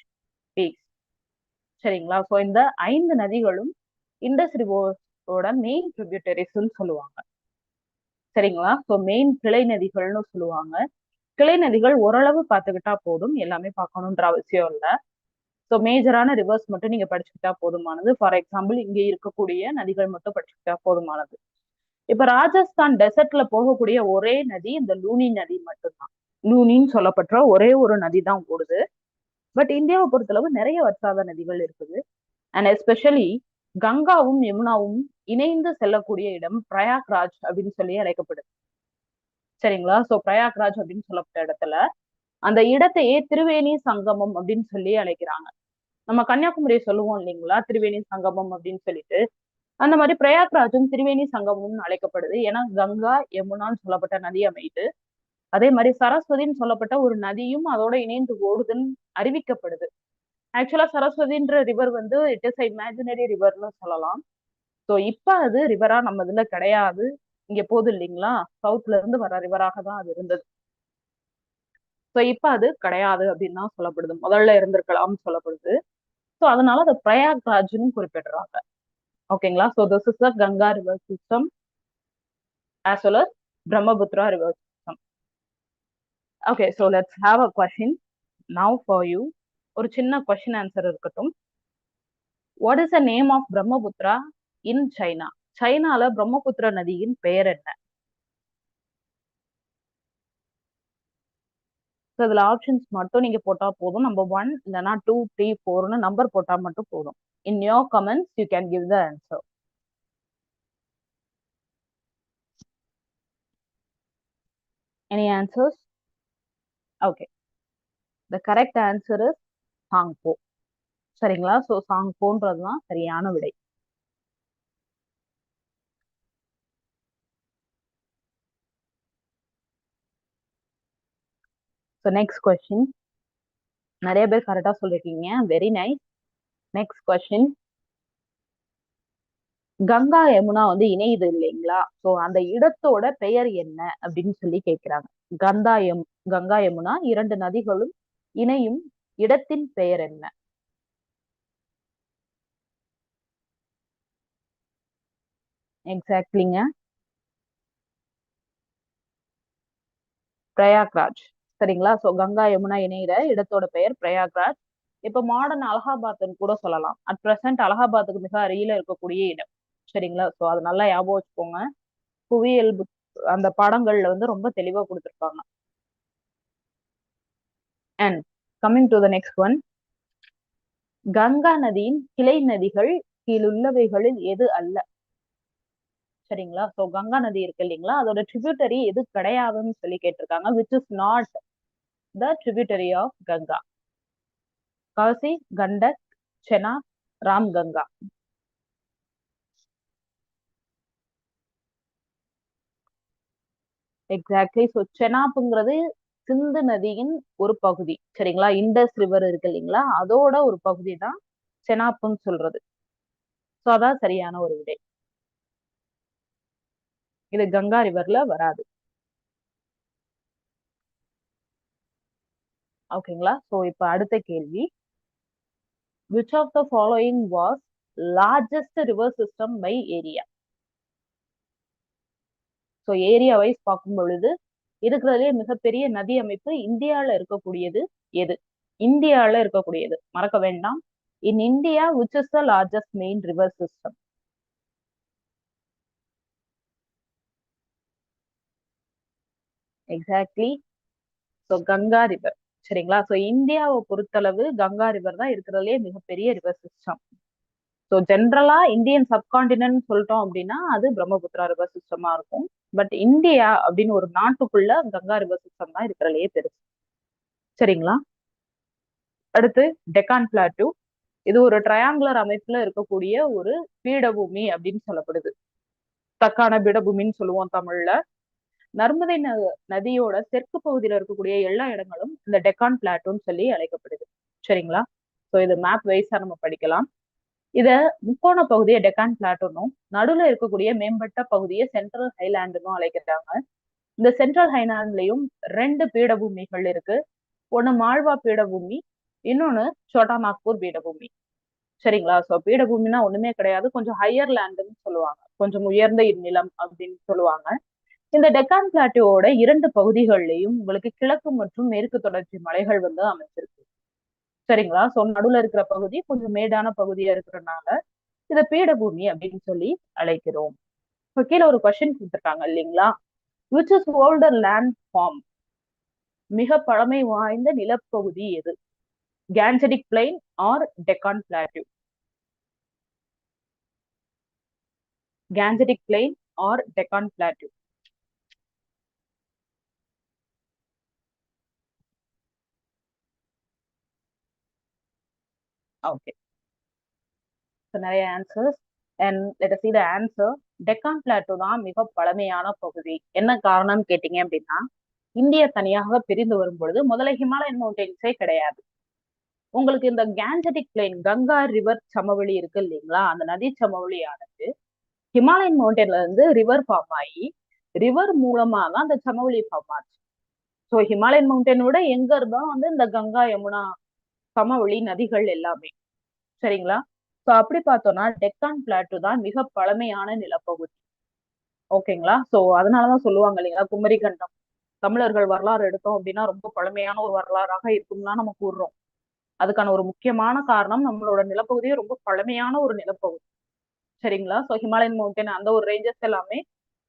பீஸ். சரிங்களா. ஸோ இந்த 5 நதிகளும் இண்டஸ் ரிவரோட மெயின் ட்ரிபியூட்டரிஸ்ன்னு சொல்லுவாங்க. சரிங்களா. ஸோ மெயின் கிளை நதிகள்னு சொல்லுவாங்க. கிளை நதிகள் ஓரளவு பார்த்துக்கிட்டா போதும், எல்லாமே பார்க்கணுன்ற அவசியம் இல்லை. ஸோ மேஜரான ரிவர்ஸ் மட்டும் நீங்க படிச்சுக்கிட்டா போதுமானது. ஃபார் எக்ஸாம்பிள் இங்க இருக்கக்கூடிய நதிகள் மட்டும் படிச்சுக்கிட்டா போதுமானது. இப்ப ராஜஸ்தான் டெசர்ட்ல போகக்கூடிய ஒரே நதி இந்த லூனி நதி மட்டும்தான். லூனின்னு சொல்லப்பட்ட ஒரே ஒரு நதி தான் ஓடுது. பட் இந்தியாவை பொறுத்தளவு நிறைய வற்றாத நதிகள் இருக்குது. அண்ட் எஸ்பெஷலி கங்காவும் யமுனாவும் இணைந்து செல்லக்கூடிய இடம் பிரயாக்ராஜ் அப்படின்னு சொல்லி அழைக்கப்படுது. சரிங்களா. சோ பிரயாக்ராஜ் அப்படின்னு சொல்லப்பட்ட இடத்துல அந்த இடத்தையே திரிவேணி சங்கமம் அப்படின்னு சொல்லி அழைக்கிறாங்க. நம்ம கன்னியாகுமரியை சொல்லுவோம் இல்லைங்களா, திரிவேணி சங்கமம் அப்படின்னு சொல்லிட்டு. அந்த மாதிரி பிரயாக்ராஜும் திரிவேணி சங்கமம்னு அழைக்கப்படுது. ஏன்னா கங்கா யமுனான்னு சொல்லப்பட்ட நதி அமைது. அதே மாதிரி சரஸ்வதின்னு சொல்லப்பட்ட ஒரு நதியும் அதோட இணைந்து ஓடுதுன்னு அறிவிக்கப்படுது. ஆக்சுவலா சரஸ்வதின்ற ரிவர் வந்து இட் இஸ் இமேஜினரி ரிவர்னு சொல்லலாம். ஸோ இப்ப அது ரிவரா நம்ம இதுல கிடையாது. இங்க போகுது இல்லைங்களா, சவுத்ல இருந்து வர ரிவராக தான் அது இருந்தது. ஸோ இப்ப அது கிடையாது அப்படின்னு தான் சொல்லப்படுது. முதல்ல இருந்திருக்கலாம்னு சொல்லப்படுது. ஸோ அதனால அதை பிரயாக்ராஜ்னு குறிப்பிடுறாங்க. ஓகேங்களா. So this is the Ganga river system as well as Brahmaputra river system. Okay, so let's have a question now for you. ஒரு சின்ன கொஸ்டின் ஆன்சர் இருக்கட்டும். What is the name of Brahmaputra in China? சைனால பிரம்மபுத்திரா நதியின் பெயர் என்ன? ஸோ இதுல ஆப்ஷன்ஸ் மட்டும் நீங்க போட்டா போதும். நம்பர் 1 இல்லைன்னா 2, 3, 4ன்னு நம்பர் போட்டா மட்டும் போதும். In your comments you can give the answer. Any answers? Okay, the correct answer is Tsangpo. சரிங்களா. ஸோ சாங்போன்றதுதான் சரியான விடை. So next question. நிறைய பேர் கரெக்டா சொல்லிருக்கீங்க, very nice. Next question. Ganga Yamuna வந்து இணையுது இல்லைங்களா, ஸோ அந்த இடத்தோட பெயர் என்ன அப்படின்னு சொல்லி கேட்கிறாங்க. கங்கா கங்கா யமுனா 2 நதிகளும் இணையும் இடத்தின் பெயர் என்ன? எக்ஸாக்ட்லிங்க, பிரயாக்ராஜ். சரிங்களா. ஸோ கங்கா யமுனா இணையிற இடத்தோட பெயர் பிரயாக்ராஜ். இப்ப மாடர்ன் அலகாபாத்னு கூட சொல்லலாம். அட் பிரசன்ட் அலகாபாத்துக்கு மிக அருகில இருக்கக்கூடிய இடம். சரிங்களா. ஸோ அது நல்லா ஞாபகம் வச்சுக்கோங்க. புவியியல் அந்த படங்கள்ல வந்து ரொம்ப தெளிவா கொடுத்துருப்பாங்க. And coming to the next one. Ganga நதியின் கிளை நதிகள் கீழுள்ளவைகளில் எது அல்ல? சரிங்களா. சோ கங்கா நதி இருக்கு இல்லைங்களா, அதோட ட்ரிபியூட்டரி எது கிடையாதுன்னு சொல்லி கேட்டிருக்காங்க. Which is not the tributary of Ganga? Kosi, Gandak, Chenab, Ram Ganga. Exactly. So செனாப்புங்கிறது சிந்து நதியின் ஒரு பகுதி. சரிங்களா. இண்டஸ் ரிவர் இருக்கு இல்லைங்களா, அதோட ஒரு பகுதி தான் செனாப்புன்னு சொல்றது. ஸோ அதான் சரியான ஒரு விடை. இது கங்கா ரிவர்ல வராது. ஓகேங்களா. ஸோ இப்ப அடுத்த கேள்வி. Which of the following was largest river system by area? So area wise பார்க்கும் பொழுது இருக்கிறதுலே மிகப்பெரிய நதி அமைப்பு இந்தியாவில் இருக்கக்கூடியது எது? இந்தியாவில் இருக்கக்கூடியது மறக்க வேண்டாம். In India which is the largest main river system? Exactly. So Ganga river. சரிங்களா. ஸோ இந்தியாவை பொறுத்தளவு கங்கா ரிவர் தான் இருக்கிறதுலே மிகப்பெரிய ரிவர் சிஸ்டம். ஸோ ஜென்ரலா இந்தியன் சப்கான்டினென்ட் சொல்லிட்டோம் அப்படின்னா அது பிரம்மபுத்திரா ரிவர் சிஸ்டமா இருக்கும். பட் இந்தியா அப்படின்னு ஒரு நாட்டுக்குள்ள கங்கா ரிவர் சிஸ்டம் தான் இருக்கிறதுலே பெருசு. சரிங்களா. அடுத்து டெக்கான் பிளாட்டூ. இது ஒரு ட்ரையாங்குலர் அமைப்புல இருக்கக்கூடிய ஒரு பீடபூமி அப்படின்னு சொல்லப்படுது. தக்கான பீடபூமின்னு சொல்லுவோம் தமிழ்ல. நர்மதை நதியோட தெற்கு பகுதியில இருக்கக்கூடிய எல்லா இடங்களும் இந்த டெக்கான் பிளாட்டோன்னு சொல்லி அழைக்கப்படுது. சரிங்களா? சோ இது மேப் வைஸா நம்ம படிக்கலாம். இத முக்கோண பகுதியை டெக்கான் பிளாட்டோனும், நடுவுல இருக்கக்கூடிய மேம்பட்ட பகுதியை சென்ட்ரல் ஹைலாண்டுன்னு அழைக்கிறாங்க. இந்த சென்ட்ரல் ஹைலாண்ட்லயும் 2 பீடபூமிகள் இருக்கு. ஒண்ணு மாழ்வா பீடபூமி, இன்னொன்னு சோட்டா நாக்பூர் பீடபூமி. சரிங்களா? சோ பீடபூமினா ஒண்ணுமே கிடையாது, கொஞ்சம் ஹையர் லேண்டுன்னு சொல்லுவாங்க, கொஞ்சம் உயர்ந்த நிலம் அப்படின்னு சொல்லுவாங்க. இந்த டெக்கான் பிளாட்டோட 2 பகுதிகள்லயும் உங்களுக்கு கிழக்கு மற்றும் மேற்கு தொடர்ச்சி மலைகள் வந்து அமைச்சிருக்கு. சரிங்களா? சோ நடுவுல இருக்கிற பகுதி கொஞ்சம் மேடான பகுதியா இருக்கிறதுனால இத பீடபூமி அப்படின்னு சொல்லி அழைக்கிறோம். இப்ப கீழே ஒரு கொஸ்டின் கொடுத்துருக்காங்க இல்லைங்களா? Which is older land form? மிக பழமை வாய்ந்த நிலப்பகுதி எது? Gangetic plain or Deccan plateau? Gangetic plain or Deccan plateau? Okay, நிறைய answers and let us see the answer. Deccan plateau தான் மிக பழமையான பகுதி. என்ன காரணம்னு கேட்டீங்க அப்படின்னா, இந்தியா தனியாக பிரிந்து வரும் பொழுது முதல்ல ஹிமாலயன் மவுண்டெயின்ஸே கிடையாது. உங்களுக்கு இந்த கேன்ஜெடிக் பிளைன், கங்கா ரிவர் சமவெளி இருக்கு இல்லைங்களா, அந்த நதி சமவெளியானது ஹிமாலயன் மவுண்டன்ல இருந்து ரிவர் ஃபார்ம் ஆகி, ரிவர் மூலமா தான் அந்த சமவெளி ஃபார்ம் ஆச்சு. ஸோ ஹிமாலயன் மவுண்டன் விட எங்க இருந்தா வந்து இந்த கங்கா யமுனா சமவெளி நதிகள் எல்லாமே. சரிங்களா? ஸோ அப்படி பார்த்தோம்னா டெக்கான் பிளாட்டோ தான் மிக பழமையான நிலப்பகுதி. ஓகேங்களா? ஸோ அதனாலதான் சொல்லுவாங்க இல்லைங்களா, குமரி கண்டம் தமிழர்கள் வரலாறு எடுத்தோம் அப்படின்னா ரொம்ப பழமையான ஒரு வரலாறாக இருக்கும்னா நம்ம கூறுறோம். அதுக்கான ஒரு முக்கியமான காரணம் நம்மளோட நிலப்பகுதியே ரொம்ப பழமையான ஒரு நிலப்பகுதி. சரிங்களா? ஸோ ஹிமாலயன் மவுண்டன் அந்த ஒரு ரேஞ்சஸ் எல்லாமே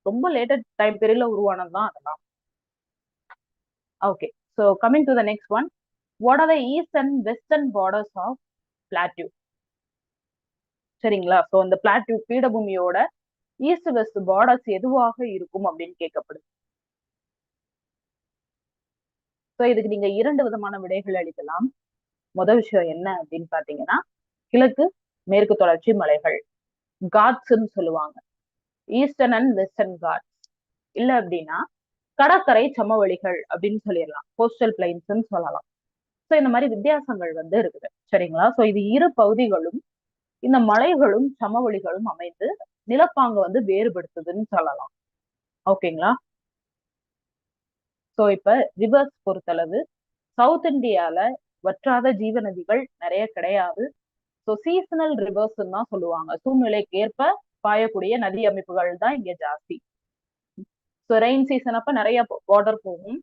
ரொம்ப லேட்டஸ்ட் டைம் பீரியட்ல உருவானதுதான் அதெல்லாம். Okay, so coming to the next one. What are the east and western borders of plateau? சரிங்களா? ஸோ இந்த பிளாட்டியூ பீடபூமியோட ஈஸ்ட் வெஸ்ட் பார்டர்ஸ் எதுவாக இருக்கும் அப்படின்னு கேட்கப்படுது. ஸோ இதுக்கு நீங்க 2 விதமான விடைகள் அளிக்கலாம். முதல் விஷயம் என்ன அப்படின்னு பாத்தீங்கன்னா, கிழக்கு மேற்கு தொடர்ச்சி மலைகள், காட்ஸ்ன்னு சொல்லுவாங்க, ஈஸ்டர்ன் அண்ட் வெஸ்டர்ன் காட்ஸ். இல்ல அப்படின்னா கடற்கரை சமவெளிகள் அப்படின்னு சொல்லிடலாம், கோஸ்டல் பிளைன்ஸ் சொல்லலாம். ஸோ இந்த மாதிரி வித்தியாசங்கள் வந்து இருக்குது. சரிங்களா? ஸோ இது இரு பகுதிகளும் இந்த மலைகளும் சமவெளிகளும் அமைந்து நிலப்பாங்க வந்து வேறுபடுத்துதுன்னு சொல்லலாம். ஓகேங்களா? ஸோ இப்ப ரிவர்ஸ் பொறுத்தளவு சவுத் இந்தியால வற்றாத ஜீவ நதிகள் நிறைய கிடையாது. ஸோ சீசனல் ரிவர்ஸ் தான் சொல்லுவாங்க, சூழ்நிலைக்கு ஏற்ப பாயக்கூடிய நதி அமைப்புகள் தான் இங்க ஜாஸ்தி. ஸோ ரெயின் சீசன் அப்ப நிறைய வாட்டர் போகும்.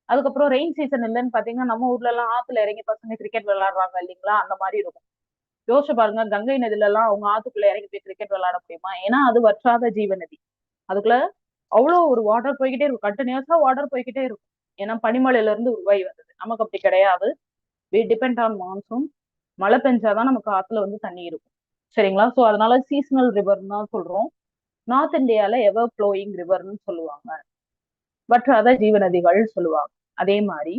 அதுக்கப்புறம் ரெயின் சீசன் இல்லைன்னு பாத்தீங்கன்னா நம்ம ஊர்ல எல்லாம் ஆத்துல இறங்கி பசங்க கிரிக்கெட் விளையாடுறாங்க இல்லைங்களா, அந்த மாதிரி இருக்கும். யோசிச்சு பாருங்க, கங்கை நதியில எல்லாம் அவங்க ஆத்துக்குள்ள இறங்கி போய் கிரிக்கெட் விளையாட முடியுமா? ஏன்னா அது வற்றாத ஜீவ நதி. அதுக்குள்ள அவ்வளவு ஒரு வாட்டர் போய்கிட்டே இருக்கும், கண்டினியூஸா வாட்டர் போய்கிட்டே இருக்கும். ஏன்னா பனிமலையில இருந்து உருவாகி வந்தது. நமக்கு அப்படி கிடையாது. We depend on monsoon. மழை பெஞ்சாதான் நமக்கு ஆத்துல வந்து தண்ணி இருக்கும். சரிங்களா? சோ அதனால சீசனல் ரிவர்னு தான் சொல்றோம். நார்த் இந்தியால எவர் ஃப்ளோயிங் ரிவர்னு சொல்லுவாங்க, வற்றாத ஜீவ நதிகள் சொல்லுவாங்க. அதே மாதிரி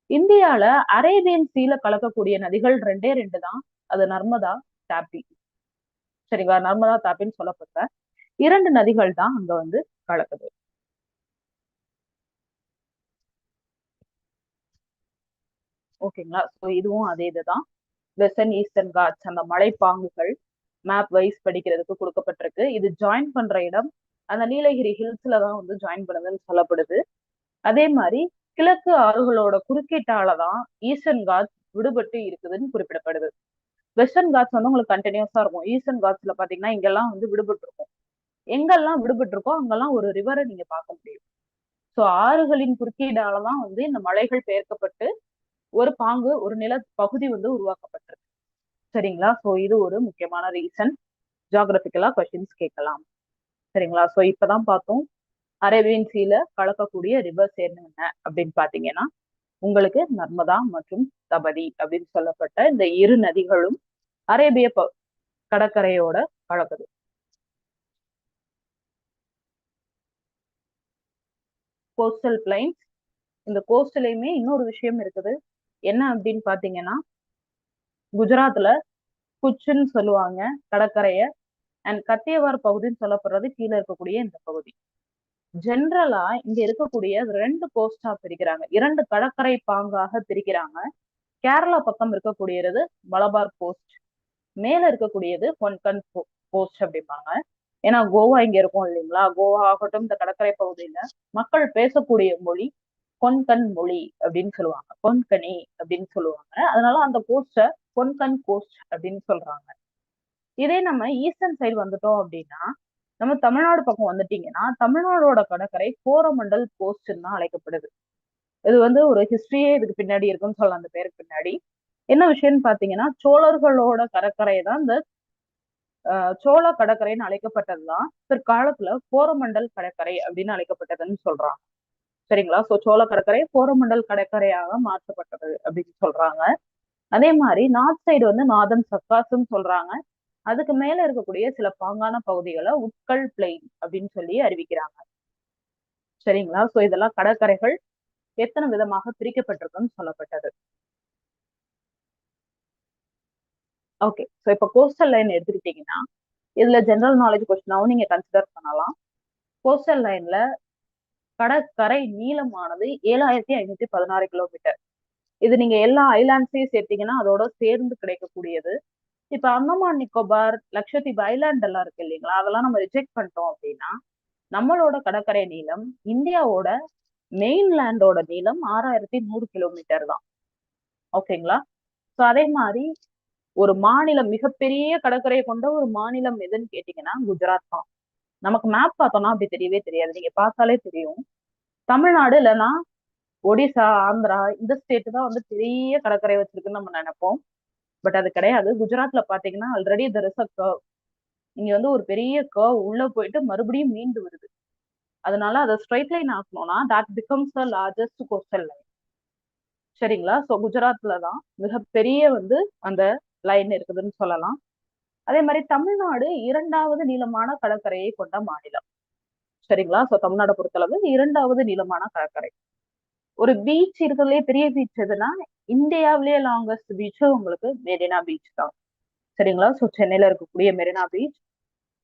இந்தியால அரேபியன் சீல கலக்கக்கூடிய நதிகள் 2 தான். அது நர்மதா, தாப்பி. சரிங்களா? நர்மதா தாப்பின்னு சொல்லப்பட்ட 2 நதிகள் தான் அங்க வந்து கலக்குது. ஓகேங்களா? ஸோ இதுவும் அதே இதுதான். வெஸ்டர்ன் ஈஸ்டர்ன் காட்ஸ் அந்த மலைப்பாங்குகள் மேப் வைஸ் படிக்கிறதுக்கு கொடுக்கப்பட்டிருக்கு. இது ஜாயின் பண்ற இடம் அந்த நீலகிரி ஹில்ஸ்ல தான் வந்து ஜாயின் பண்ணுதுன்னு சொல்லப்படுது. அதே மாதிரி கிழக்கு ஆறுகளோட குறுக்கீட்டாலதான் ஈஸ்டர்ன் காட்ஸ் விடுபட்டு இருக்குதுன்னு குறிப்பிடப்படுது. வெஸ்டர்ன் காட்ஸ் வந்து உங்களுக்கு கண்டினியூஸா இருக்கும். ஈஸ்டர்ன் காட்ஸ்ல பாத்தீங்கன்னா இங்கெல்லாம் வந்து விடுபட்டு இருக்கும். எங்கெல்லாம் விடுபட்டு இருக்கோ அங்கெல்லாம் ஒரு ரிவரை நீங்க பார்க்க முடியும். சோ ஆறுகளின் குறுக்கீடாலதான் வந்து இந்த மலைகள் பெயர்க்கப்பட்டு ஒரு பாங்கு, ஒரு நில பகுதி வந்து உருவாக்கப்பட்டிருக்கு. சரிங்களா? சோ இது ஒரு முக்கியமான ரீசன். ஜியோகிராபிக்கலா கொஸ்டின்ஸ் கேட்கலாம். சரிங்களா? சோ இப்பதான் பார்த்தோம் அரேபியன் சீல கலக்கக்கூடிய ரிவர்ஸ் என்னென்ன அப்படின்னு பாத்தீங்கன்னா, உங்களுக்கு நர்மதா மற்றும் தபதி அப்படின்னு சொல்லப்பட்ட இந்த இரு நதிகளும் அரேபிய கடற்கரையோட கலக்குது. Coastal plains. இந்த கோஸ்டலையுமே இன்னொரு விஷயம் இருக்குது. என்ன அப்படின்னு பாத்தீங்கன்னா, குஜராத்ல குச்சுன்னு சொல்லுவாங்க கடற்கரைய. அண்ட் கத்தியவார் பகுதின்னு சொல்லப்படுறது கீழே இருக்கக்கூடிய இந்த பகுதி. ஜென்ரலா இங்க இருக்கக்கூடிய 2 கோஸ்டா பிரிக்கிறாங்க, 2 கடற்கரை பாங்காக பிரிக்கிறாங்க. கேரளா பக்கம் இருக்கக்கூடியது மலபார் கோஸ்ட், மேல இருக்கக்கூடியது கொன்கன் கோஸ்ட் அப்படிம்பாங்க. ஏன்னா கோவா இங்க இருக்கும் இல்லைங்களா, கோவா ஆகட்டும் இந்த கடற்கரை பகுதியில மக்கள் பேசக்கூடிய மொழி கொன்கன் மொழி அப்படின்னு சொல்லுவாங்க, கொன்கனி அப்படின்னு சொல்லுவாங்க. அதனால அந்த கோஸ்ட கொன்கன் கோஸ்ட் அப்படின்னு சொல்றாங்க. இதே நம்ம ஈஸ்டர்ன் சைடு வந்துட்டோம் அப்படின்னா, நம்ம தமிழ்நாடு பக்கம் வந்துட்டீங்கன்னா தமிழ்நாடோட கடற்கரை கோரமண்டல் கோஸ்ட்ன்னு தான் அழைக்கப்படுது. இது வந்து ஒரு ஹிஸ்டரியே இதுக்கு பின்னாடி இருக்குன்னு சொல்லலாம். அந்த பேருக்கு பின்னாடி என்ன விஷயம்னு பாத்தீங்கன்னா, சோழர்களோட கடற்கரை தான் இந்த சோழ கடற்கரைன்னு அழைக்கப்பட்டதுதான் பிற்காலத்துல கோரமண்டல் கடற்கரை அப்படின்னு அழைக்கப்பட்டதுன்னு சொல்றாங்க. சரிங்களா? சோ சோழ கடற்கரை கோரமண்டல் கடற்கரையாக மாற்றப்பட்டது அப்படின்னு சொல்றாங்க. அதே மாதிரி நார்த் சைடு வந்து நாதன் சர்க்காஸ்ன்னு சொல்றாங்க. அதுக்கு மேல இருக்கக்கூடிய சில பாங்கான பகுதிகளை உட்கல் பிளெயின் அப்படின்னு சொல்லி அறிவிக்கிறாங்க. சரிங்களா? சோ இதெல்லாம் கடற்கரைகள் எத்தனை விதமாக பிரிக்கப்பட்டிருக்குன்னு சொல்லப்பட்டது. ஓகே, சோ இப்ப கோஸ்டல் லைன் எடுத்துக்கிட்டீங்கன்னா இதுல ஜெனரல் நாலேஜ் கொஸ்டினாவும் நீங்க கன்சிடர் பண்ணலாம். கோஸ்டல் லைன்ல கடற்கரை நீளமானது 7516 கிலோமீட்டர். இது நீங்க எல்லா ஐலாண்ட்ஸையும் சேர்த்தீங்கன்னா அதோட சேர்ந்து கிடைக்கக்கூடியது. இப்ப அந்தமான் நிக்கோபார் லட்சத்தீவு ஐலாண்ட் எல்லாம் இருக்கு இல்லைங்களா, அதெல்லாம் நம்ம ரிஜெக்ட் பண்ணிட்டோம் அப்படின்னா நம்மளோட கடற்கரை நீளம் இந்தியாவோட மெயின்லேண்டோட நீளம் 6100 கிலோமீட்டர் தான். ஓகேங்களா? சோ அதே மாதிரி ஒரு மாநிலம், மிகப்பெரிய கடற்கரையை கொண்ட ஒரு மாநிலம் எதுன்னு கேட்டீங்கன்னா குஜராத் தான். நமக்கு மேப் பார்த்தோம்னா அப்படி தெரியவே தெரியாது, நீங்க பார்த்தாலே தெரியும். தமிழ்நாடு இல்லைன்னா ஒடிசா, ஆந்திரா இந்த ஸ்டேட் தான் வந்து பெரிய கடற்கரை வச்சிருக்குன்னு நம்ம நினைப்போம். பட் அது கிடையாது. குஜராத்ல பாத்தீங்கன்னா already there is a curve. இங்க வந்து ஒரு பெரிய கர்வ் உள்ள போயிட்டு மறுபடியும் மீண்டு வருது. அதனால அதை ஸ்ட்ரைட் லைன் ஆக்கணும்னா that becomes the largest coastal line. சரிங்களா? சோ குஜராத்ல தான் மிகப்பெரிய வந்து அந்த லைன் இருக்குதுன்னு சொல்லலாம். அதே மாதிரி தமிழ்நாடு 2வது நீளமான கடற்கரையை கொண்ட மாநிலம். சரிங்களா? சோ தமிழ்நாடு பொறுத்தளவு 2வது நீளமான கடற்கரை. ஒரு பீச் இருக்கிறதுலே பெரிய பீச் எதுனா இந்தியாவிலேயே லாங்கஸ்ட் பீச் உங்களுக்கு மெரினா பீச் தான். சரிங்களா? சோ சென்னையில இருக்கக்கூடிய மெரினா பீச்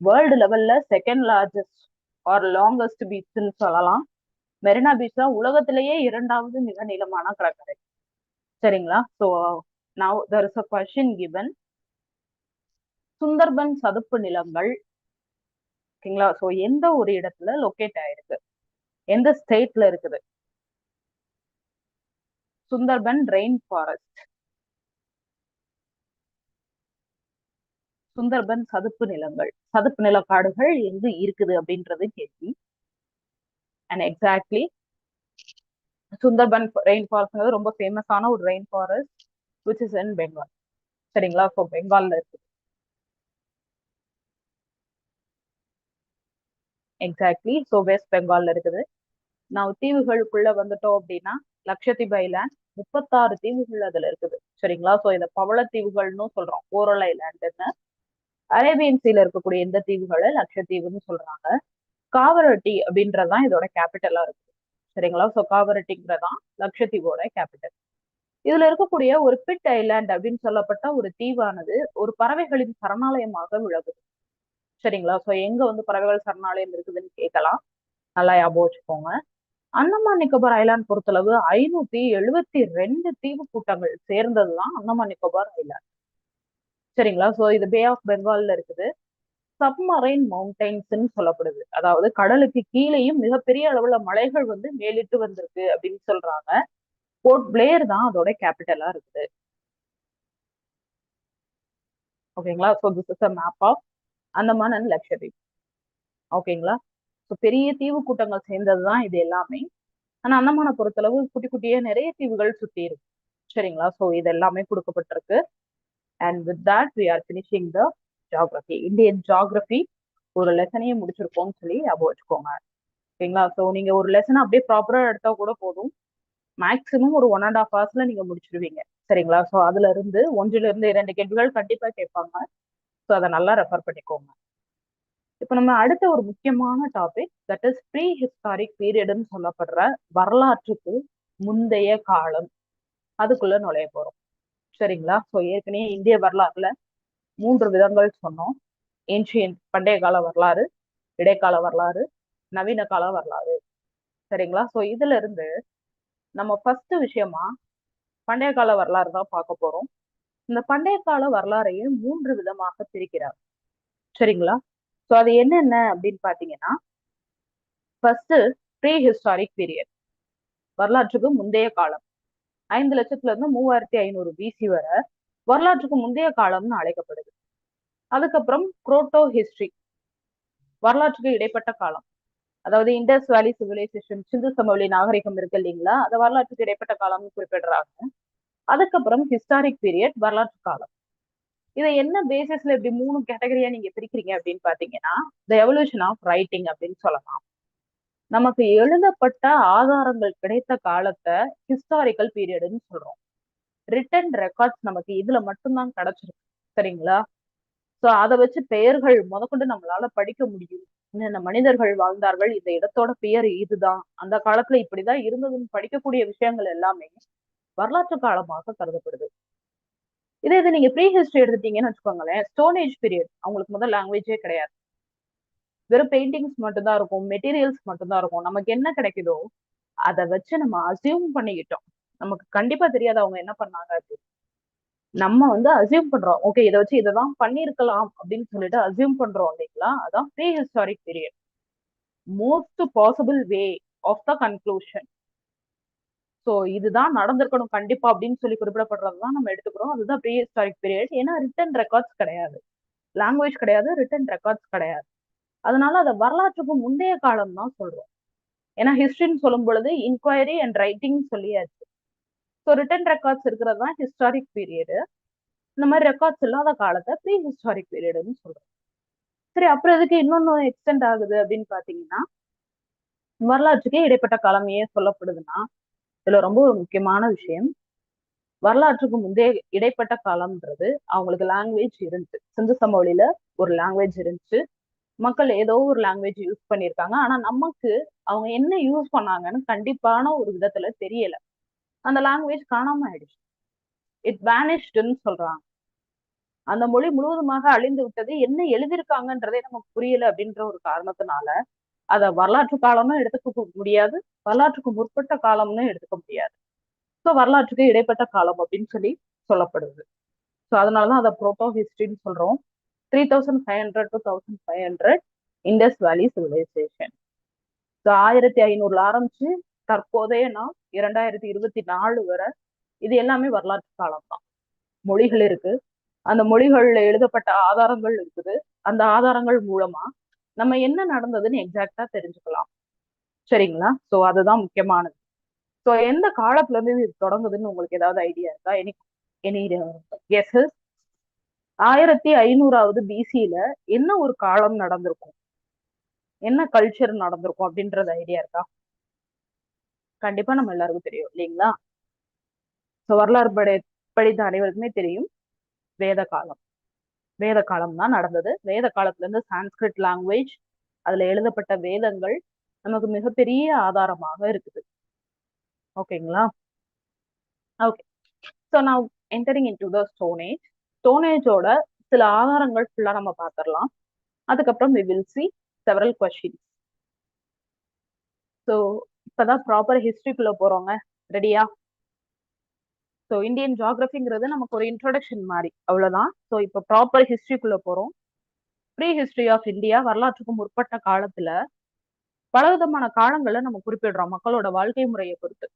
வேர்ல்டு லெவல்ல செகண்ட் லார்ஜஸ்ட் ஆர் லாங்கஸ்ட் பீச்னு சொல்லலாம். மெரினா பீச் தான் உலகத்திலேயே 2வது மிக நீளமான கடற்கரை. சரிங்களா? So now there is a question given. Sundarban சதுப்பு நிலங்கள் ஓகேங்களா, சோ எந்த ஒரு இடத்துல லொக்கேட் ஆயிருக்கு, எந்த ஸ்டேட்ல இருக்குது? சுந்தர்பன் ரெயின் ஃபாரஸ்ட், சுந்தர்பன் சதுப்பு நிலங்கள், சதுப்பு நில காடுகள் எங்கு இருக்குது அப்படின்றது கேள்வி. And exactly Sundarban rain forest ரொம்ப ஃபேமஸான ஒரு rain forest which is in Bengal. சரிங்களா? ஸோ பெங்கால்ல இருக்குது. எக்ஸாக்ட்லி, ஸோ வெஸ்ட் பெங்கால்ல இருக்குது. நான் தீவுகளுக்குள்ள வந்துட்டோம் அப்படின்னா லட்சத்தீவு ஐலாண்ட் 36 தீவுகள் அதுல இருக்குது. சரிங்களா? ஸோ இதை பவளத்தீவுகள்னு சொல்றோம், கோரல் ஐலாண்டுன்னு. அரேபியன் சீல இருக்கக்கூடிய இந்த தீவுகளை லட்சத்தீவுன்னு சொல்றாங்க. காவரட்டி அப்படின்றதான் இதோட கேபிட்டலா இருக்கு. சரிங்களா? ஸோ காவரட்டிங்கிறதான் லட்சத்தீவோட கேபிட்டல். இதுல இருக்கக்கூடிய ஒரு பிட் ஐலாண்ட் அப்படின்னு சொல்லப்பட்ட ஒரு தீவானது ஒரு பறவைகளின் சரணாலயமாக விளங்குது. சரிங்களா? ஸோ எங்க வந்து பறவைகள் சரணாலயம் இருக்குதுன்னு கேட்கலாம், நல்லா ஞாபகம் வச்சுக்கோங்க. அந்தமான் நிக்கோபார் ஐலாண்ட் பொறுத்தளவு 572 தீவு கூட்டங்கள் சேர்ந்ததுதான் அந்தமான் நிக்கோபார் ஐலாண்ட். சரிங்களா? சோ இது பே ஆஃப் பெங்கால்ல இருக்குது. சப்மரைன் மவுண்டைன்ஸ் சொல்லப்படுது, அதாவது கடலுக்கு கீழேயும் மிகப்பெரிய அளவுல மலைகள் வந்து மேலிட்டு வந்திருக்கு அப்படின்னு சொல்றாங்க. போர்ட் பிளேயர் தான் அதோட கேபிட்டலா இருக்குது. ஓகேங்களா? So this is a map of Andaman and Lakshadweep. ஓகேங்களா? ஸோ பெரிய தீவு கூட்டங்கள் சேர்ந்ததுதான் இது எல்லாமே. ஆனா அந்தமான பொறுத்தளவு குட்டி குட்டியே நிறைய தீவுகள் சுத்தி இருக்கு. சரிங்களா? ஸோ இது எல்லாமே கொடுக்கப்பட்டிருக்கு. And with that we are finishing the geography, Indian geography ஒரு லெசனையே முடிச்சிருக்கோம்னு சொல்லி ஞாபகம் வச்சுக்கோங்க. ஓகேங்களா? ஸோ நீங்க ஒரு லெசன் அப்படியே ப்ராப்பரா எடுத்தா கூட போதும், மேக்சிமம் ஒரு 1.5 hours நீங்க முடிச்சிருவீங்க. சரிங்களா? ஸோ அதுல இருந்து 1 to 2 கேள்விகள் கண்டிப்பா கேட்பாங்க. ஸோ அதை நல்லா ரெஃபர் பண்ணிக்கோங்க. இப்ப நம்ம அடுத்த ஒரு முக்கியமான topic that is prehistoric பீரியட்னு சொல்லப்படுற வரலாற்றுக்கு முந்தைய காலம், அதுக்குள்ள நுழைய போறோம். சரிங்களா? ஸோ ஏற்கனவே இந்திய வரலாறுல 3 விதங்கள் சொன்னோம். ஏன்ஷியன்ட் பண்டைய கால வரலாறு, இடைக்கால வரலாறு, நவீன கால வரலாறு. சரிங்களா? சோ இதுல இருந்து நம்ம ஃபர்ஸ்ட் விஷயமா பண்டைய கால வரலாறு தான் பார்க்க போறோம். இந்த பண்டைய கால வரலாறையே 3 விதமாக பிரிக்கிறார். சரிங்களா? சோ அது என்னென்ன அப்படின்னு பாத்தீங்கன்னா, ஃபர்ஸ்ட் ப்ரீ ஹிஸ்டாரிக் பீரியட், வரலாற்றுக்கு முந்தைய காலம். 5,00,000 இருந்து 3,500 பிசி வரை வரலாற்றுக்கு முந்தைய காலம்னு அழைக்கப்படுது. அதுக்கப்புறம் புரோட்டோ ஹிஸ்டரி, வரலாற்றுக்கு இடைப்பட்ட காலம். அதாவது இண்டஸ் வேலி சிவிலைசேஷன், சிந்து சமவெளி நாகரிகம் இருக்கு இல்லைங்களா, அதை வரலாற்றுக்கு இடைப்பட்ட காலம்னு குறிப்பிடுறாங்க. அதுக்கப்புறம் ஹிஸ்டாரிக் பீரியட், வரலாற்று காலம். இதை என்ன பேசிஸ்ல இப்படி 3 கேட்டகரியா நீங்க பிரிக்கிறீங்க அப்படின்னு பாத்தீங்கன்னா, த எவல்யூஷன் ஆஃப் ரைட்டிங் அப்படின்னு சொல்லலாம். நமக்கு எழுதப்பட்ட ஆதாரங்கள் கிடைத்த காலத்தை ஹிஸ்டாரிக்கல் பீரியட்னு சொல்றோம். ரிட்டன் ரெக்கார்ட்ஸ் நமக்கு இதுல மட்டும்தான் கிடைச்சிருக்கு. சரிங்களா? சோ அதை வச்சு பெயர்கள் முதற்கொண்டு நம்மளால படிக்க முடியும். இந்த மனிதர்கள் வாழ்ந்தார்கள், இந்த இடத்தோட பெயர் இதுதான், அந்த காலத்துல இப்படிதான் இருந்ததுன்னு படிக்கக்கூடிய விஷயங்கள் எல்லாமே வரலாற்று காலமாக கருதப்படுது. இதே இது நீங்க ப்ரீ ஹிஸ்டரி எடுத்துட்டீங்கன்னு வச்சுக்கோங்களேன், ஸ்டோன் ஏஜ் பீரியட். அவங்களுக்கு முதல் லாங்குவேஜே கிடையாது, வெறும் பெயிண்டிங்ஸ் மட்டும்தான் இருக்கும், மெட்டீரியல்ஸ் மட்டும்தான் இருக்கும். நமக்கு என்ன கிடைக்குதோ அதை வச்சு நம்ம அசியூம் பண்ணிக்கிட்டோம். நமக்கு கண்டிப்பா தெரியாது அவங்க என்ன பண்ணாங்க அப்படின்னு. நம்ம அசியூம் பண்றோம், ஓகே இதை வச்சு இதைதான் பண்ணிருக்கலாம் அப்படின்னு சொல்லிட்டு அசியூம் பண்றோம் இல்லைங்களா, அதான் prehistoric period. Most possible way of the conclusion. So இதுதான் நடந்திருக்கணும் கண்டிப்பா அப்படின்னு சொல்லி குறிப்பிடப்படுறதுதான் நம்ம எடுத்துக்கிறோம். அதுதான் ப்ரீ ஹிஸ்டாரிக் பீரியட். ஏன்னா ரிட்டன் ரெக்கார்ட்ஸ் கிடையாது, லாங்குவேஜ் கிடையாது, ரிட்டன் ரெக்கார்ட்ஸ் கிடையாது. அதனால அதை வரலாற்றுக்கு முந்தைய காலம் தான் சொல்றோம். ஏன்னா ஹிஸ்டரின்னு சொல்லும் பொழுது இன்கொயரி அண்ட் ரைட்டிங் சொல்லியாச்சு. ஸோ ரிட்டன் ரெக்கார்ட்ஸ் இருக்கிறது தான் ஹிஸ்டாரிக் பீரியடு. இந்த மாதிரி ரெக்கார்ட்ஸ் இல்லாத காலத்தை ப்ரீ ஹிஸ்டாரிக் பீரியட்னு சொல்றோம். சரி, அப்புறம் இதுக்கு இன்னொன்னு எக்ஸ்டெண்ட் ஆகுது அப்படின்னு பாத்தீங்கன்னா, வரலாற்றுக்கே இடைப்பட்ட காலம் ஏன் சொல்லப்படுதுன்னா, இதுல ரொம்ப ஒரு முக்கியமான விஷயம், வரலாற்றுக்கு முந்தைய இடைப்பட்ட காலம்ன்றது அவங்களுக்கு லாங்குவேஜ் இருந்துச்சு. சிந்து சமவெளியில ஒரு லாங்குவேஜ் இருந்துச்சு, மக்கள் ஏதோ ஒரு லாங்குவேஜ் யூஸ் பண்ணியிருக்காங்க. ஆனா நமக்கு அவங்க என்ன யூஸ் பண்ணாங்கன்னு கண்டிப்பான ஒரு விதத்துல தெரியல. அந்த லாங்குவேஜ் காணாம ஆயிடுச்சு, இட் வேனிஷ்டுன்னு சொல்றாங்க. அந்த மொழி முழுவதுமாக அழிந்து விட்டது, என்ன எழுதியிருக்காங்கன்றதே நமக்கு புரியல அப்படின்ற ஒரு காரணத்தினால அத வரலாற்று காலம்னு எடுத்துக்க முடியாது, வரலாற்றுக்கு முற்பட்ட காலம்னு எடுத்துக்க முடியாது. ஸோ வரலாற்றுக்கு இடைப்பட்ட காலம் அப்படின்னு சொல்லி சொல்லப்படுது. ஸோ அதனாலதான் அதை புரோட்டோ ஹிஸ்டரின்னு சொல்றோம். 3,500 to 1,500 இண்டஸ் வேலி சிவிலைசேஷன். 1500 ஆரம்பிச்சு தற்போதைய நாள் 2024 வரை இது எல்லாமே வரலாற்று காலம் தான். மொழிகள் இருக்கு, அந்த மொழிகள்ல எழுதப்பட்ட ஆதாரங்கள் இருக்குது. அந்த ஆதாரங்கள் மூலமா நம்ம என்ன நடந்ததுன்னு எக்ஸாக்டா தெரிஞ்சுக்கலாம். சரிங்களா? சோ அதுதான் முக்கியமானது. சோ எந்த காலத்துல இருந்து இது தொடங்குதுன்னு உங்களுக்கு ஏதாவது ஐடியா இருக்கா? Any guesses? 1500வது பிசியில என்ன ஒரு காலம் நடந்திருக்கும், என்ன கல்ச்சர் நடந்திருக்கும் அப்படின்றது ஐடியா இருக்கா? கண்டிப்பா நம்ம எல்லாருக்கும் தெரியும் இல்லைங்களா? சோ வரலாறு படித்த அனைவருக்குமே தெரியும், வேத காலம். வேத காலம் தான் நடந்தது. வேத காலத்துல இருந்து சான்ஸ்கிரிட் லாங்குவேஜ், அதுல எழுதப்பட்ட வேதங்கள் நமக்கு மிகப்பெரிய ஆதாரமாக இருக்குது. ஓகேங்களா? ஓகே. ஸோ நான் entering into the stone age. ஸ்டோனேஜோட சில ஆதாரங்கள் ஃபுல்லா நம்ம பார்த்துடலாம். அதுக்கப்புறம் we will see several questions. So இப்பதான் ப்ராப்பர் ஹிஸ்டரிக்குள்ள போறோங்க. ரெடியா? ஸோ இந்தியன் ஜியாகிரபிங்கிறது நமக்கு ஒரு இன்ட்ரோடக்ஷன் மாதிரி, அவ்வளவுதான். ஸோ இப்போ ப்ராப்பர் ஹிஸ்டரிக்குள்ள போறோம். ப்ரீ ஹிஸ்டரி ஆஃப் இந்தியா, வரலாற்றுக்கு முற்பட்ட காலத்துல பலவிதமான காலங்களை நம்ம குறிப்பிடுறோம் மக்களோட வாழ்க்கை முறையை பொறுத்து.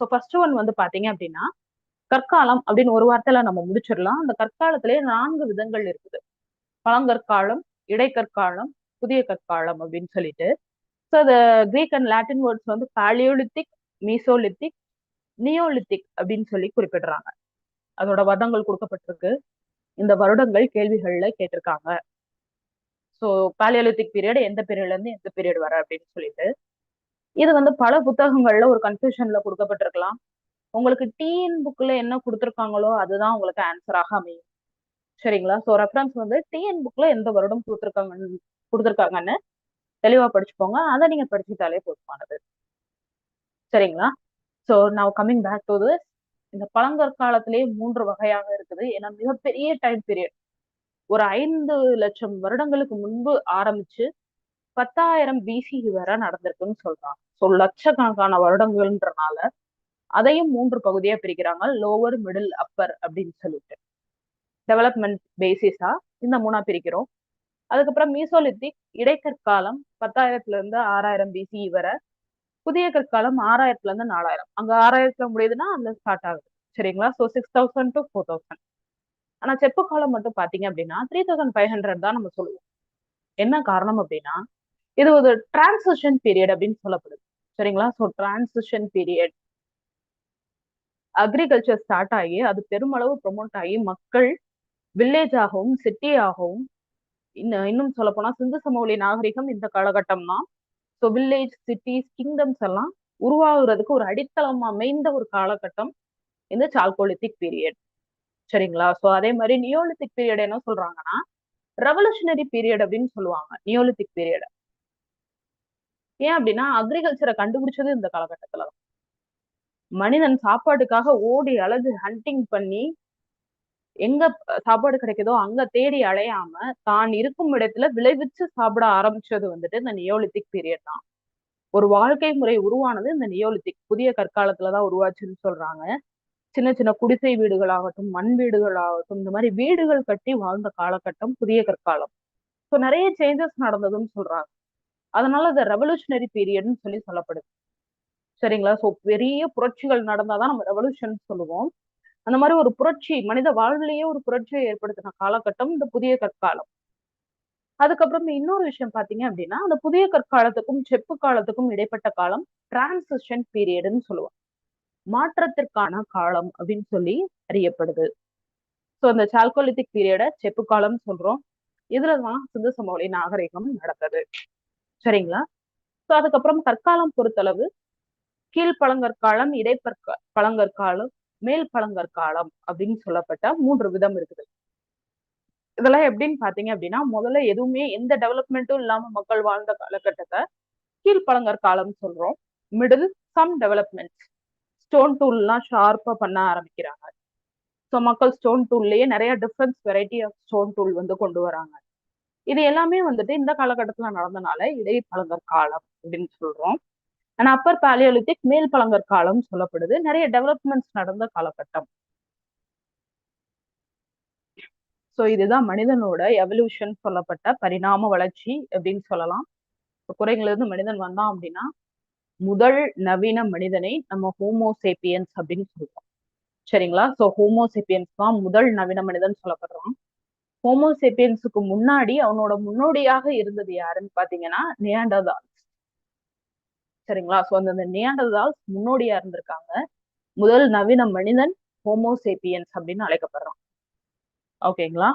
ஸோ ஃபர்ஸ்ட் ஒன் பாத்தீங்க அப்படின்னா கற்காலம் அப்படின்னு ஒரு வார்த்தையில நம்ம முடிச்சிடலாம். அந்த கற்காலத்திலேயே 4 விதங்கள் இருக்குது. பழங்கற்காலம், இடைக்கற்காலம், புதிய கற்காலம் அப்படின்னு சொல்லிட்டு. ஸோ அந்த Greek and Latin words palaeolithic, mesolithic, neolithic அப்படின்னு சொல்லி குறிப்பிடுறாங்க. அதோட வருடங்கள் கொடுக்கப்பட்டிருக்கு. இந்த வருடங்கள் கேள்விகள்ல கேட்டிருக்காங்க. ஸோ பாலியோலித்திக் பீரியட் எந்த பீரியட்ல இருந்து எந்த பீரியட் வர அப்படின்னு சொல்லிட்டு. இது பல புத்தகங்கள்ல ஒரு கன்ஃபியூஷன்ல கொடுக்கப்பட்டிருக்கலாம். உங்களுக்கு டிஎன் புக்ல என்ன கொடுத்துருக்காங்களோ அதுதான் உங்களுக்கு ஆன்சராக அமையும். சரிங்களா? ஸோ ரெஃபரன்ஸ் டிஎன் புக்ல எந்த வருடம் கொடுத்துருக்காங்கன்னு தெளிவா படிச்சுக்கோங்க. அதை நீங்க படிச்சுட்டாலே போதுமானது. சரிங்களா? So now coming back to this. இந்த பழங்கற்காலத்திலேயே 3 வகையாக இருக்குது. ஏன்னா மிகப்பெரிய டைம் பீரியட். ஒரு 5 லட்சம் வருடங்களுக்கு முன்பு ஆரம்பிச்சு 10,000 பிசி வரை நடந்திருக்குன்னு சொல்றாங்க. ஸோ லட்சக்கணக்கான வருடங்கள்ன்றனால அதையும் 3 பகுதியா பிரிக்கிறாங்க. லோவர், மிடில், அப்பர் அப்படின்னு சொல்லிட்டு டெவலப்மெண்ட் பேசிஸா இந்த 3ஆ பிரிக்கிறோம். அதுக்கப்புறம் மீசோலித்திக் இடைக்கற்காலம் 10,000ல இருந்து 6,000 பிசி வரை. புதிய கற்காலம் 6,000ல இருந்து 4,000. அங்க 6,000ல முடியுதுன்னா அதுல ஸ்டார்ட் ஆகுது. சரிங்களா? So 6,000 to 4,000. ஆனா செப்பு காலம் மட்டும் பாத்தீங்க அப்படின்னா 3,500 தான் நம்ம சொல்லுவோம். என்ன காரணம் அப்படின்னா இது ஒரு டிரான்சிஷன் பீரியட் அப்படின்னு சொல்லப்படுது. சரிங்களா? So transition period agriculture start ஆகி அது பெருமளவு ப்ரொமோட் ஆகி மக்கள் வில்லேஜ் ஆகவும் சிட்டி ஆகவும் இன்னும் சொல்ல போனா சிந்து சமவெளி நாகரிகம் இந்த காலகட்டம் தான். ஸோ வில்லேஜ், சிட்டிஸ், கிங்டம்ஸ் எல்லாம் உருவாகுறதுக்கு ஒரு அடித்தளம் அமைந்த ஒரு காலகட்டம் இந்த சால்கோலித்திக் பீரியட். சரிங்களா? ஸோ அதே மாதிரி நியோலித்திக் பீரியட் என்ன சொல்றாங்கன்னா ரெவல்யூஷனரி பீரியட் அப்படின்னு சொல்லுவாங்க நியோலித்திக் பீரியட். ஏன் அப்படின்னா அக்ரிகல்ச்சரை கண்டுபிடிச்சது இந்த காலகட்டத்துல தான். மனிதன் சாப்பாட்டுக்காக ஓடி அலைஞ்சு ஹண்டிங் பண்ணி எங்க சாப்பாடு கிடைக்குதோ அங்க தேடி அலையாம தான் இருக்கும் இடத்துல விளைவிச்சு சாப்பிட ஆரம்பிச்சது வந்துட்டு இந்த நியோலித்திக் பீரியட் தான். ஒரு வாழ்க்கை முறை உருவானது இந்த நியோலித்திக் புதிய கற்காலத்துலதான் உருவாச்சுன்னு சொல்றாங்க. சின்ன சின்ன குடிசை வீடுகளாகட்டும், மண் வீடுகளாகட்டும், இந்த மாதிரி வீடுகள் கட்டி வாழ்ந்த காலகட்டம் புதிய கற்காலம். ஸோ நிறைய சேஞ்சஸ் நடந்ததுன்னு சொல்றாங்க. அதனால அது ரெவல்யூஷனரி பீரியட்னு சொல்லி சொல்லப்படுது. சரிங்களா? ஸோ பெரிய புரட்சிகள் நடந்தாதான் நம்ம ரெவல்யூஷன் சொல்லுவோம். அந்த மாதிரி ஒரு புரட்சி மனித வாழ்விலேயே ஒரு புரட்சியை ஏற்படுத்தின காலகட்டம் இந்த புதிய கற்காலம். அதுக்கப்புறம் இன்னொரு விஷயம் பாத்தீங்க அப்படின்னா அந்த புதிய கற்காலத்துக்கும் செப்பு காலத்துக்கும் இடைப்பட்ட காலம் டிரான்சிஷன் பீரியட்னு சொல்லுவோம். மாற்றத்திற்கான காலம் அப்படின்னு சொல்லி அறியப்படுது. ஸோ அந்த சால்கோலித்திக் பீரியட செப்பு காலம் சொல்றோம். இதுலதான் சிந்து சமவெளி நாகரிகம் நடந்தது. சரிங்களா? ஸோ அதுக்கப்புறம் கற்காலம் பொறுத்தளவு கீழ்பழங்கற்காலம், பழங்கற்காலம், மேல் பழங்கற்காலம் அப்படின்னு சொல்லப்பட்ட 3 விதம் இருக்குது. இதெல்லாம் எப்படின்னு பாத்தீங்க அப்படின்னா முதல்ல எதுவுமே எந்த டெவலப்மெண்ட்டும் இல்லாம மக்கள் வாழ்ந்த காலகட்டத்தை கீழ்பழங்கற்காலம் சொல்றோம். Middle, some development, stone tool எல்லாம் ஷார்ப்பா பண்ண ஆரம்பிக்கிறாங்க. ஸோ மக்கள் ஸ்டோன் டூல்லயே நிறைய different variety of stone tool வந்து கொண்டு வராங்க. இது எல்லாமே வந்துட்டு இந்த காலகட்டத்துல நடந்தனால இடைப்பழங்கற்காலம் அப்படின்னு சொல்றோம். ஆனா அப்பர் பாலியோலித்திக் மேல் பழங்கற்காலம் சொல்லப்படுது. நிறைய டெவலப்மெண்ட்ஸ் நடந்த காலகட்டம். ஸோ இதுதான் மனிதனோட எவல்யூஷன் சொல்லப்பட்ட பரிணாம வளர்ச்சி அப்படின்னு சொல்லலாம். குரங்குல இருந்து மனிதன் வந்தான் அப்படின்னா முதல் நவீன மனிதனை நம்ம ஹோமோசேப்பியன்ஸ் அப்படின்னு சொல்றோம். சரிங்களா? ஸோ ஹோமோசேப்பியன்ஸ் தான் முதல் நவீன மனிதன் சொல்லப்படுறான். ஹோமோசேப்பியன்ஸுக்கு முன்னாடி அவனோட முன்னோடியாக இருந்தது யாருன்னு பாத்தீங்கன்னா நியாண்டர்தால்ஸ். சரிங்களா? ஸோ அந்த நியாண்டர்தால்ஸ் முன்னோடியா இருந்திருக்காங்க. முதல் நவீன மனிதன் ஹோமோசேப்பியன்ஸ் அப்படின்னு அழைக்கப்படுறான். ஓகேங்களா?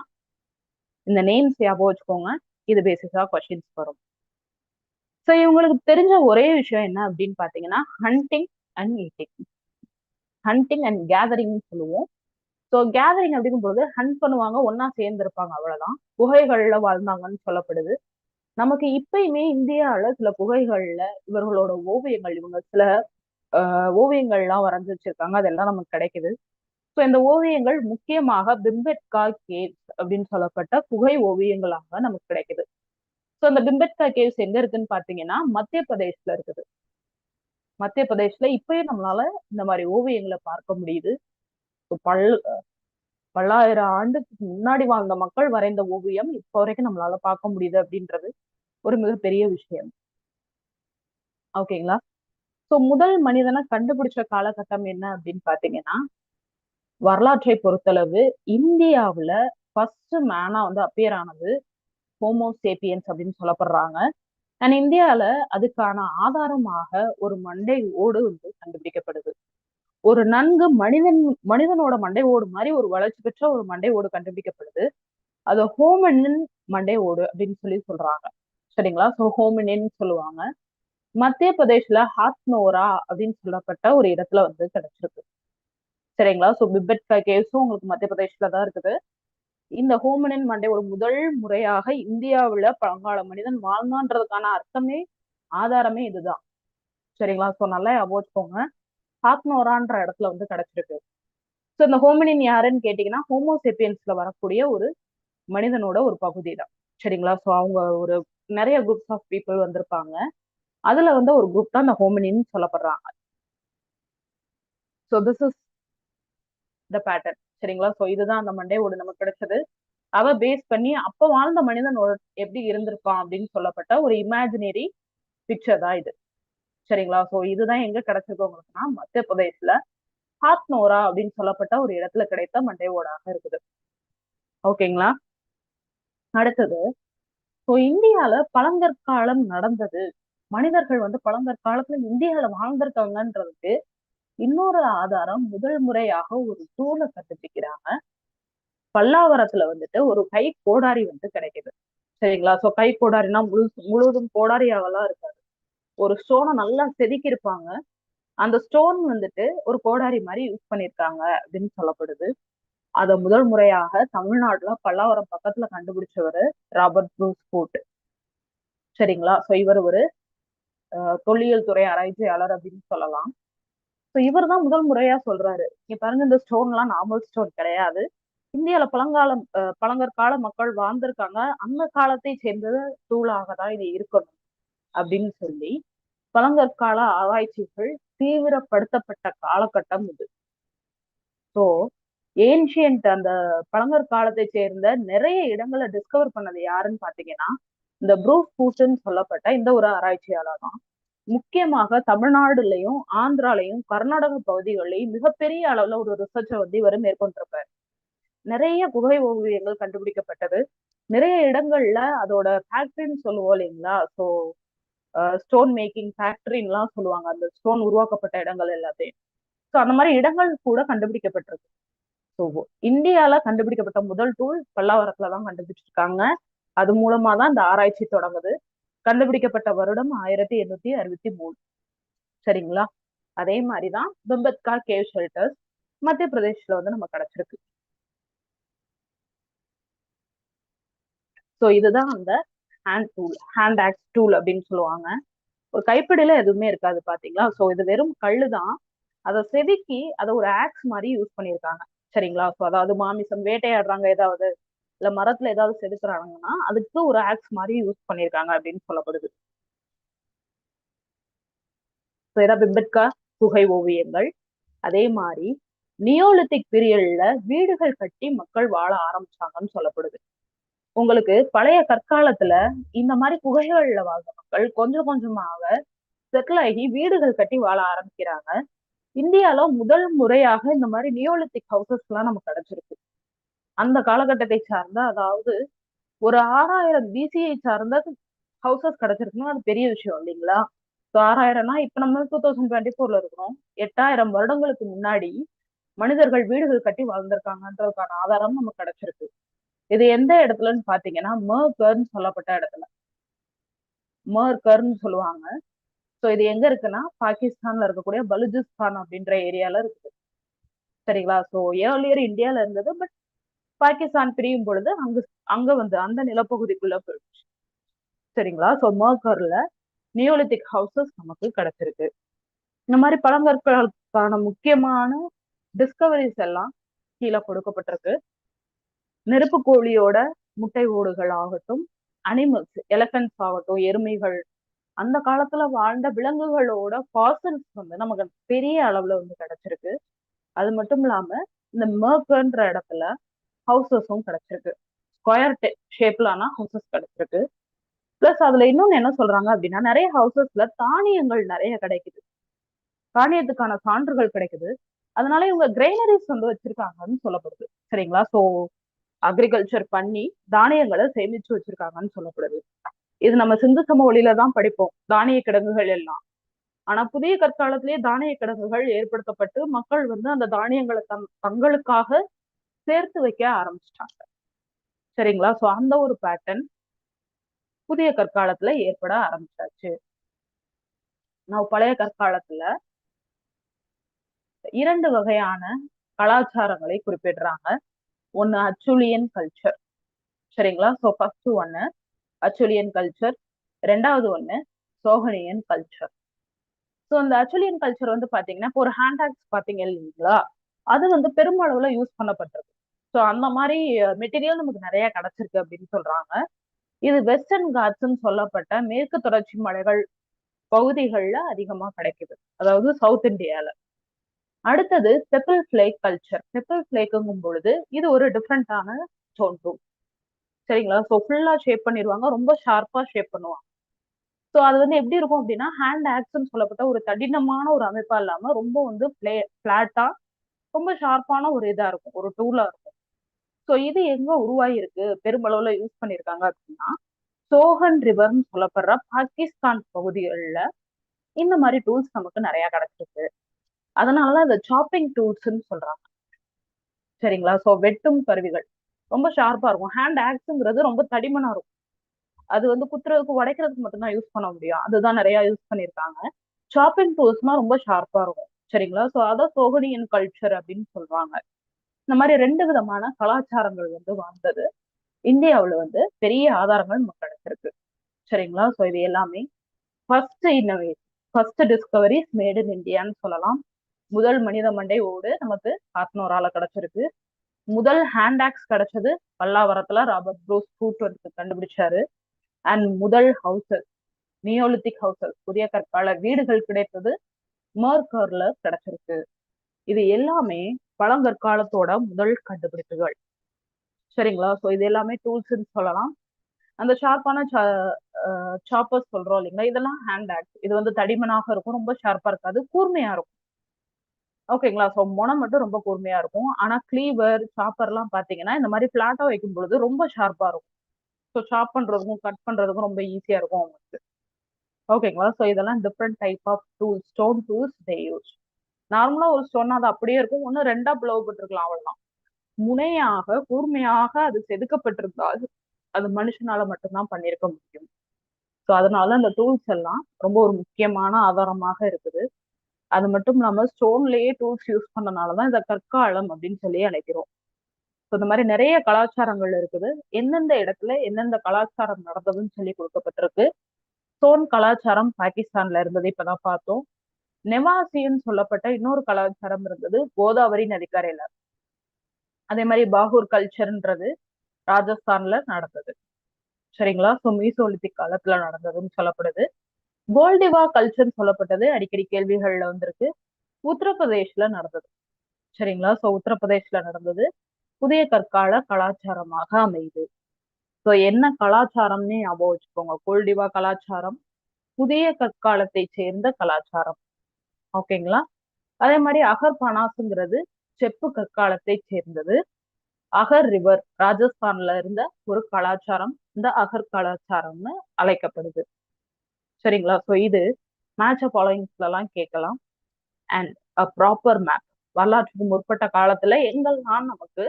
இந்த நேம்ஸ் ஞாபகம் வச்சுக்கோங்க. இது பேசிஸா கொஸ்டின்ஸ் வரும். ஸோ இவங்களுக்கு தெரிஞ்ச ஒரே விஷயம் என்ன அப்படின்னு பாத்தீங்கன்னா hunting and eating. Hunting and gathering சொல்லுவோம். ஸோ கேதரிங் அப்படிங்கும் பொழுது ஹண்ட் பண்ணுவாங்க, ஒன்னா சேர்ந்து இருப்பாங்க, அவ்வளவுதான். குகைகள்ல வாழ்ந்தாங்கன்னு சொல்லப்படுது. நமக்கு இப்பயுமே இந்தியாவில சில குகைகள்ல இவர்களோட ஓவியங்கள், இவங்க சில ஓவியங்கள்லாம் வரைஞ்சு வச்சிருக்காங்க. அதெல்லாம் நமக்கு கிடைக்குது. ஸோ இந்த ஓவியங்கள் முக்கியமாக பிம்பெட்கா கேவ்ஸ் அப்படின்னு சொல்லப்பட்ட குகை ஓவியங்களாக நமக்கு கிடைக்குது. ஸோ அந்த பிம்பெட்கா கேவ்ஸ் எங்க இருக்குன்னு பாத்தீங்கன்னா மத்திய பிரதேஷ்ல இருக்குது. மத்திய பிரதேஷ்ல இப்பயும் நம்மளால இந்த மாதிரி ஓவியங்களை பார்க்க முடியுது. பல்லாயிரம் ஆண்டுக்கு முன்னாடி வாழ்ந்த மக்கள் வரைந்த ஓவியம் இப்போ வரைக்கும் நம்மளால பார்க்க முடியுது அப்படின்றது ஒரு மிகப்பெரிய விஷயம். ஓகேங்களா? சோ முதல் மனிதனை கண்டுபிடிச்ச காலகட்டம் என்ன அப்படின்னு பாத்தீங்கன்னா வரலாற்றை பொறுத்தளவு இந்தியாவுல ஃபர்ஸ்ட் மேனா வந்து அப்பியர் ஆனது ஹோமோசேப்பியன்ஸ் அப்படின்னு சொல்லப்படுறாங்க. அண்ட் இந்தியால அதுக்கான ஆதாரமாக ஒரு மண்டை ஓடு வந்து கண்டுபிடிக்கப்படுது. ஒரு நன்கு மனிதனோட மண்டை ஓடு மாதிரி ஒரு வளர்ச்சி பெற்ற ஒரு மண்டை ஓடு கண்டுபிடிக்கப்படுது. அது ஹோமனின் மண்டை ஓடு அப்படின்னு சொல்லி சொல்றாங்க. சரிங்களா? சோ ஹோமினின்னு சொல்லுவாங்க. மத்திய பிரதேஷ்ல ஹாத்னோரா அப்படின்னு சொல்லப்பட்ட ஒரு இடத்துல வந்து கிடைச்சிருக்கு. சரிங்களா? சோ பிபெட்கா கேவ்ஸும் உங்களுக்கு மத்திய பிரதேஷ்ல தான் இருக்குது. இந்த ஹோமனின் மண்டை ஒரு முதல் முறையாக இந்தியாவுல பழங்கால மனிதன் வாழ்ந்தான்றதுக்கான அர்த்தமே ஆதாரமே இதுதான். சரிங்களா? சோ நல்லா ஞாபகம் ஹாத்னோரான்ற இடத்துல வந்து கிடைச்சிருக்கு. சோ இந்த ஹோமினின் யாருன்னு கேட்டீங்கன்னா ஹோமோசேப்பியன்ஸ்ல வரக்கூடிய ஒரு மனிதனோட ஒரு பகுதி தான். சரிங்களா? ஸோ அவங்க ஒரு நிறைய குரூப்ஸ் ஆஃப் பீப்புள் வந்திருப்பாங்க. அதுல வந்து ஒரு குரூப் தான் இந்த ஹோமினின்னு சொல்லப்படுறாங்க. So this is the pattern. சரிங்களா? ஸோ இதுதான் அந்த மண்டே ஓடு நமக்கு கிடைச்சது. அவ பேஸ் பண்ணி அப்ப வாழ்ந்த மனிதன் எப்படி இருந்திருப்பான் அப்படின்னு சொல்லப்பட்ட ஒரு இமேஜினரி பிக்சர் தான் இது. சரிங்களா? ஸோ இதுதான் எங்க கிடைச்சது உங்களுக்குன்னா மத்திய பிரதேஷ்ல ஹாத்னோரா அப்படின்னு சொல்லப்பட்ட ஒரு இடத்துல கிடைத்த மண்டே ஓடாக இருக்குது. ஓகேங்களா? அடுத்தது, ஸோ இந்தியால பழங்கற்காலம் நடந்தது, மனிதர்கள் வந்து பழங்கற்காலத்துல இந்தியால வாழ்ந்திருக்காங்கன்றதுக்கு இன்னொரு ஆதாரம் முதல் முறையாக ஒரு தூணை கண்டுபிடிக்கிறாங்க. பல்லாவரத்துல வந்துட்டு ஒரு கை கோடாரி வந்து கிடைக்குது. சரிங்களா? சோ கை கோடாரினா முழுவதும் கோடாரியாவெல்லாம் இருக்காது. ஒரு ஸ்டோனை நல்லா செதுக்கி இருப்பாங்க. அந்த ஸ்டோன் வந்துட்டு ஒரு கோடாரி மாதிரி யூஸ் பண்ணிருக்காங்க அப்படின்னு சொல்லப்படுது. அத முதல் முறையாக தமிழ்நாட்டுல பல்லாவரம் பக்கத்துல கண்டுபிடிச்சவரு ராபர்ட் ப்ரூஸ் ஃபுட். சரிங்களா? சோ இவர் ஒரு தொல்லியல் துறை ஆராய்ச்சியாளர் அப்படின்னு சொல்லலாம். ஸோ இவர் தான் முதல் முறையா சொல்றாரு, நீங்க பாருங்க இந்த ஸ்டோன் எல்லாம் நார்மல் ஸ்டோன் கிடையாது, இந்தியால பழங்கற்கால மக்கள் வாழ்ந்திருக்காங்க, அந்த காலத்தை சேர்ந்த தூளாக தான் இது இருக்கணும் அப்படின்னு சொல்லி பழங்கற்கால ஆராய்ச்சிகள் தீவிரப்படுத்தப்பட்ட காலகட்டம் இது. ஸோ ஏன்ஷியன்ட் அந்த பழங்கற்காலத்தை சேர்ந்த நிறைய இடங்களை டிஸ்கவர் பண்ணது யாருன்னு பாத்தீங்கன்னா இந்த ப்ரூஸ் ஃபூட்ன்னு சொல்லப்பட்ட இந்த ஒரு ஆராய்ச்சியாளர் தான். முக்கியமாக தமிழ்நாடுலயும் ஆந்திராலையும் கர்நாடக பகுதிகளிலையும் மிகப்பெரிய அளவுல ஒரு ரிசர்ச்சை வந்து இவர் மேற்கொண்டிருப்பார். நிறைய குகை ஓவியங்கள் கண்டுபிடிக்கப்பட்டது. நிறைய இடங்கள்ல அதோட ஃபேக்டரின்னு சொல்லுவோம் இல்லைங்களா? ஸோ ஸ்டோன் மேக்கிங் ஃபேக்டரின்லாம் சொல்லுவாங்க, அந்த ஸ்டோன் உருவாக்கப்பட்ட இடங்கள் எல்லாத்தையும். ஸோ அந்த மாதிரி இடங்கள் கூட கண்டுபிடிக்கப்பட்டிருக்கு. ஸோ இந்தியால கண்டுபிடிக்கப்பட்ட முதல் டூல் பல்லாவரத்துலதான் கண்டுபிடிச்சிருக்காங்க. அது மூலமா தான் இந்த ஆராய்ச்சி தொடங்குது. கண்டுபிடிக்கப்பட்ட வருடம் 1863. சரிங்களா? அதே மாதிரிதான் பிம்பத்கா கேவ் ஷெல்டர்ஸ் மத்திய பிரதேஷ்ல வந்து நம்ம கிடைச்சிருக்கு. ஸோ இதுதான் அந்த ஹேண்ட் ஆக்ஸ் டூல் அப்படின்னு சொல்லுவாங்க. ஒரு கைப்பிடியில எதுவுமே இருக்காது பாத்தீங்களா? ஸோ இது வெறும் கல்லுதான். அதை செதுக்கி அதை ஒரு ஆக்ஸ் மாதிரி யூஸ் பண்ணியிருக்காங்க. சரிங்களா? ஸோ அதாவது மாமிசம் வேட்டையாடுறாங்க ஏதாவது, இல்ல மரத்துல ஏதாவது செதுக்குறாங்கன்னா அதுக்கு ஒரு ஆக்ஸ் மாதிரி யூஸ் பண்ணியிருக்காங்க அப்படின்னு சொல்லப்படுது. பிம்பத்கா குகை ஓவியங்கள். அதே மாதிரி நியோலித்திக் பீரியட்ல வீடுகள் கட்டி மக்கள் வாழ ஆரம்பிச்சாங்கன்னு சொல்லப்படுது. உங்களுக்கு பழைய கற்காலத்துல இந்த மாதிரி குகைகள்ல வாழ்ந்த மக்கள் கொஞ்சம் கொஞ்சமாக செட்டில் ஆகி வீடுகள் கட்டி வாழ ஆரம்பிக்கிறாங்க. இந்தியால முதல் முறையாக இந்த மாதிரி நியோலித்திக் ஹவுசஸ் எல்லாம் நமக்கு கிடைச்சிருக்கு. அந்த காலகட்டத்தை சார்ந்த, அதாவது ஒரு 6000 பிசிஐ சார்ந்த ஹவுசஸ் கிடைச்சிருக்குன்னா அது பெரிய விஷயம் இல்லைங்களா? 6000னா இப்ப நம்ம 2024ல இருக்கிறோம். 8000 வருடங்களுக்கு முன்னாடி மனிதர்கள் வீடுகள் கட்டி வாழ்ந்திருக்காங்கன்றதுக்கான ஆதாரம் நமக்கு கிடைச்சிருக்கு. இது எந்த இடத்துலன்னு பாத்தீங்கன்னா மர்கர்ன்னு சொல்லப்பட்ட இடத்துல, மர்கர்ன்னு சொல்லுவாங்க. ஸோ இது எங்க இருக்குன்னா பாகிஸ்தான்ல இருக்கக்கூடிய பலுஜிஸ்தான் அப்படின்ற ஏரியால இருக்குது. சரிங்களா? ஸோ ஏர்லியர் இந்தியால இருந்தது, பட் பாகிஸ்தான் பிரியும் பொழுது அங்க அங்க வந்து அந்த நிலப்பகுதிக்குள்ள போயிடுச்சு. சரிங்களா? ஸோ மர்கர்ல நியோலித்திக் ஹவுசஸ் நமக்கு கிடைச்சிருக்கு. இந்த மாதிரி பழங்கற்களுக்கான முக்கியமான டிஸ்கவரிஸ் எல்லாம் கீழே கொடுக்கப்பட்டிருக்கு. நெருப்பு கோழியோட முட்டை ஓடுகள் ஆகட்டும், அனிமல்ஸ் எலபென்ட்ஸ் ஆகட்டும், எருமைகள், அந்த காலத்துல வாழ்ந்த விலங்குகளோட ஃபாசில்ஸ் வந்து நமக்கு பெரிய அளவுல வந்து கிடைச்சிருக்கு. அது மட்டும் இல்லாம இந்த மர்கன்ற இடத்துல ஹவுசஸும் கிடைச்சிருக்கு. ஸ்கொயர் ஷேப்லான ஹவுசஸ் கிடைச்சிருக்கு. பிளஸ் அதுல இன்னொன்னு என்ன சொல்றாங்க அப்படின்னா நிறைய ஹவுசஸ்ல தானியங்கள் நிறைய கிடைக்குது, தானியத்துக்கான சான்றுகள் கிடைக்குது. அதனால இவங்க கிரைனரிஸ் வந்து வச்சிருக்காங்கன்னு சொல்லப்படுது. சரிங்களா? சோ அக்ரிகல்ச்சர் பண்ணி தானியங்களை சேமிச்சு வச்சிருக்காங்கன்னு சொல்லப்படுது. இது நம்ம சிந்து சமவெளியில தான் படிப்போம் தானிய கிடங்குகள் எல்லாம். ஆனா புதிய கற்காலத்திலேயே தானிய கிடங்குகள் ஏற்படுத்தப்பட்டு மக்கள் வந்து அந்த தானியங்களை தங்களுக்காக சேர்த்து வைக்க ஆரம்பிச்சிட்டாங்க. சரிங்களா? சோ அந்த ஒரு பேட்டர்ன் புதிய கற்காலத்துல ஏற்பட ஆரம்பிச்சாச்சு. நான் பழைய கற்காலத்துல 2 வகையான கலாச்சாரங்களை குறிப்பிடுறாங்க. ஒண்ணு அச்சுலியன் கல்ச்சர். சரிங்களா? சோ ஃபர்ஸ்ட் ஒண்ணு அச்சுலியன் கல்ச்சர், ரெண்டாவது ஒண்ணு சோகனியன் கல்ச்சர். ஸோ இந்த அச்சுலியன் கல்ச்சர் வந்து பாத்தீங்கன்னா இப்போ ஒரு ஹேண்ட் ஆக்ஸ் பாத்தீங்க இல்லைங்களா, அது வந்து பெருமளவுல யூஸ் பண்ணப்பட்டிருக்கு. ஸோ அந்த மாதிரி மெட்டீரியல் நமக்கு நிறைய கிடைச்சிருக்கு அப்படின்னு சொல்றாங்க. இது வெஸ்டர்ன் காட்ஸ்ன்னு சொல்லப்பட்ட மேற்கு தொடர்ச்சி மலைகள் பகுதிகளில் அதிகமா கிடைக்குது, அதாவது சவுத் இந்தியால. அடுத்தது பெப்பிள் ஃபிளேக் கல்ச்சர். பெப்பிள் ஃபிளேக்குங்கும் பொழுது இது ஒரு டிஃப்ரெண்டான ஸ்டோன் டூல். சரிங்களா? ஸோ ஃபுல்லா ஷேப் பண்ணிடுவாங்க, ரொம்ப ஷார்ப்பா ஷேப் பண்ணுவாங்க. ஸோ அது வந்து எப்படி இருக்கும் அப்படின்னா, ஹேண்ட் ஆக்ஸ்ன்னு சொல்லப்பட்ட ஒரு தடினமான ஒரு அமைப்பா இல்லாம ரொம்ப வந்து பிளாட்டா ரொம்ப ஷார்ப்பான ஒரு இதா இருக்கும், ஒரு டூலா இருக்கும். ஸோ இது எங்க உருவாயிருக்கு, பெருமளவுல யூஸ் பண்ணியிருக்காங்க அப்படின்னா, சோஹன் ரிவர்னு சொல்லப்படுற பாகிஸ்தான் பகுதிகளில் இந்த மாதிரி டூல்ஸ் நமக்கு நிறைய கிடைச்சிருக்கு. அதனாலதான் இந்த சாப்பிங் டூல்ஸ்ன்னு சொல்றாங்க. சரிங்களா? ஸோ வெட்டும் கருவிகள் ரொம்ப ஷார்ப்பா இருக்கும். ஹேண்ட் ஆக்ஸ்ங்கிறது ரொம்ப தடிமனா இருக்கும், அது வந்து குத்துறதுக்கு உடைக்கிறதுக்கு மட்டும்தான் யூஸ் பண்ண முடியும், அதுதான் நிறைய யூஸ் பண்ணியிருக்காங்க. சாப்பிங் டூல்ஸ்னா ரொம்ப ஷார்ப்பா இருக்கும். சரிங்களா? ஸோ அதான் சோகனியன் கல்ச்சர் அப்படின்னு சொல்றாங்க. இந்த மாதிரி 2 விதமான கலாச்சாரங்கள் வந்து வாழ்ந்தது இந்தியாவில் வந்து பெரிய ஆதாரங்கள் நமக்கு கிடைச்சிருக்கு. சரிங்களா? ஸோ இது எல்லாமே first innovation, first discoveries made in இந்தியான்னு சொல்லலாம். முதல் மனித மண்டை ஓடு நமக்கு ஆத்மோரால கிடைச்சிருக்கு. முதல் ஹேண்ட் ஆக்ஸ் கிடைச்சது பல்லாவரத்துல ராபர்ட் ப்ரூஸ் ஃபூட் வந்து கண்டுபிடிச்சாரு. அண்ட் முதல் ஹவுசஸ், நியோலித்திக் ஹவுசஸ், புதிய கற்கால வீடுகள் கிடைத்தது மர்கர்ல கிடைச்சிருக்கு. இது எல்லாமே பழங்கற்காலத்தோட முதல் கண்டுபிடிப்புகள். சரிங்களா? ஸோ இது எல்லாமே டூல்ஸ்ன்னு சொல்லலாம். அந்த ஷார்ப்பான சாப்பர்ஸ் சொல்றோம் இல்லைங்களா, இதெல்லாம் ஹேண்ட் ஆக்ஸ். இது வந்து தடிமனாக இருக்கும், ரொம்ப ஷார்ப்பா இருக்காது, கூர்மையா இருக்கும். ஓகேங்களா? ஸோ முனை மட்டும் ரொம்ப கூர்மையா இருக்கும். ஆனா கிளீவர் சாப்பர் எல்லாம் பாத்தீங்கன்னா இந்த மாதிரி பிளாட்டா வைக்கும் பொழுது ரொம்ப ஷார்ப்பா இருக்கும். ஸோ சாப் பண்றதுக்கும் கட் பண்றதுக்கும் ரொம்ப ஈஸியா இருக்கும் அவங்களுக்கு. ஓகேங்களா? ஸோ இதெல்லாம் different type of tools, stone tools they use. நார்மலா ஒரு ஸ்டோன் அது அப்படியே இருக்கும், ஒன்னு ரெண்டா பிளவுபட்டிருக்கலாம், அவ்வளவுதான். முனையாக கூர்மையாக அது செதுக்கப்பட்டிருந்தால் அது மனுஷனால மட்டும்தான் பண்ணியிருக்க முடியும். ஸோ அதனால அந்த டூல்ஸ் எல்லாம் ரொம்ப ஒரு முக்கியமான ஆதாரமாக இருக்குது. அது மட்டும் இல்லாம ஸ்டோன்லயே டூல்ஸ் யூஸ் பண்ணனாலதான் இந்த கற்காலம் அப்படின்னு சொல்லி அழைக்கிறோம். ஸோ இந்த மாதிரி நிறைய கலாச்சாரங்கள் இருக்குது. எந்தெந்த இடத்துல எந்தெந்த கலாச்சாரம் நடந்ததுன்னு சொல்லி கொடுக்கப்பட்டிருக்கு. ஸ்டோன் கலாச்சாரம் பாகிஸ்தான்ல இருந்தது இப்பதான் பார்த்தோம். நெவாசின்னு சொல்லப்பட்ட இன்னொரு கலாச்சாரம் இருந்தது கோதாவரி நதிக்கரையில. அதே மாதிரி பாகூர் கல்ச்சர்ன்றது ராஜஸ்தான்ல நடந்தது. சரிங்களா? ஸோ மீசோலித்திக் காலத்துல நடந்ததுன்னு சொல்லப்படுது. கோல்டிவா கல்ச்சர்ன்னு சொல்லப்பட்டது அடிக்கடி கேள்விகள்ல வந்திருக்கு, உத்தரப்பிரதேஷ்ல நடந்தது. சரிங்களா? ஸோ உத்தரப்பிரதேஷ்ல நடந்தது புதிய கற்கால கலாச்சாரமாக அமையுது. ஸோ என்ன கலாச்சாரம்னு ஞாபகம் வச்சுக்கோங்க, கோல்டிவா கலாச்சாரம் புதிய கற்காலத்தை சேர்ந்த கலாச்சாரம். ஓகேங்களா? அதே மாதிரி அகர் பனாசுங்கிறது செப்பு கற்காலத்தை சேர்ந்தது. அகர் ரிவர் ராஜஸ்தான்ல இருந்த ஒரு கலாச்சாரம் இந்த அகர் கலாச்சாரம்னு அழைக்கப்படுது. சரிங்களா? ஸோ இது மேட்ச் ஃபாலோயிங்ஸ்ல எல்லாம் கேட்கலாம். அண்ட் அ ப்ராப்பர் மேப், வரலாற்றுக்கு முற்பட்ட காலத்துல எங்கெல்லாம் நமக்கு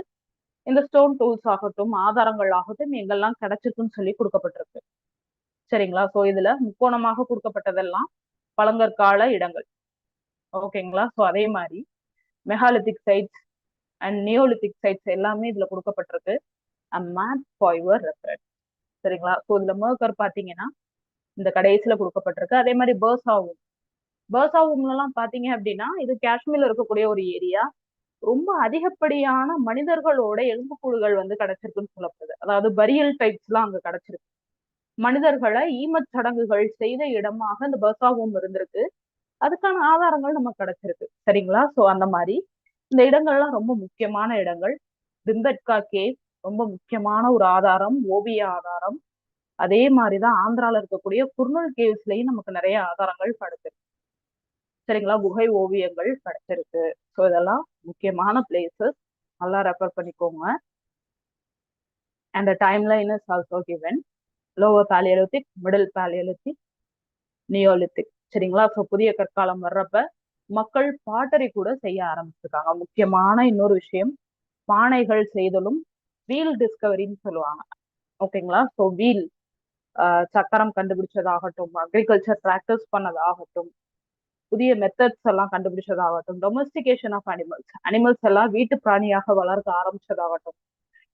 இந்த ஸ்டோன் டூல்ஸ் ஆகட்டும் ஆதாரங்கள் ஆகட்டும் எங்கெல்லாம் கிடைச்சிருக்குன்னு சொல்லி கொடுக்கப்பட்டிருக்கு. சரிங்களா? ஸோ இதுல முக்கோணமாக கொடுக்கப்பட்டதெல்லாம் பழங்கற்கால இடங்கள். ஓகேங்களா? ஸோ அதே மாதிரி megalithic sites and neolithic sites எல்லாமே இதுல கொடுக்கப்பட்டிருக்கு. A map for your reference. சரிங்களா? ஸோ இதுல மர்கர் பாத்தீங்கன்னா இந்த கடைசியில கொடுக்கப்பட்டிருக்கு. அதே மாதிரி பர்சாவும், பர்சாவும்லாம் பாத்தீங்க அப்படின்னா இது காஷ்மீர்ல இருக்கக்கூடிய ஒரு ஏரியா. ரொம்ப அதிகப்படியான மனிதர்களோட எலும்புக்கூடுகள் வந்து கிடைச்சிருக்குன்னு சொல்லப்படுது. அதாவது பரியல் டைப்ஸ் எல்லாம் அங்க கிடைச்சிருக்கு. மனிதர்களை ஈமச் சடங்குகள் செய்த இடமாக இந்த பர்சாவும் இருந்திருக்கு. அதுக்கான ஆதாரங்கள் நமக்கு கிடைச்சிருக்கு. சரிங்களா? சோ அந்த மாதிரி இந்த இடங்கள்லாம் ரொம்ப முக்கியமான இடங்கள். பிம்பட்கா கேவ் ரொம்ப முக்கியமான ஒரு ஆதாரம், ஓவிய ஆதாரம். அதே மாதிரிதான் ஆந்திரால இருக்கக்கூடிய குர்னூல் கேவ்ஸ்லயும் நமக்கு நிறைய ஆதாரங்கள் கிடைச்சிருக்கு. சரிங்களா? குகை ஓவியங்கள் கிடைச்சிருக்கு. ஸோ இதெல்லாம் முக்கியமான பிளேசஸ், நல்லா ரெஃபர் பண்ணிக்கோங்க. And the timeline is also given. Lower palaeolithic, middle palaeolithic, Neolithic. சரிங்களா? ஸோ புதிய கற்காலம் வர்றப்ப மக்கள் பாட்டரி கூட செய்ய ஆரம்பிச்சிருக்காங்க. முக்கியமான இன்னொரு விஷயம், பானைகள் செய்தலும் வீல் டிஸ்கவரின்னு சொல்லுவாங்க. ஓகேங்களா? ஸோ வீல், சக்கரம் கண்டுபிடிச்சதாகட்டும், அக்ரிகல்ச்சர் ப்ராக்டிஸ் பண்ணதாகட்டும், புதிய மெத்தட்ஸ் எல்லாம் கண்டுபிடிச்சதாகட்டும், டொமஸ்டிகேஷன் ஆஃப் அனிமல்ஸ், அனிமல்ஸ் எல்லாம் வீட்டு பிராணியாக வளர்க்க ஆரம்பிச்சதாகட்டும்,